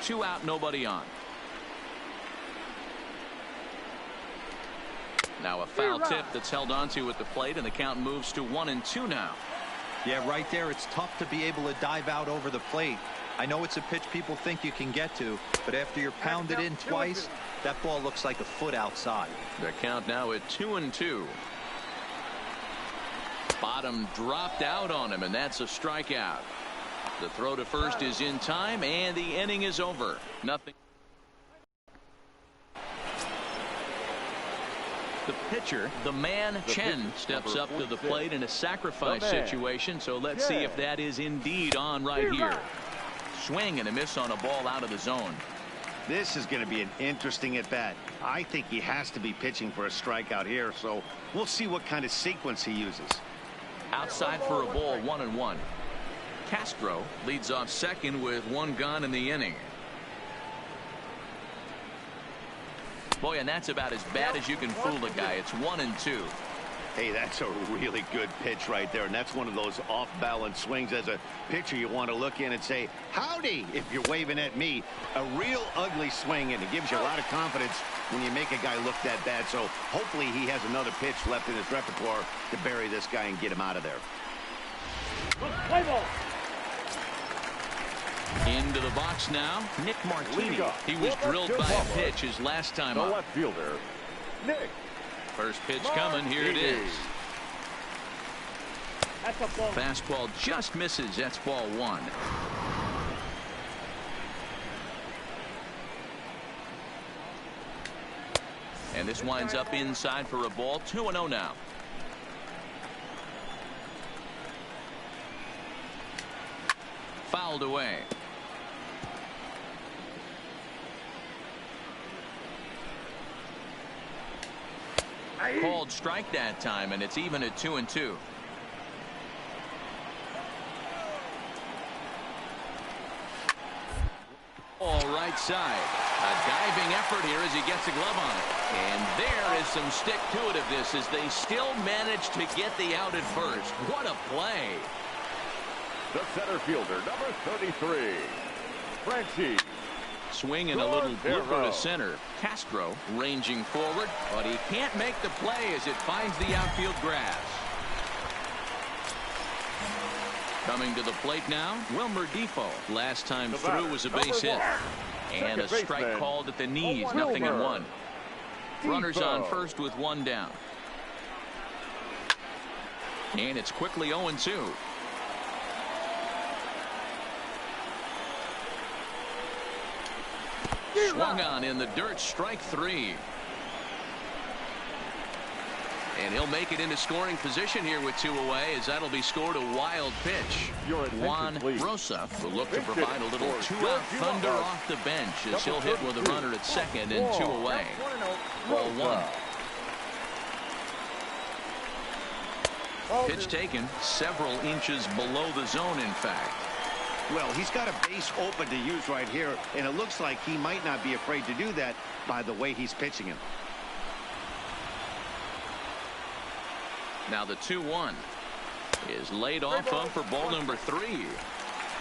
2 out, nobody on. Now a foul tip that's held onto at the plate, and the count moves to 1-2 now. Yeah, right there. It's tough to be able to dive out over the plate. I know it's a pitch people think you can get to, but after you're pounded in twice, that ball looks like a foot outside. The count now at 2-2. Bottom dropped out on him, and that's a strikeout. The throw to first is in time, and the inning is over. Nothing. The pitcher, the man Chen, steps up to the plate in a sacrifice situation, so let's see if that is indeed on right here. Swing and a miss on a ball out of the zone. This is going to be an interesting at bat. I think he has to be pitching for a strikeout here, so we'll see what kind of sequence he uses. Outside for a ball, 1-1. Castro leads off second with 1 gone in the inning. Boy, and that's about as bad as you can fool a guy. It's 1-2. Hey, that's a really good pitch right there, and that's one of those off-balance swings. As a pitcher, you want to look in and say, howdy, if you're waving at me. A real ugly swing, and it gives you a lot of confidence when you make a guy look that bad. So hopefully he has another pitch left in his repertoire to bury this guy and get him out of there. Play ball. Into the box now, Nick Martini. He was drilled by a pitch his last time up. Left fielder, Nick. First pitch coming. Here it is. That's a ball. Fastball just misses. That's ball 1. And this winds up inside for a ball. 2-0 now. Fouled away. Called strike that time, and it's even at 2-2. All right side. A diving effort here as he gets a glove on it. And there is some stick to it of this as they still manage to get the out at first. What a play. The center fielder, number 33, Franchi. Swing and a little blooper to center. Castro ranging forward, but he can't make the play as it finds the outfield grass. Coming to the plate now, Wilmer Defoe. Last time through was a base hit. And a strike called at the knees. 0-1. Runners on first with 1 down. And it's quickly 0-2. Swung on in the dirt, strike 3. And he'll make it into scoring position here with 2 away, as that'll be scored a wild pitch. Juan Rosa will look to provide a little 2-out thunder off the bench as he'll hit with a runner at second and 2 away. Ball 1. Pitch taken several inches below the zone, in fact. Well, he's got a base open to use right here, and it looks like he might not be afraid to do that by the way he's pitching him. Now the 2-1 is laid off of for ball number 3.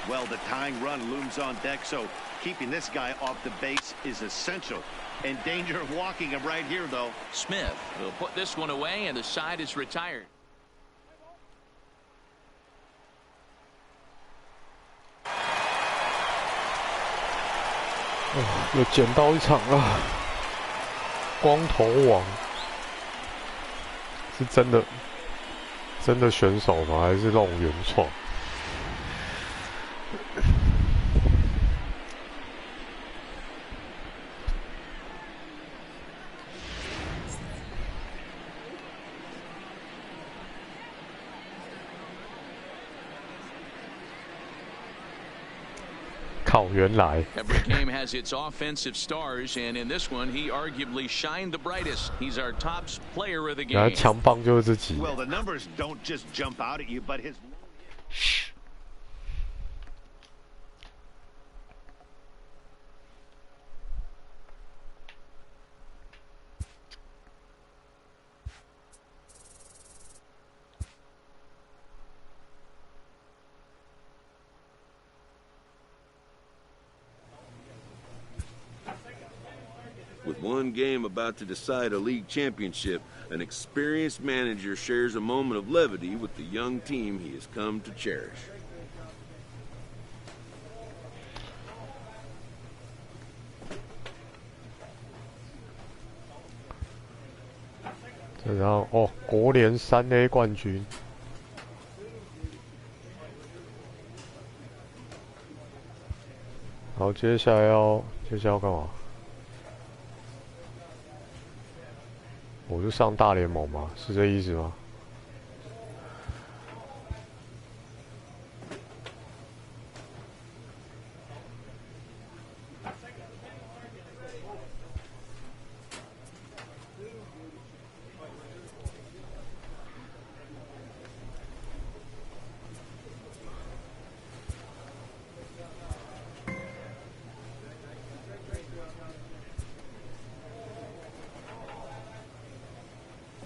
Well, the tying run looms on deck, so keeping this guy off the base is essential. In danger of walking him right here, though. Smith will put this one away, and the side is retired. Oh, 又捡到一场了，光头王是真的选手吗？还是那种原创？靠，原来。Every game has its offensive stars, and in this one, he arguably shined the brightest. He's our top player of the game. 原来强棒就是自己。Well, the numbers don't just jump out at you, but his. ，With one game about to decide a league championship, an experienced manager shares a moment of levity with the young team he has come to cherish. 然后哦，国联3A 冠军。好，接下来要干嘛？我就上大联盟吗？是这意思吗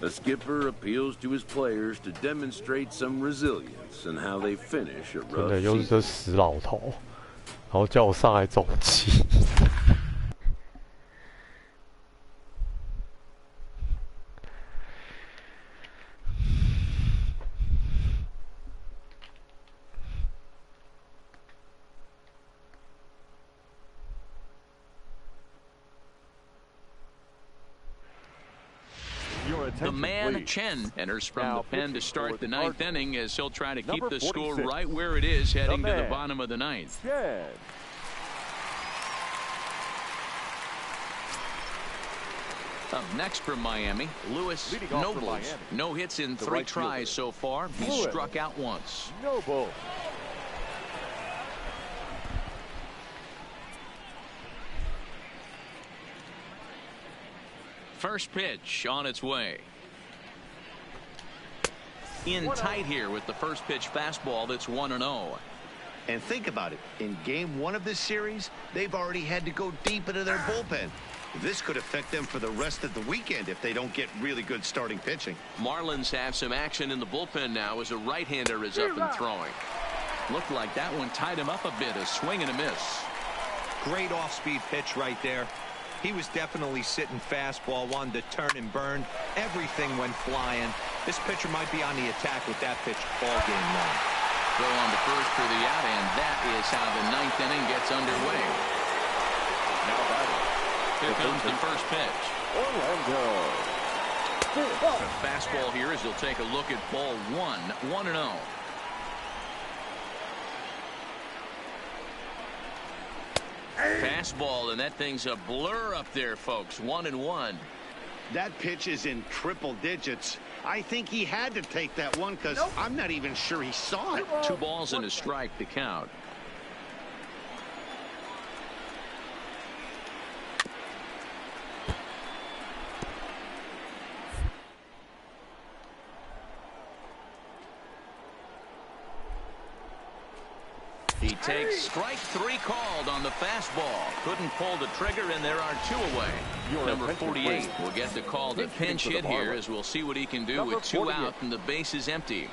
？A skipper appeals to his players to demonstrate some resilience in how they finish a rough 真的又是 season. 这死老头，然后叫我上来总计。The man Chen enters from the pen to start the ninth inning as he'll try to keep the score right where it is heading to the bottom of the ninth. Up next from Miami, Lewis Nobles. No hits in 3 tries so far. He's struck out once. Noble. First pitch on its way. In tight here with the first pitch fastball that's 1-0. And think about it. In game 1 of this series, they've already had to go deep into their bullpen. This could affect them for the rest of the weekend if they don't get really good starting pitching. Marlins have some action in the bullpen now as a right-hander is up and throwing. Looked like that one tied him up a bit, a swing and a miss. Great off-speed pitch right there. He was definitely sitting fastball, wanted to turn and burn. Everything went flying. This pitcher might be on the attack with that pitch all game long. Throw on to first for the out, and that is how the ninth inning gets underway. Now batting. Here comes the first pitch. Orlando. A fastball here as he'll take a look at ball 1, 1-0. Fastball, and that thing's a blur up there, folks. 1-1. That pitch is in triple digits. I think he had to take that one because I'm not even sure he saw it. 2 balls and a strike to count. He takes strike 3 called on the fastball. Couldn't pull the trigger, and there are 2 away. Number 48 will get the call to pinch hit here as we'll see what he can do with 2 out and the base is empty.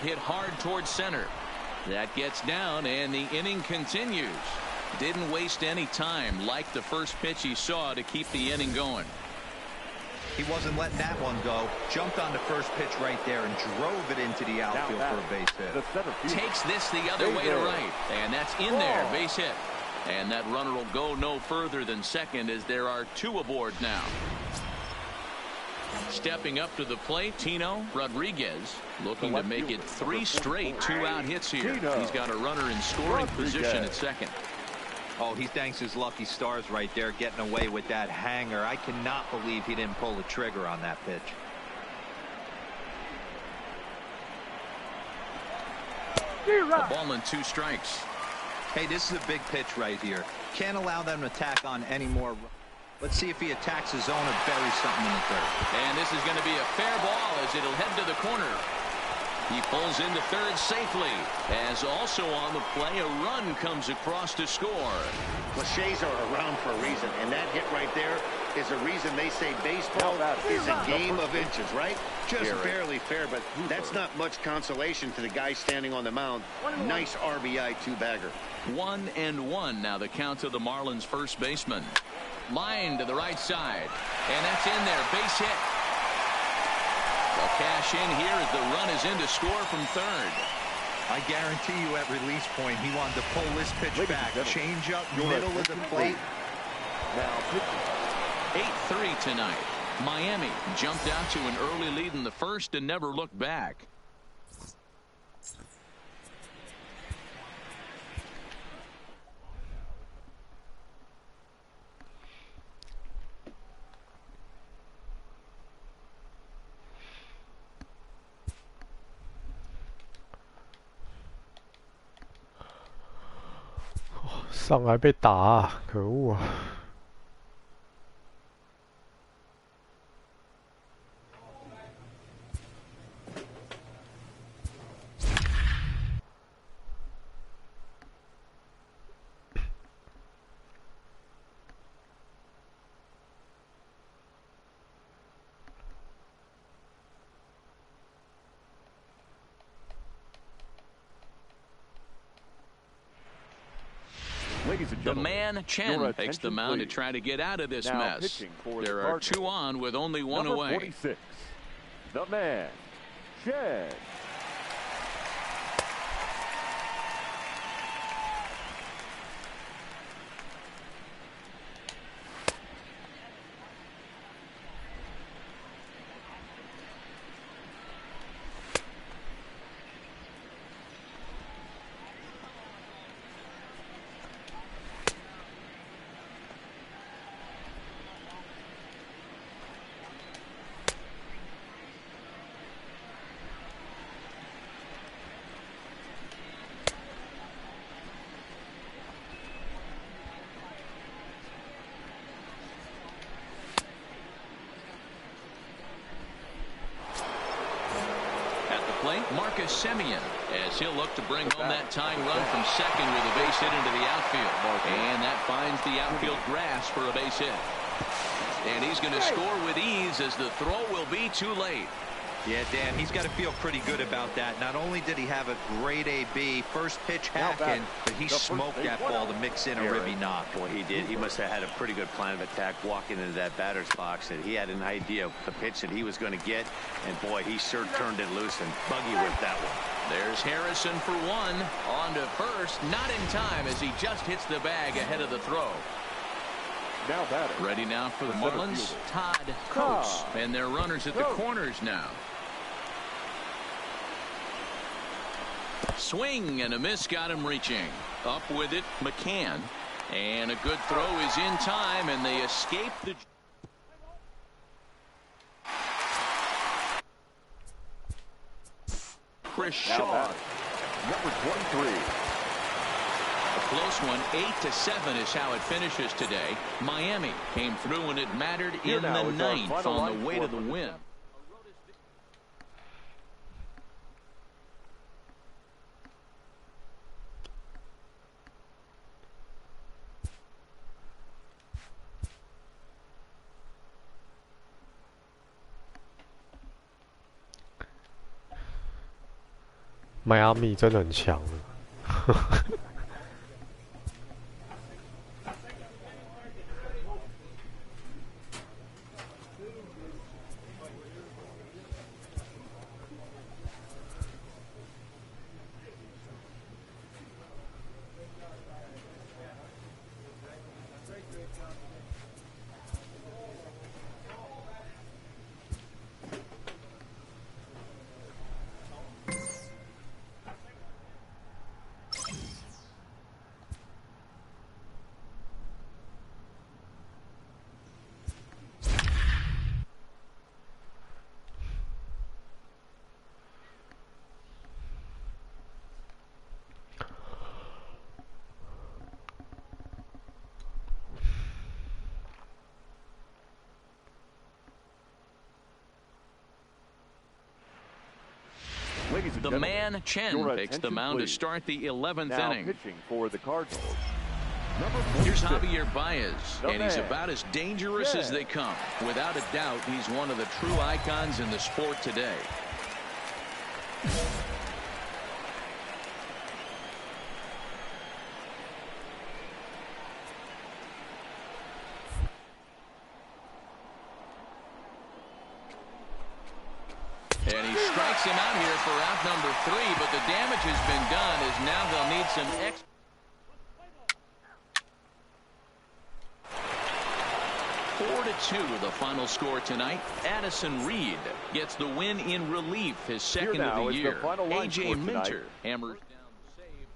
Hit hard towards center. That gets down, and the inning continues. Didn't waste any time like the first pitch he saw to keep the inning going. He wasn't letting that one go. Jumped on the first pitch right there and drove it into the outfield for a base hit. Takes this the other way to right, and that's in there, base hit. And that runner will go no further than second as there are 2 aboard now. Stepping up to the plate, Tino Rodriguez looking to make it 3 straight 2-out hits here. He's got a runner in scoring position at second. Oh, he thanks his lucky stars right there getting away with that hanger. I cannot believe he didn't pull the trigger on that pitch. A ball and 2 strikes. Hey, this is a big pitch right here. Can't allow them to tack on any more. Let's see if he attacks his zone or buries something in the dirt. And this is going to be a fair ball as it'll head to the corner. He pulls into third safely. As also on the play, a run comes across to score. Cliches are around for a reason, and that hit right there is a reason they say baseball is a game of inches, right? Just barely fair, but that's not much consolation to the guy standing on the mound. Nice RBI two-bagger. 1-1 now the count to the Marlins first baseman. Line to the right side, and that's in there. Base hit. They'll cash in here as the run is in to score from third. I guarantee you at release point, he wanted to pull this pitch back. Change up, middle of the plate. Now, 8-3 tonight. Miami jumped out to an early lead in the first and never looked back. 上来被打啊！可恶啊！The man, Chen, takes the mound to try to get out of this mess. There are 2 on with only 1 away. 46, the man, Chen. Marcus Semien, as he'll look to bring home that tying run from second with a base hit into the outfield. And that finds the outfield grass for a base hit. And he's going to score with ease as the throw will be too late. Yeah, Dan, he's got to feel pretty good about that. Not only did he have a great AB, first pitch hacking, but he smoked that ball to mix in a ribby knock. Well, he did. He must have had a pretty good plan of attack walking into that batter's box. And he had an idea of the pitch that he was going to get. And, boy, he sure turned it loose and buggy with that one. There's Harrison for 1. On to first. Not in time as he just hits the bag ahead of the throw. Now batter. Ready now for the Marlins, Todd Coates. And their runners at the corners now. Swing and a miss got him reaching. Up with it, McCann. And a good throw is in time, and they escape the... Chris Shaw. Number 23. A close one, 8-7 is how it finishes today. Miami came through when it mattered in the 9th on the way to the win.迈阿密真的很强。and The gentlemen, man Chen takes the mound to start the 11th now inning. pitching for the Cardinals. Here's Javier Baez, and he's man. about as dangerous as they come. Without a doubt, he's one of the true icons in the sport today. And he strikes him out here for out number 3, but the damage has been done as now they'll need some extra. 4-2 the final score tonight. Addison Reed gets the win in relief, his second of the year. A.J. Minter hammers down the save.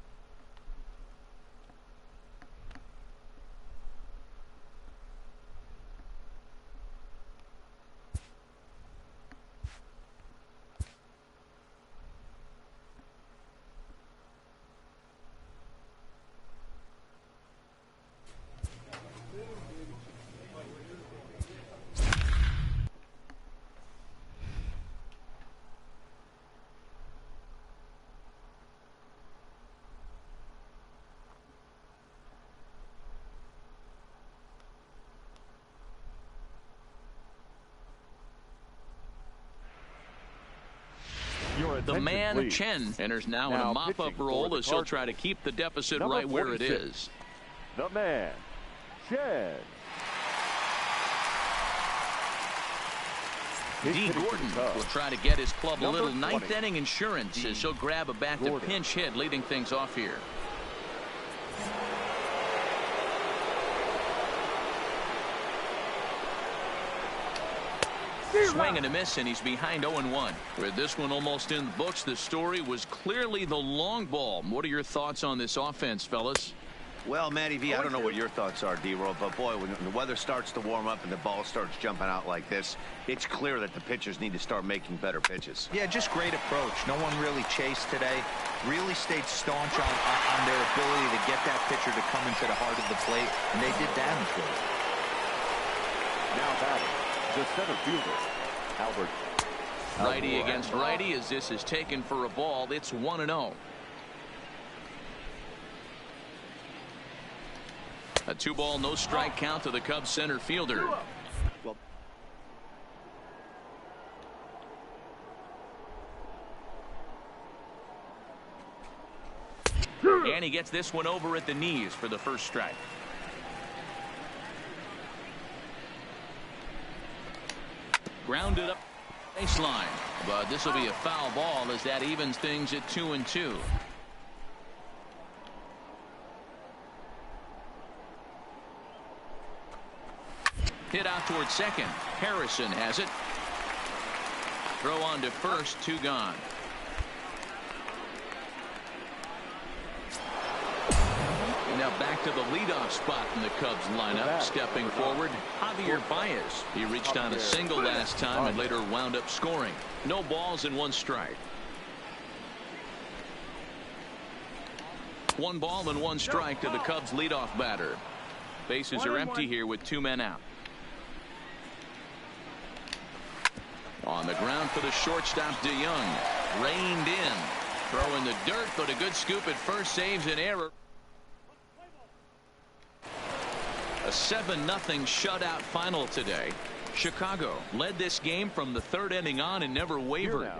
The man please. Chen enters now in a mop-up role as he'll try to keep the deficit right where it is. The man, Chen. D. Gordon will try to get his club a little ninth inning insurance as he'll grab a bat to pinch hit, leading things off here. Swing and a miss, and he's behind 0-1. With this one almost in the books, the story was clearly the long ball. What are your thoughts on this offense, fellas? Well, Matty V, I don't know what your thoughts are, D-Roll, but boy, when the weather starts to warm up and the ball starts jumping out like this, it's clear that the pitchers need to start making better pitches. Yeah, just great approach. No one really chased today. Really stayed staunch on their ability to get that pitcher to come into the heart of the plate, and they did damage with it. Now batting, the center fielder, Albert. Righty against righty as this is taken for a ball. It's 1-0. A 2-ball, no strike count to the Cubs center fielder. And he gets this one over at the knees for the first strike. Grounded up baseline, but this will be a foul ball as that evens things at 2-2. Hit out towards second. Harrison has it. Throw on to first, 2 gone. And now back to the leadoff spot in the Cubs lineup. Stepping forward, Javier Baez. He reached on a single last time and later wound up scoring. No balls and 1 strike. 1 ball and 1 strike to the Cubs leadoff batter. Bases are empty here with 2 men out. On the ground for the shortstop, DeYoung. Reined in. Throw in the dirt, but a good scoop at first saves an error. A 7-0 shutout final today. Chicago led this game from the 3rd inning on and never wavered.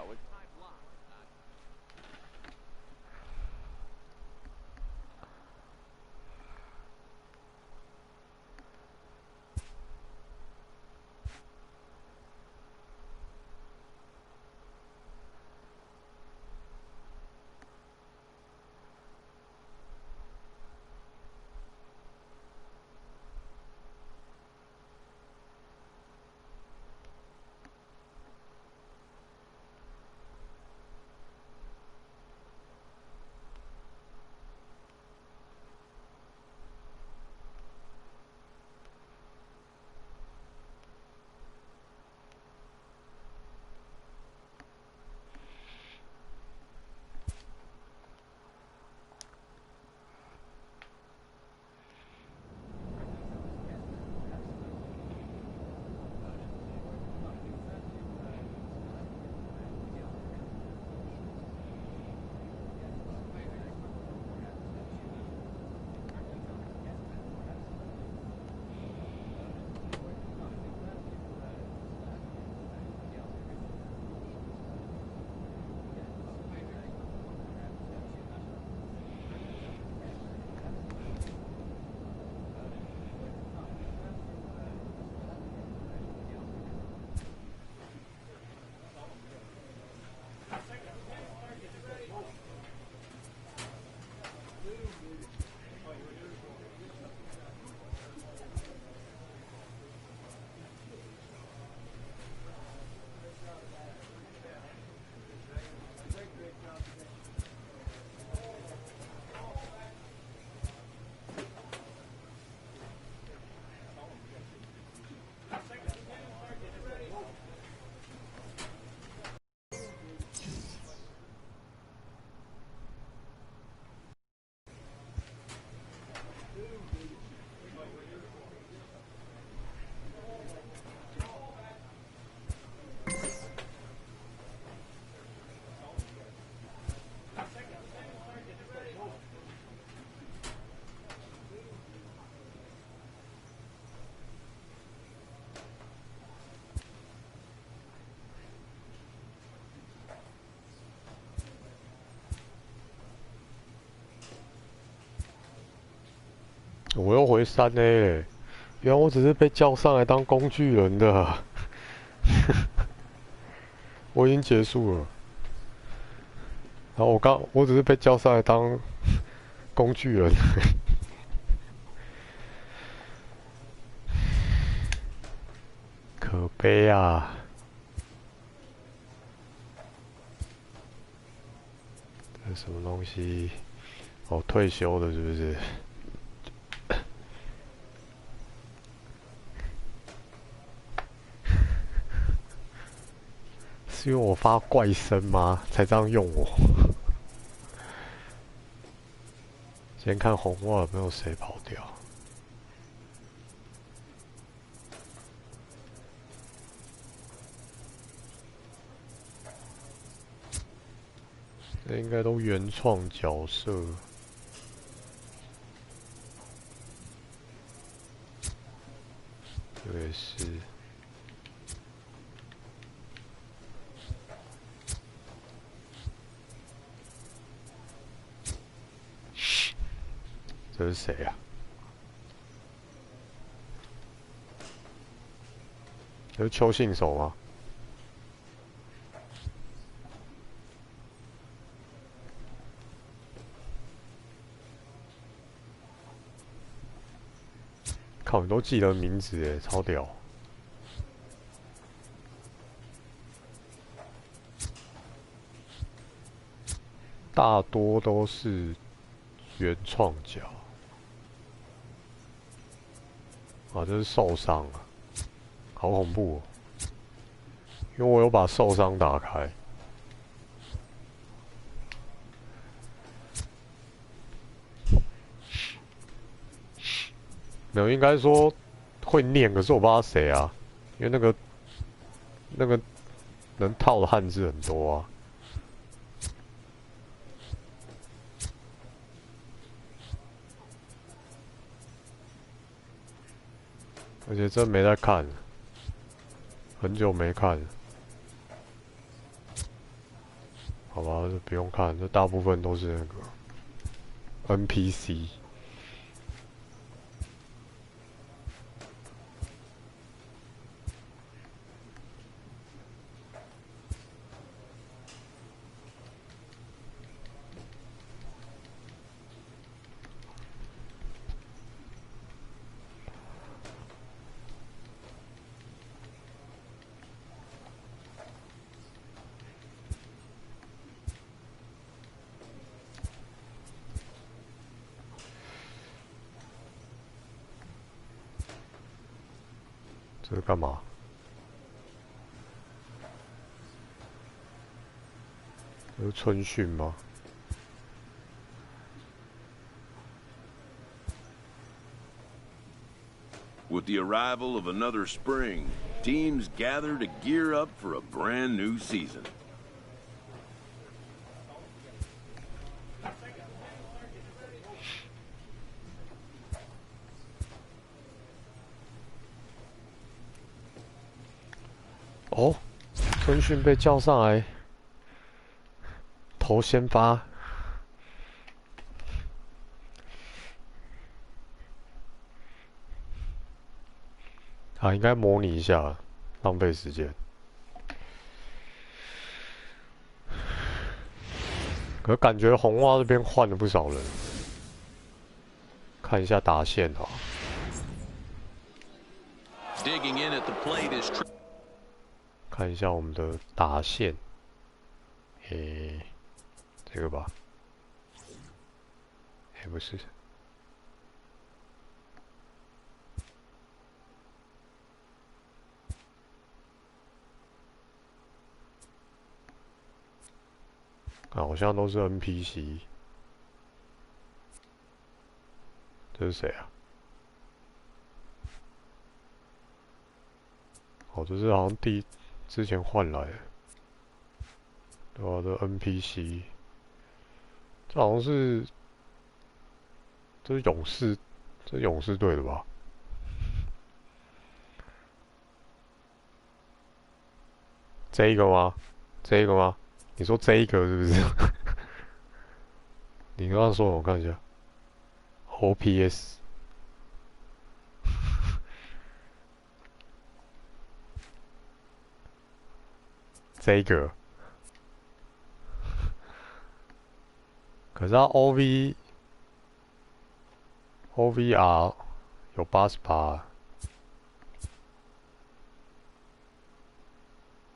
我又回3A 嘞，原来我只是被叫上来当工具人的，我已经结束了。然后我只是被叫上来当工具人，可悲啊！这是什么东西？哦，退休的是不是？是因为我发怪声吗？才这样用我？先看红袜有没有谁跑掉。这应该都原创角色。这也是。这是谁啊？这是邱信手吗？靠，你都记得名字耶，超屌！大多都是原创角。啊，这是受伤了，好恐怖哦！因为我有把受伤打开。没有，应该说会念，可是我不知道谁啊，因为那个能套的汉字很多啊。而且真没在看，很久没看了。好吧，这不用看，这大部分都是那个 NPC。这是干嘛？这是春训吗？ With the arrival of another spring, teams gather to gear up for a brand new season.哦，春训被叫上来投先发。 啊，应该模拟一下，浪费时间。可感觉红袜这边换了不少人，看一下打线哈。看一下我们的打线，这个吧，不是。 好像都是 NPC。这是谁啊？哦，这是好像之前换来的，对吧？这 NPC， 这好像是这是勇士，这是勇士队的吧？这一个吗？这一个吗？ 你说这一个是不是？你刚刚说，我看一下 ，OPS 这个，可是他 OVR 有88，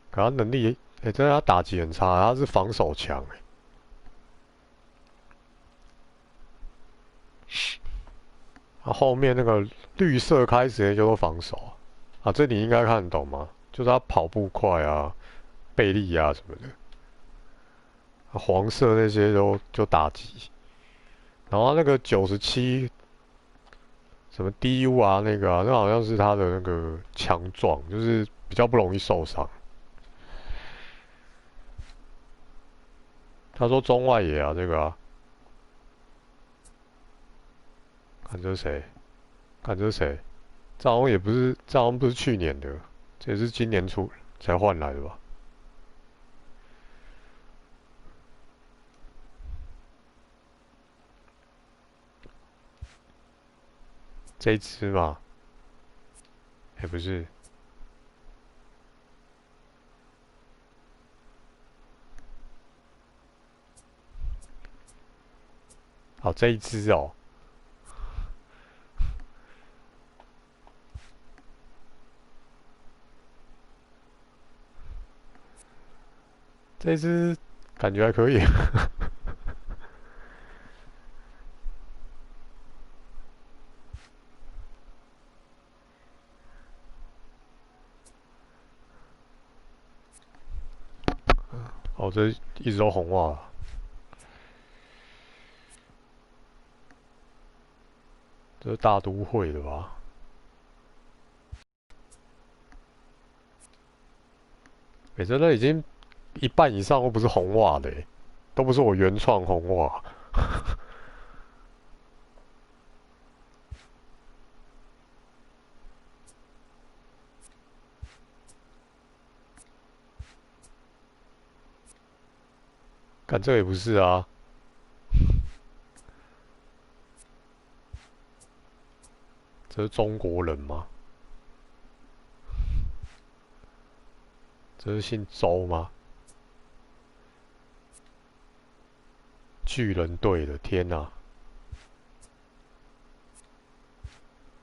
可他能力，真的他打击很差，他是防守强他后面那个绿色开始就都防守啊，这你应该看得懂吗？就是他跑步快啊、背力啊什么的，黄色那些就打击，然后那个97什么 DU 啊那个啊，那好像是他的那个强壮，就是比较不容易受伤。他说中外野啊这个啊，看这是谁？看这是谁？这好像也不是，这好像不是去年的，这也是今年初才换来的吧？这一只嘛？不是。好，这一只哦。这只感觉还可以。哦，这一直都红袜。这是大都会的吧？真的已经一半以上都不是红袜的，都不是我原创红袜。看这也不是啊。这是中国人吗？这是姓周吗？巨人队的，天哪！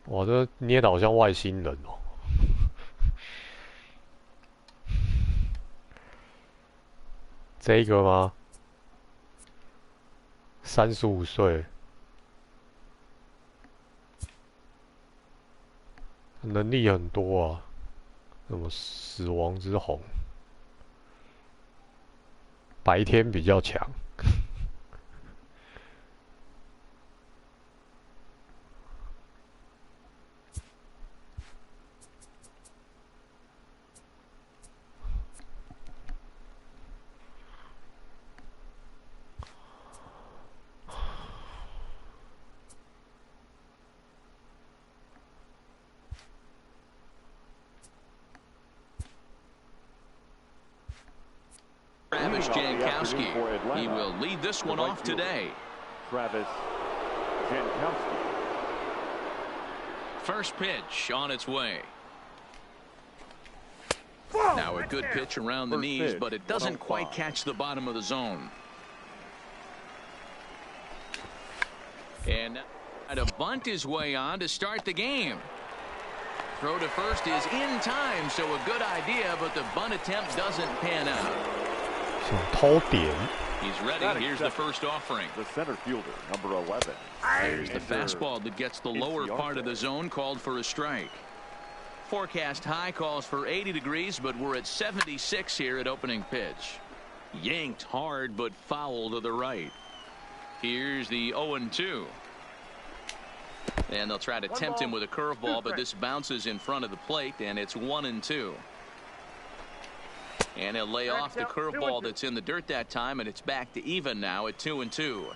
哇，这捏得好像外星人哦。这个吗？35岁，能力很多啊，什么死亡之虹，白天比较强。He will lead this one off today. Travis Jankowski. First pitch on its way. Now a good pitch around the knees, but it doesn't quite catch the bottom of the zone. And a bunt his way on to start the game. Throw to first is in time, so a good idea, but the bunt attempt doesn't pan out. He's ready. Here's the first offering. The center fielder, number 11. There's the fastball that gets the lower part of the zone, called for a strike. Forecast high calls for 80 degrees, but we're at 76 here at opening pitch. Yanked hard, but foul to the right. Here's the 0-2. And they'll try to tempt him with a curveball, but this bounces in front of the plate, and it's 1-2. And he'll lay off the curveball that's in the dirt that time, and it's back to even now at 2-2.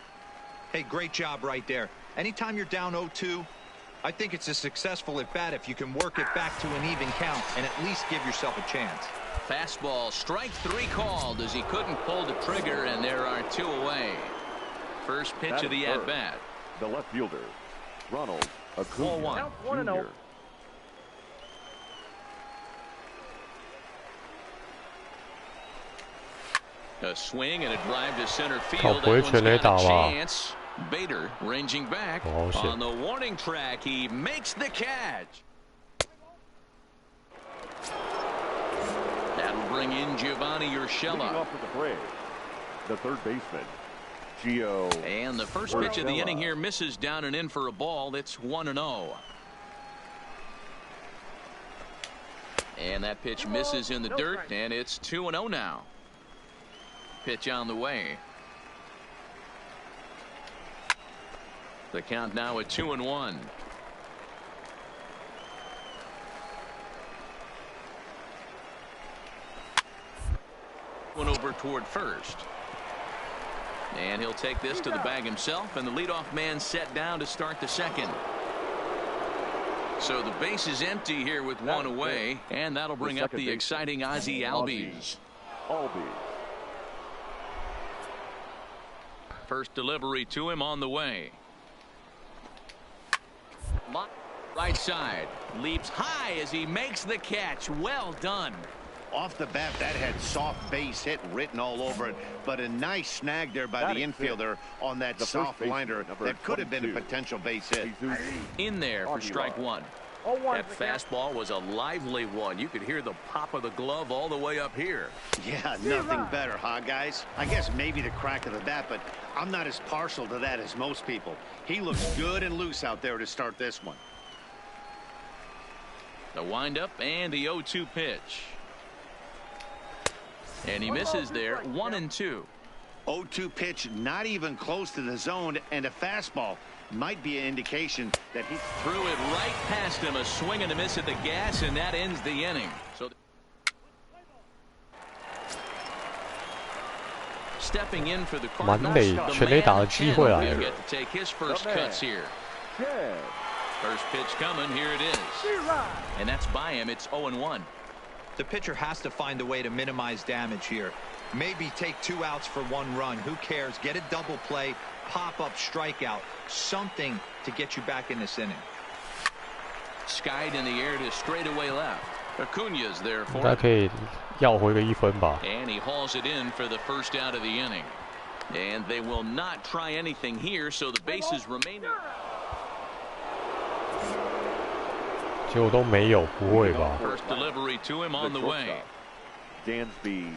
Hey, great job right there. Anytime you're down 0-2, I think it's a successful at bat if you can work it back to an even count and at least give yourself a chance. Fastball, strike 3 called as he couldn't pull the trigger, and there are 2 away. First pitch of the at-bat. The left fielder, Ronald Acuna Jr. A swing and a drive to center 靠， field. 不会 That 全 one's 垒 got 打 a 吧？ chance. Bader ranging back 好险 on the warning track. He makes the catch. That'll bring in Giovanni Leading Urshela. off for the Braves, the third baseman, Gio. And the first pitch of the inning here misses down and in for a ball. It's 1-0. And that pitch misses in the dirt, and it's 2-0 now. Pitch on the way. The count now at 2-1. One over toward first. And he'll take this to the bag himself, and the leadoff man set down to start the second. So the base is empty here with one away, and that'll bring up the exciting Ozzie Albies. First delivery to him on the way. Right side, leaps high as he makes the catch. Well done. Off the bat, that had soft base hit written all over it, but a nice snag there by the infielder on that soft liner that could have been a potential base hit. In there for strike one. That fastball was a lively one. You could hear the pop of the glove all the way up here. Yeah, nothing better, huh, guys? I guess maybe the crack of the bat, but I'm not as partial to that as most people. He looks good and loose out there to start this one. The windup and the 0-2 pitch. And he misses there. 1-2. 0-2 pitch, not even close to the zone, and a fastball might be an indication that he threw it right past him. A swing and a miss at the gas, and that ends the inning. So stepping in for the Cardinals, 满垒全垒打的机会来了。 get to take his first cuts here. First pitch coming. Here it is. And that's by him. It's 0-1. The pitcher has to find a way to minimize damage here. Maybe take 2 outs for 1 run. Who cares? Get a double play, pop up, strikeout, something to get you back in this inning. Skied in the air to straightaway left. Acuña's there for 应该可以要回个1分吧。 And he hauls it in for the first out of the inning. And they will not try anything here, so the bases remain. 结果都没有，不会吧 First delivery to him on the way. Dansby.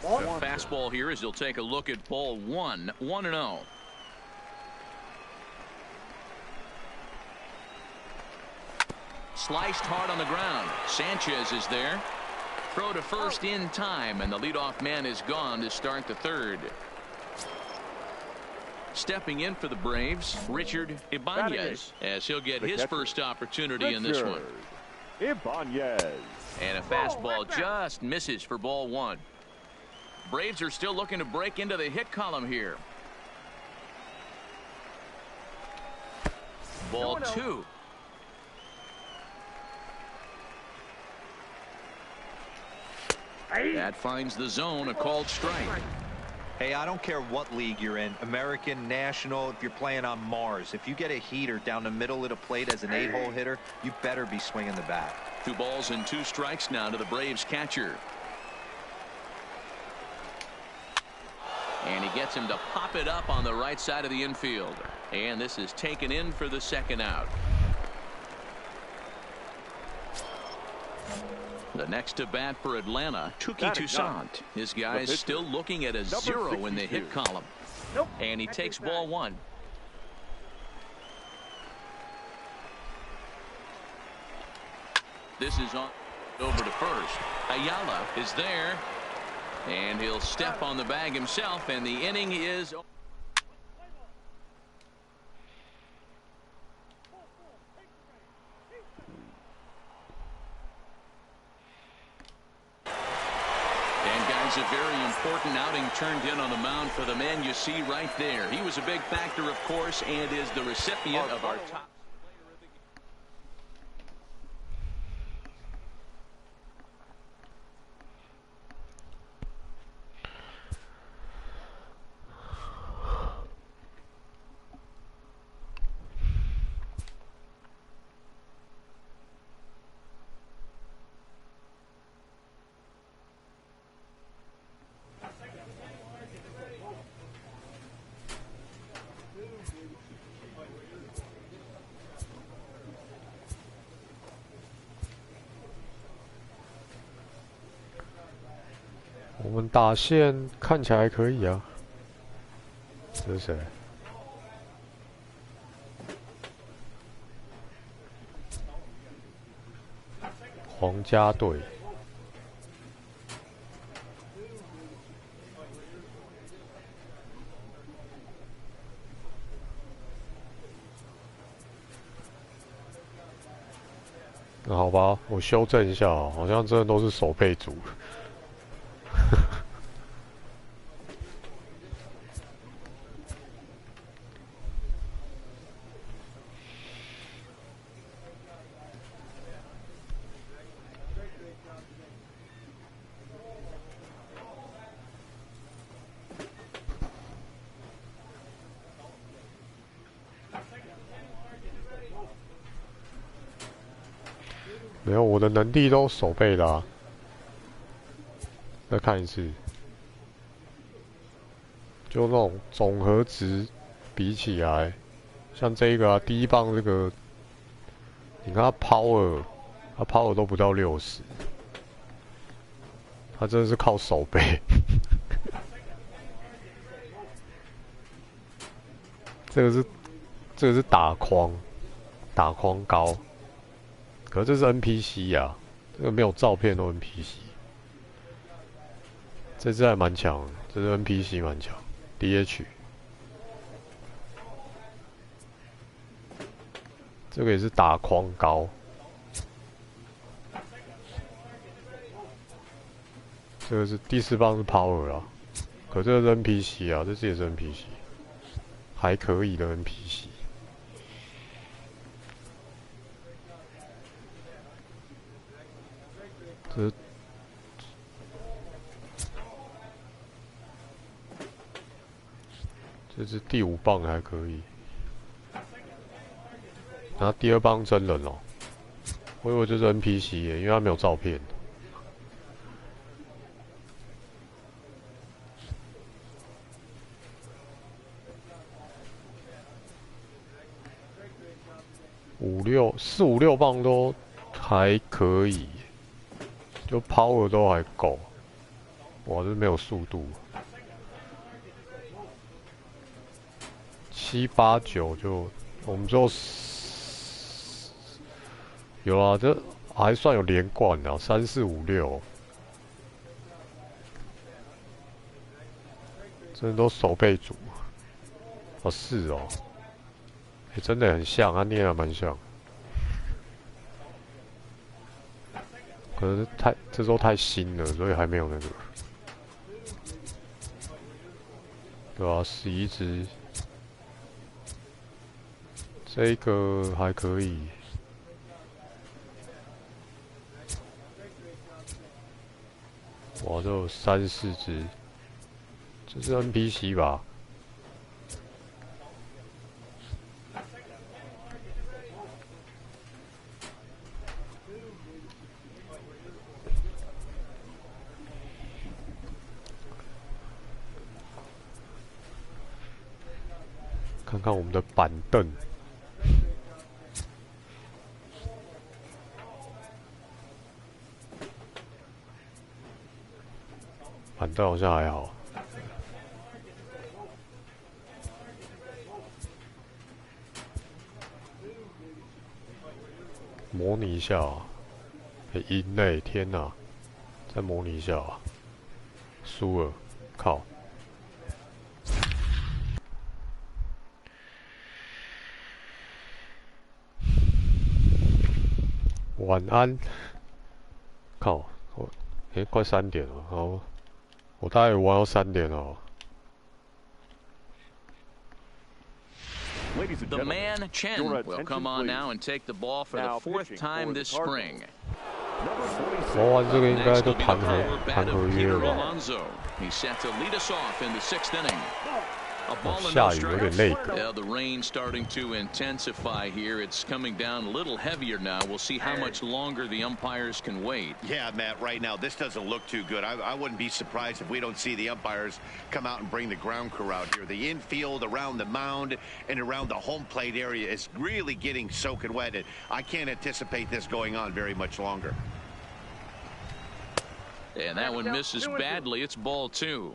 A fastball here as he'll take a look at ball 1. 1-0. Sliced hard on the ground. Sanchez is there. Throw to first in time, and the leadoff man is gone to start the third. Stepping in for the Braves, Richard Ibanez, as he'll get his first opportunity in this one. Ibanez. And a fastball just misses for ball 1. Braves are still looking to break into the hit column here. Ball 2. That finds the zone, a called strike. Hey, I don't care what league you're in, American, National, if you're playing on Mars. If you get a heater down the middle of the plate as an 8-hole hitter, you better be swinging the bat. 2 balls and 2 strikes now to the Braves catcher. And he gets him to pop it up on the right side of the infield. And this is taken in for the second out. The next to bat for Atlanta, Tuki Toussaint. His guys still looking at a 0 in the hit column. And he takes ball 1. This is on over to first. Ayala is there. And he'll step on the bag himself, and the inning is. A very important outing turned in on the mound for the man you see right there. He was a big factor, of course, and is the recipient of our top. 我们打线看起来还可以啊。这是谁？皇家队。那好吧，我修正一下啊，好像真的都是守备组。没有，我的能力都手背的啊。再看一次，就那种总和值比起来，像这个啊，第一棒这个，你看他 power 都不到60，他真的是靠手背。这个是打框高。可是这是 NPC 啊，这个没有照片都 NPC， 这只还蛮强的，这是 NPC 蛮强 ，DH， 这个也是打框高，这个是第4棒是 Power 啊，可这个是 NPC 啊，这只也是 NPC， 还可以的 NPC。这是第5棒还可以，然后第2棒真人哦，我以为这是 NPC 耶，因为他没有照片。4、5、6棒都还可以，就 power 都还够。哇，这没有速度。7、8、9就我们就有啊，这还算有连贯的，3、4、5、6，真的都守备组。哦，是哦，真的很像，他念还蛮像。可能这周太新了，所以还没有那个，对啊，11只。这个还可以，哇，这有3、4只，这是 NPC 吧？看看我们的板凳。板凳好像还好，模拟一下啊，赢嘞！天哪，再模拟一下啊，输了，靠！晚安，靠！快3点了，好。我大概玩到3点了。The man Chen will come on now and take the ball for the 4th time this spring. 玩完这个应该都谈合约了吧？ He's set to lead us off in the 6th inning. 下雨有点累。Yeah, the rain starting to intensify here. It's coming down a little heavier now. We'll see how much longer the umpires can wait. Yeah, Matt, right now this doesn't look too good. I wouldn't be surprised if we don't see the umpires come out and bring the ground crew out here. The infield around the mound and around the home plate area is really getting soaking wet. And I can't anticipate this going on very much longer. And that one misses badly. It's ball 2.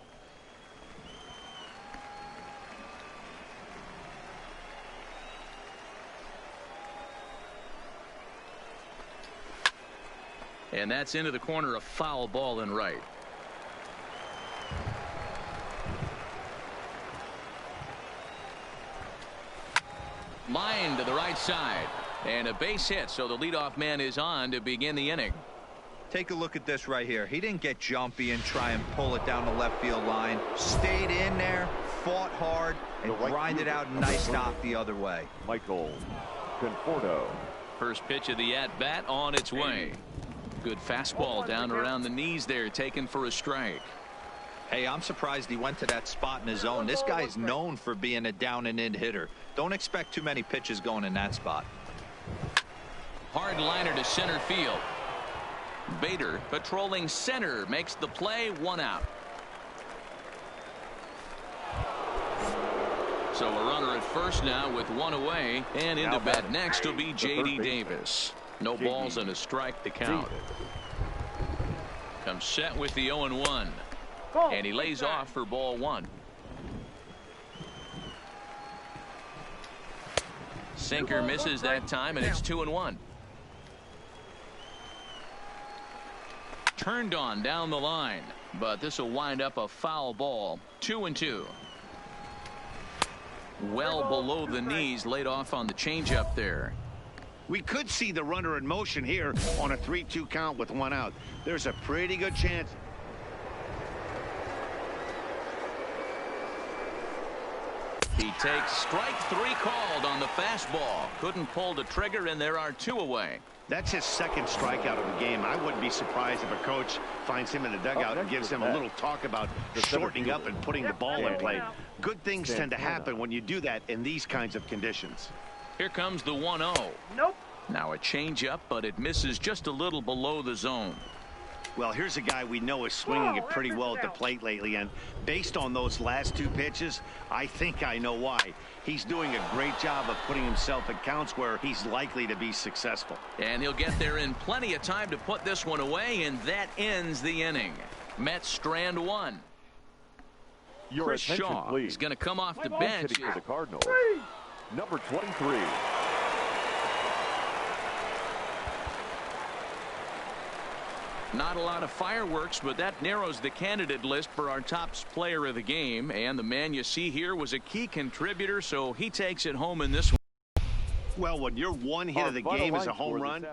And that's into the corner, a foul ball and right. Line to the right side. And a base hit, so the leadoff man is on to begin the inning. Take a look at this right here. He didn't get jumpy and try and pull it down the left field line. Stayed in there, fought hard, and grinded out a nice knock the other way. Michael Conforto. First pitch of the at-bat on its way. Good fastball down around the knees there, taken for a strike. Hey, I'm surprised he went to that spot in his zone. This guy's known for being a down-and-in hitter. Don't expect too many pitches going in that spot. Hard liner to center field. Bader patrolling center makes the play, 1 out. So a runner at first now with 1 away, and into bat next will be J.D. Davis. No balls and a strike to count. Comes set with the 0-1, and he lays off for ball 1. Sinker misses that time, and it's 2-1. Turned on down the line, but this will wind up a foul ball. 2-2. Well below the knees, laid off on the changeup there. We could see the runner in motion here on a 3-2 count with 1 out. There's a pretty good chance. He takes strike 3 called on the fastball. Couldn't pull the trigger, and there are 2 away. That's his 2nd strikeout of the game. I wouldn't be surprised if a coach finds him in the dugout and gives him a little talk about shortening up and putting the ball in play. Good things tend to happen when you do that in these kinds of conditions. Here comes the 1-0. Nope. Now a changeup, but it misses just a little below the zone. Well, here's a guy we know is swinging it pretty well at the plate lately, and based on those last 2 pitches, I think I know why. He's doing a great job of putting himself in counts where he's likely to be successful. And he'll get there in plenty of time to put this one away, and that ends the inning. Mets strand 1. Chris Shaw is going to come off the bench. For the Cardinals, number 23. Not a lot of fireworks, but that narrows the candidate list for our top player of the game. And the man you see here was a key contributor, so he takes it home in this one. Well, when your 1 hit of the game is a home run,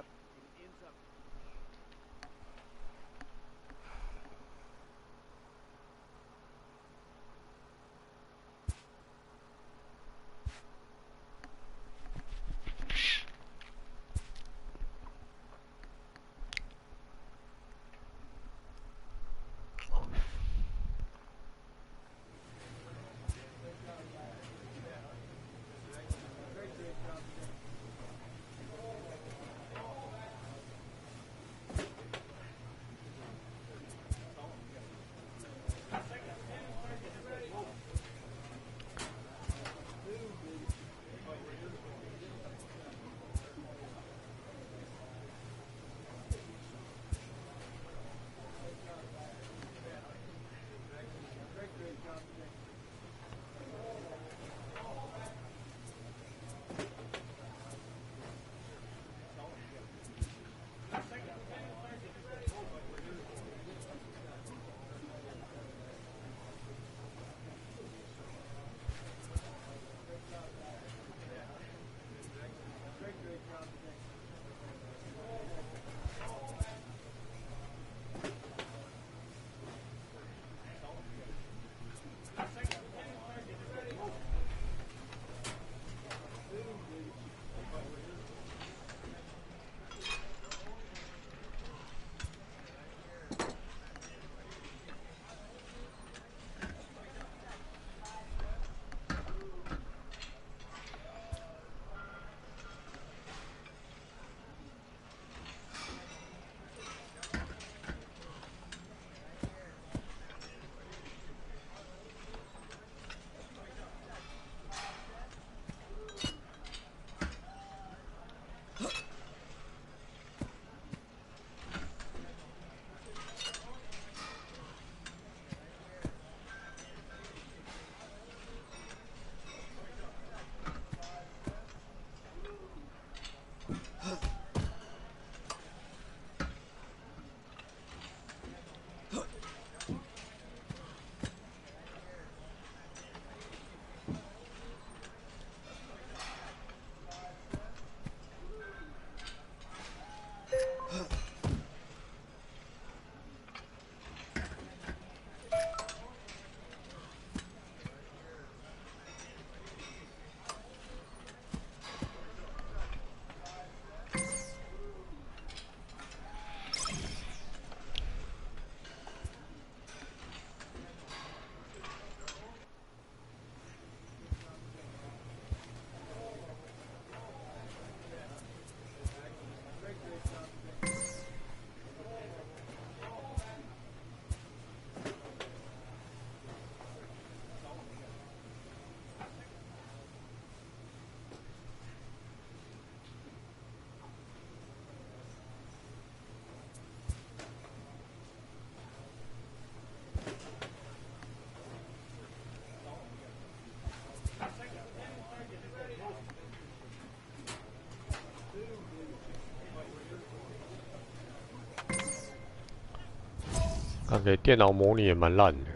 看给电脑模拟也蛮烂的。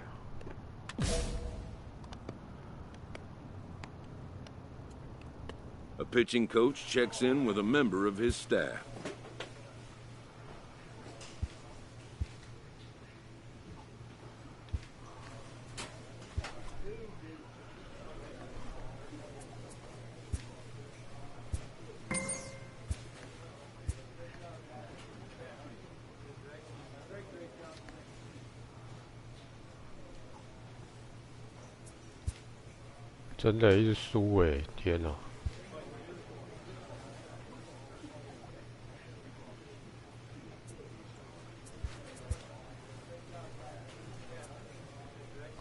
A pitching coach checks in with a member of his staff. 真的一直输哎！天哪！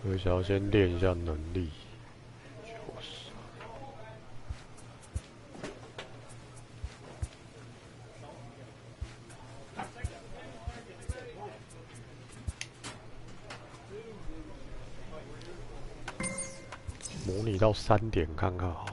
我想要先练一下能力。模拟到3点看看啊。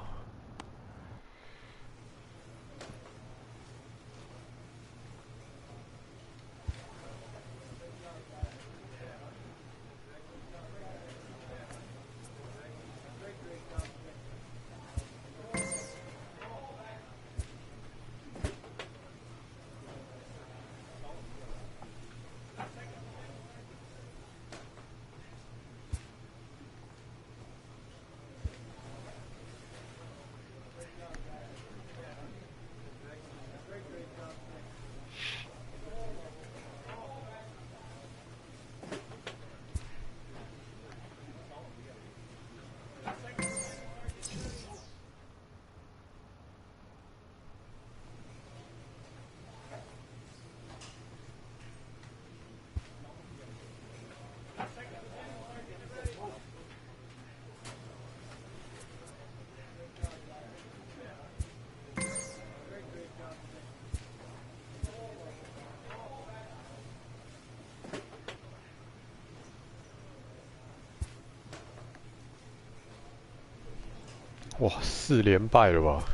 哇，4连败了吧？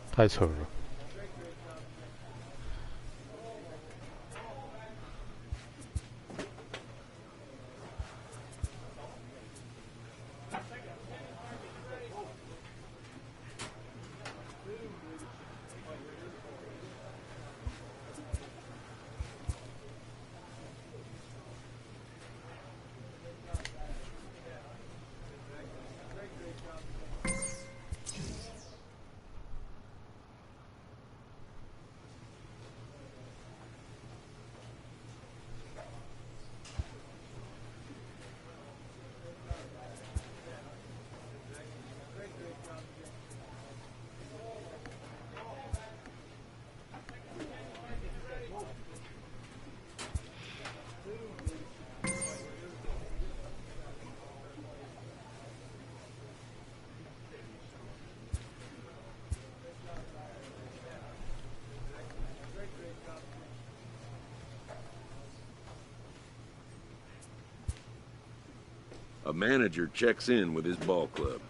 太扯了。A manager checks in with his ball club.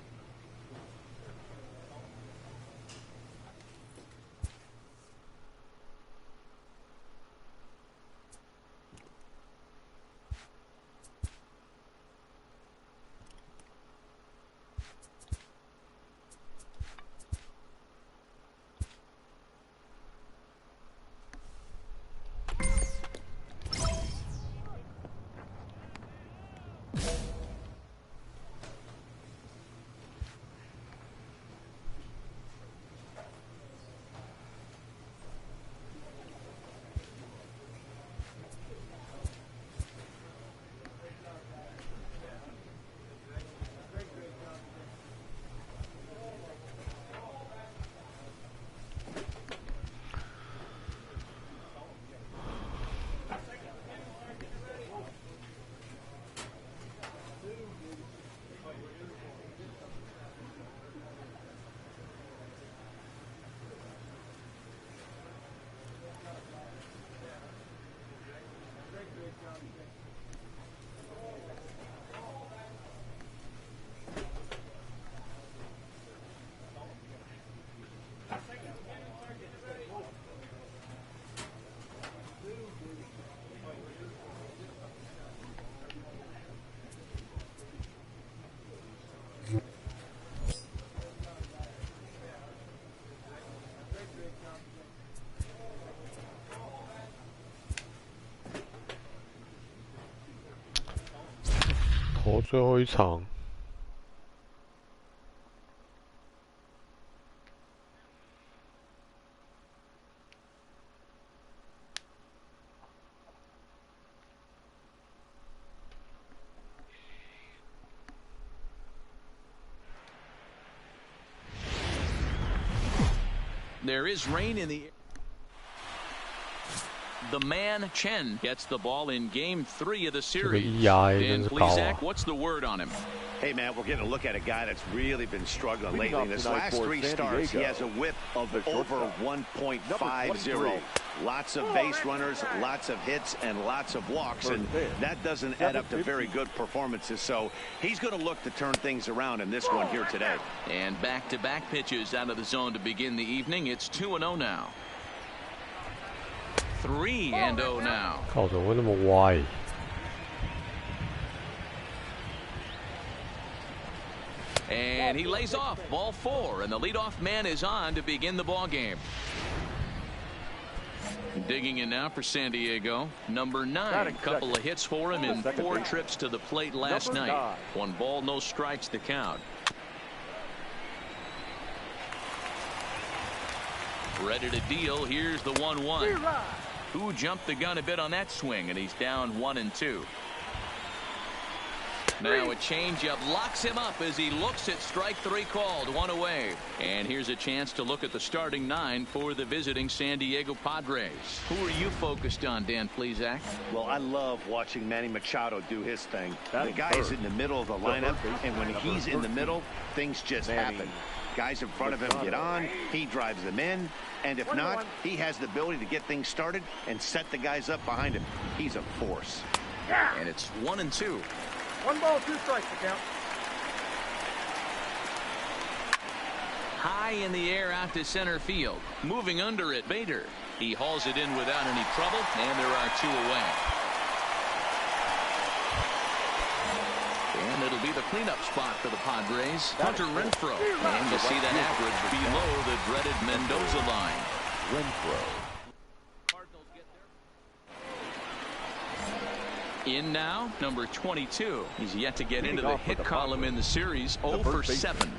最后一场。There is rain in the air. The man Chen gets the ball in Game 3 of the series. Dan Plesac, what's the word on him? Hey, man, we're getting a look at a guy that's really been struggling lately. In his last 3 starts, he has a whip of over 1.50. Lots of base runners, lots of hits, and lots of walks, and that doesn't add up to very good performances. So he's going to look to turn things around in this one here today. And back-to-back pitches out of the zone to begin the evening. It's 2-0 now. 3-0 now. 靠，怎么会那么歪？ And he lays off ball 4, and the leadoff man is on to begin the ball game. Digging in now for San Diego, number 9. Couple of hits for him in 4 trips to the plate last night. 1 ball, no strikes to count. Ready to deal. Here's the 1-1. Who jumped the gun a bit on that swing, and he's down 1-2. Now a changeup locks him up as he looks at strike 3 called. 1 away. And here's a chance to look at the starting 9 for the visiting San Diego Padres. Who are you focused on, Dan Plesac? Well, I love watching Manny Machado do his thing. The guy is in the middle of the lineup, and when he's in the middle, things just happen. Guys in front of him get on, he drives them in, and if not, he has the ability to get things started and set the guys up behind him. He's a force. And it's 1-2. 1 ball, 2 strikes to count. High in the air out to center field. Moving under it, Bader. He hauls it in without any trouble, and there are 2 away. And it'll be the cleanup spot for the Padres. Hunter Renfroe. And you see that average below the dreaded Mendoza line. Renfroe. In now, number 22. He's yet to get into the hit column in the series. 0 for 7.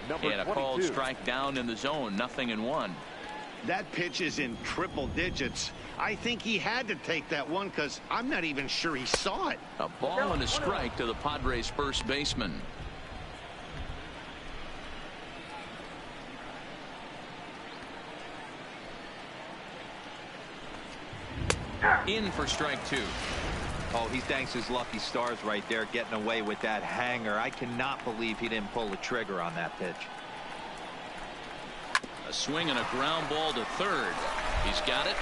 And a called strike down in the zone. 0-1. That pitch is in triple digits. I think he had to take that one because I'm not even sure he saw it. A ball and a strike to the Padres first baseman. In for strike 2. Oh, he thanks his lucky stars right there, getting away with that hanger. I cannot believe he didn't pull the trigger on that pitch. A swing and a ground ball to third. He's got it.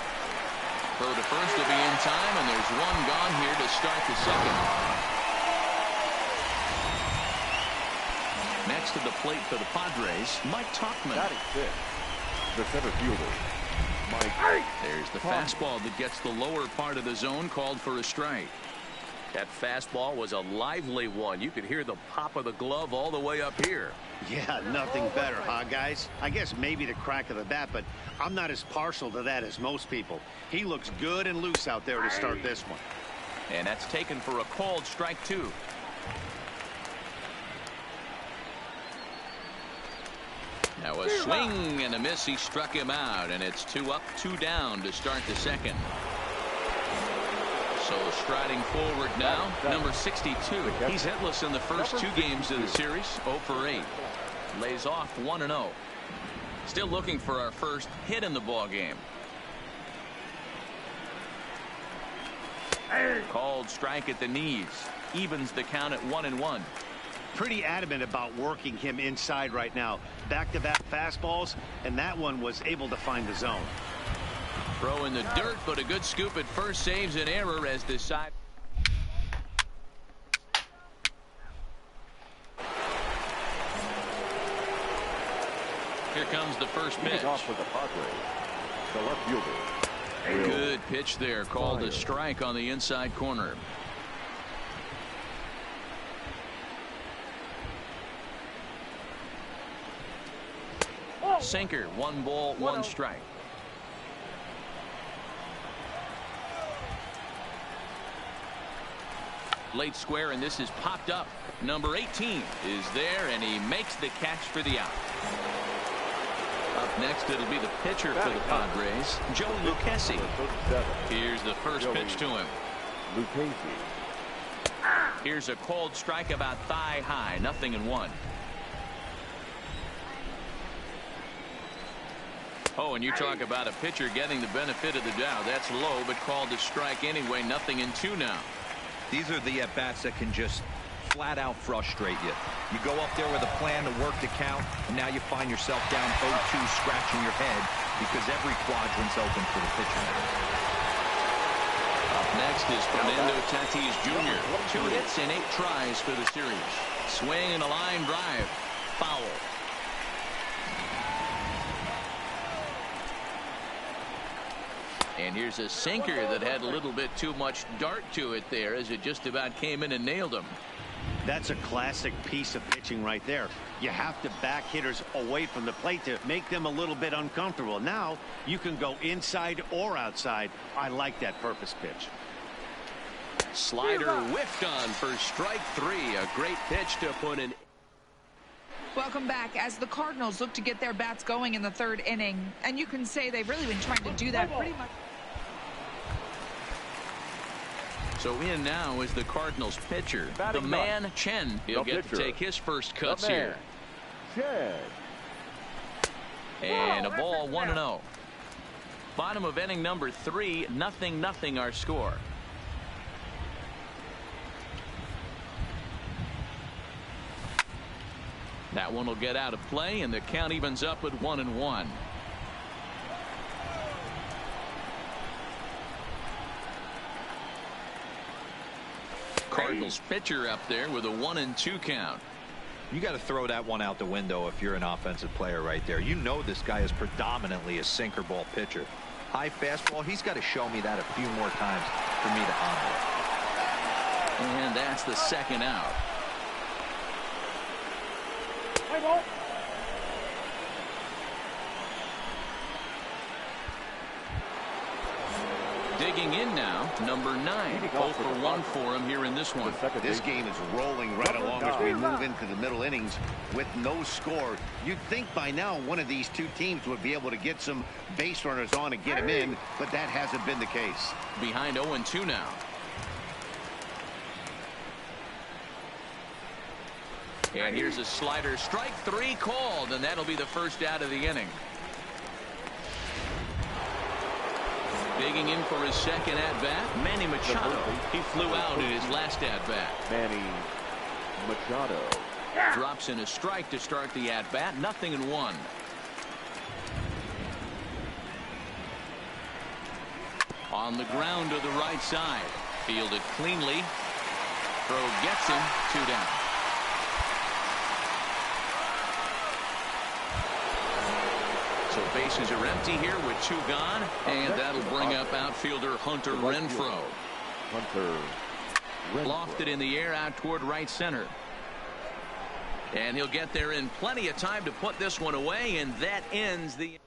Throw to first will be in time, and there's 1 gone here to start the second. Next to the plate for the Padres, Mike Tauchman. The center fielder. There's the fastball that gets the lower part of the zone, called for a strike. That fastball was a lively one. You could hear the pop of the glove all the way up here. Yeah, nothing better, huh, guys? I guess maybe the crack of the bat, but I'm not as partial to that as most people. He looks good and loose out there to start this one. And that's taken for a called strike 2. Now a swing and a miss. He struck him out, and it's 2 up, 2 down to start the second. So striding forward now, number 62. He's hitless in the first 2 games of the series. 0 for 8. Lays off 1-0. Still looking for our first hit in the ball game. Called strike at the knees. Evens the count at 1-1. Pretty adamant about working him inside right now. Back-to-back fastballs, and that one was able to find the zone. Throw in the dirt, but a good scoop at first saves an error as the side. Here comes the first pitch. Off for the Padres. The left fielder. Good pitch there, called a strike on the inside corner. Sinker, 1 ball, 1 strike. plate square, and this is popped up. Number 18 is there, and he makes the catch for the out. Up next, it'll be the pitcher for the Padres, Joe Lucchesi. Here's the first pitch to him. Here's a cold strike about thigh high, 0-1. Oh, and you talk about a pitcher getting the benefit of the doubt. That's low, but called a strike anyway. 0-2 now. These are the at-bats that can just flat out frustrate you. You go up there with a plan to work the count, and now you find yourself down 0-2, scratching your head because every quadrant's open for the pitcher now. Up next is Fernando Tatis Jr. 2 hits and 8 tries for the series. Swing and a line drive. Foul. And here's a sinker that had a little bit too much dart to it there as it just about came in and nailed him. That's a classic piece of pitching right there. You have to back hitters away from the plate to make them a little bit uncomfortable. Now you can go inside or outside. I like that purpose pitch. Slider whiffed on for strike 3. A great pitch to put in. Welcome back. As the Cardinals look to get their bats going in the 3rd inning, and you can say they've really been trying to do that pretty much. So in now is the Cardinals pitcher, the man Chen. He'll get to take his first cuts here. And a ball, 1-0. Bottom of inning number 3, 0-0 our score. That one will get out of play, and the count evens up at 1-1. Cardinals pitcher up there with a 1-2 count. You got to throw that one out the window if you're an offensive player right there. You know this guy is predominantly a sinker ball pitcher. High fastball, he's got to show me that a few more times for me to honor it. And that's the 2nd out. Digging in now, number 9. 0 for 1 for him here in this one. This game is rolling right along as we move into the middle innings with no score. You'd think by now one of these two teams would be able to get some base runners on and get them in, but that hasn't been the case. Behind 0-2 now. And here's a slider. Strike 3 called, and that'll be the first out of the inning. Digging in for his 2nd at-bat, Manny Machado. He flew out in his last at-bat. Manny Machado drops in a strike to start the at-bat. 0-1. On the ground to the right side. Fielded cleanly. Throw gets him. 2 down. So bases are empty here with 2 gone, and that'll bring up outfielder Hunter Renfroe. Lofted in the air out toward right center. And he'll get there in plenty of time to put this one away, and that ends the...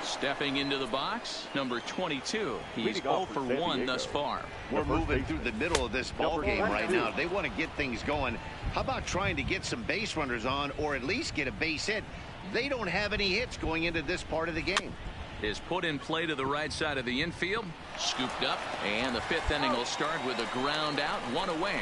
Stepping into the box, number 22. He's 0 for 1 thus far. We're moving through the middle of this ball game right now. They want to get things going. How about trying to get some base runners on, or at least get a base hit? They don't have any hits going into this part of the game. Is put in play to the right side of the infield. Scooped up, and the 5th inning will start with a ground out, 1 away.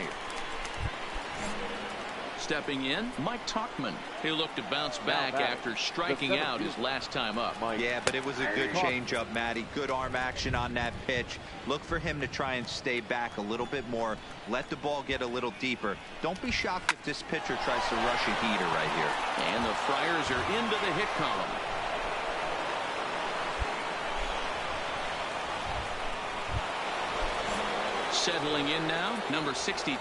Stepping in, Mike Tauchman. He'll look to bounce back after striking out his last time up. Yeah, but it was a good changeup, Matty. Good arm action on that pitch. Look for him to try and stay back a little bit more. Let the ball get a little deeper. Don't be shocked if this pitcher tries to rush a heater right here. And the Friars are into the hit column. Settling in now, number 62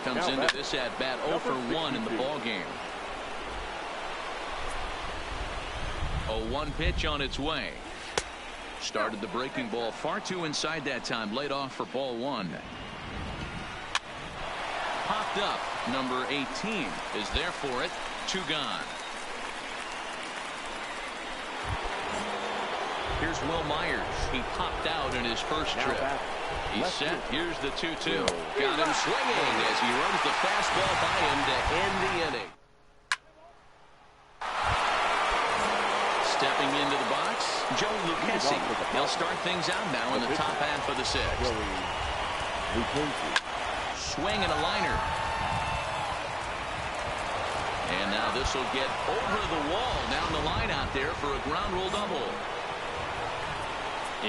comes into this at-bat 0 for 1 in the ball game. A 1 pitch on its way. Started the breaking ball far too inside that time. Laid off for ball 1. Popped up. Number 18 is there for it. 2 gone. Here's Will Myers. He popped out in his first trip. He's set. Here's the 2-2. Got him swinging as he runs the fastball by him to end the inning. Stepping into the box, Joe Lucchesi. He'll start things out now in the top half of the sixth. Swing and a liner. And now this will get over the wall down the line out there for a ground rule double.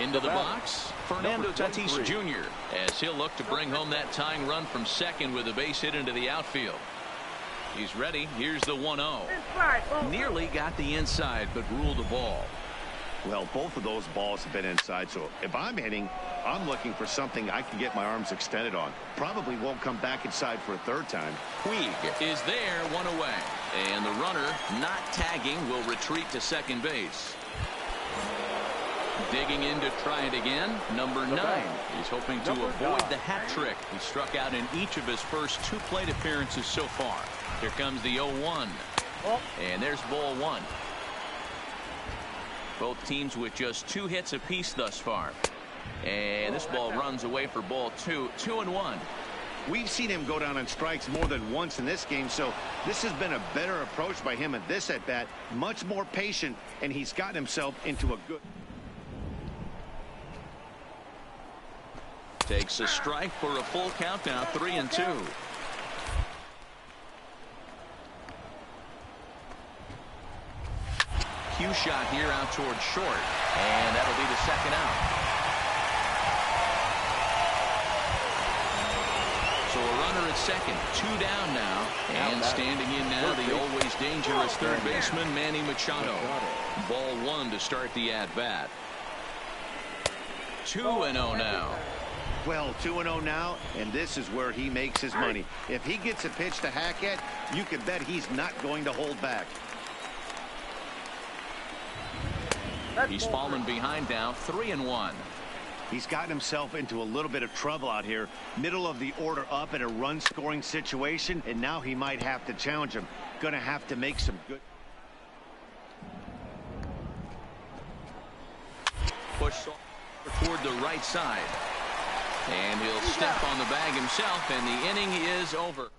Into the box, Fernando Tatis Jr. as he'll look to bring home that tying run from second with a base hit into the outfield. He's ready. Here's the 1-0. Nearly got the inside, but ruled the ball. Well, both of those balls have been inside, so if I'm hitting, I'm looking for something I can get my arms extended on. Probably won't come back inside for a third time. Puig is there, one away. And the runner, not tagging, will retreat to second base. Digging in to try it again, number 9. He's hoping to avoid the hat trick. He struck out in each of his first 2 plate appearances so far. Here comes the 0-1. And there's ball 1. Both teams with just 2 hits apiece thus far. And this ball runs away for ball 2. 2-1. We've seen him go down on strikes more than once in this game, so this has been a better approach by him at this at-bat. Much more patient, and he's gotten himself into a good... Takes a strike for a full count now, 3-2. Cue shot here out towards short, and that'll be the second out. So a runner at second, 2 down now, and standing in now the always dangerous third baseman Manny Machado. Ball 1 to start the at-bat. 2-0 now. Well, 2-0 now, and this is where he makes his money. If he gets a pitch to hack at, you can bet he's not going to hold back. He's fallen behind now, 3-1. He's gotten himself into a little bit of trouble out here. Middle of the order up in a run-scoring situation, and now he might have to challenge him. Gonna have to make some good... Push toward the right side. And he'll step on the bag himself, and the inning is over.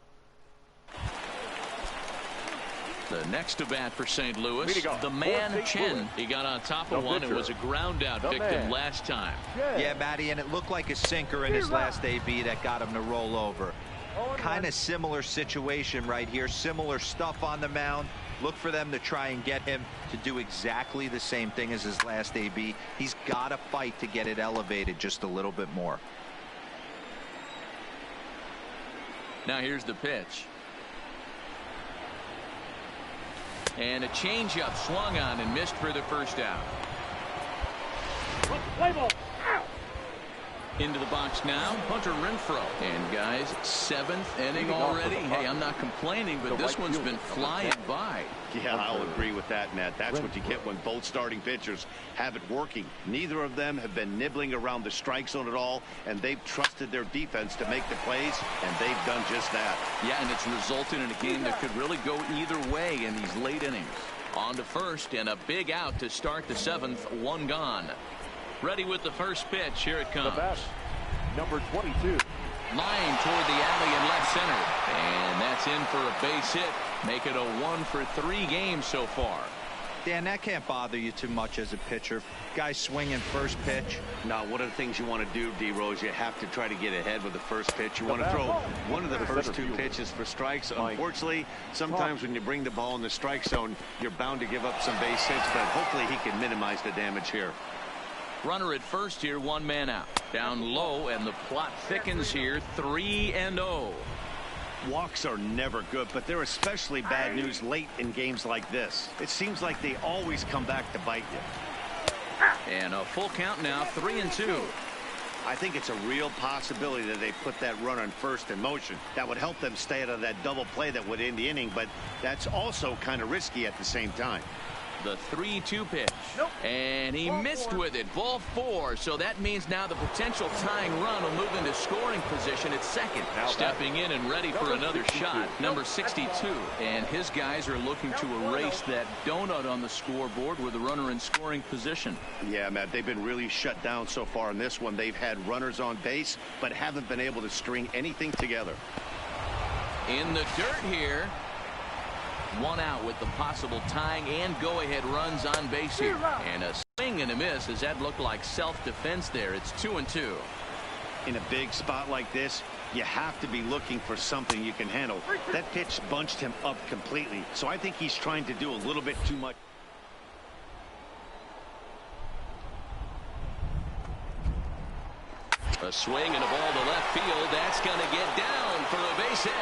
The next at bat for St. Louis, the man Chen. He got on top of one and was a ground out victim last time. Yeah, Matty, and it looked like a sinker in his last AB that got him to roll over. Kind of similar situation right here. Similar stuff on the mound. Look for them to try and get him to do exactly the same thing as his last AB. He's got to fight to get it elevated just a little bit more. Now here's the pitch. And a changeup swung on and missed for the first out. Into the box now, Hunter Renfroe. And guys, 7th inning already. Hey, I'm not complaining, but this one's been flying by. Yeah, I'll agree with that, Matt. That's what you get when both starting pitchers have it working. Neither of them have been nibbling around the strike zone at all, and they've trusted their defense to make the plays, and they've done just that. Yeah, and it's resulted in a game that could really go either way in these late innings. On to first, and a big out to start the 7th, 1 gone. Ready with the first pitch. Here it comes. Number 22. Line toward the alley in left center. And that's in for a base hit. Make it a 1-for-3 game so far. Dan, that can't bother you too much as a pitcher. Guy swinging first pitch. Now, one of the things you want to do, D-Rose, you have to try to get ahead with the first pitch. You want to throw one of the first 2 pitches for strikes. Unfortunately, sometimes when you bring the ball in the strike zone, you're bound to give up some base hits, but hopefully he can minimize the damage here. Runner at first here, 1 man out. Down low, and the plot thickens here, 3-0. Walks are never good, but they're especially bad news late in games like this. It seems like they always come back to bite you. And a full count now, 3-2. I think it's a real possibility that they put that runner on first in motion. That would help them stay out of that double play that would end the inning, but that's also kind of risky at the same time. The 3-2 pitch. And he missed with it. Ball 4. So that means now the potential tying run will move into scoring position at second. Stepping in and ready for another shot. Number 62. And his guys are looking to erase that donut on the scoreboard with a runner in scoring position. Yeah, Matt, they've been really shut down so far in this one. They've had runners on base, but haven't been able to string anything together. In the dirt here. 1 out with the possible tying and go-ahead runs on base here. And a swing and a miss as that looked like self-defense there. It's 2-2. In a big spot like this, you have to be looking for something you can handle. That pitch bunched him up completely, so I think he's trying to do a little bit too much. A swing and a ball to left field. That's going to get down for a base hit.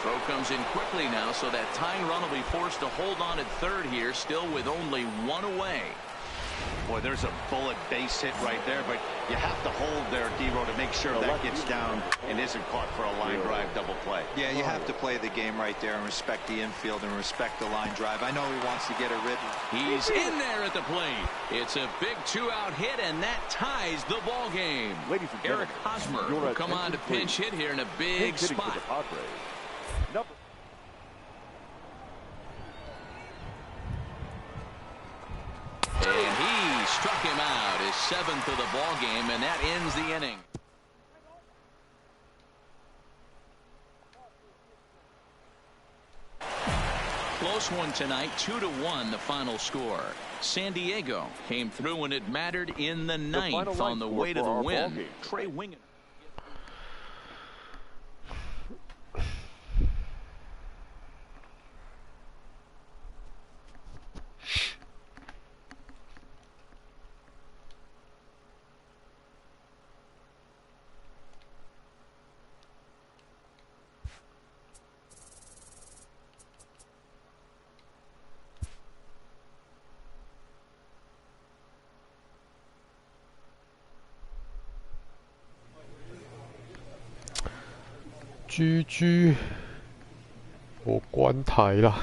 Throw comes in quickly now, so that tying run will be forced to hold on at third here, still with only 1 away. Boy, there's a bullet base hit right there, but you have to hold there, D-Row, to make sure that gets down and isn't caught for a line drive double play. Yeah, you have to play the game right there and respect the infield and respect the line drive. I know he wants to get it written. He's in there at the plate. It's a big 2-out hit, and that ties the ball game. Eric Hosmer will come on to pinch hit here in a big spot. And he struck him out, his 7th of the ball game, and that ends the inning. Close one tonight, 2-1 the final score. San Diego came through when it mattered in the 9th on the way to the win. Trey Wingen. GG，我关台了。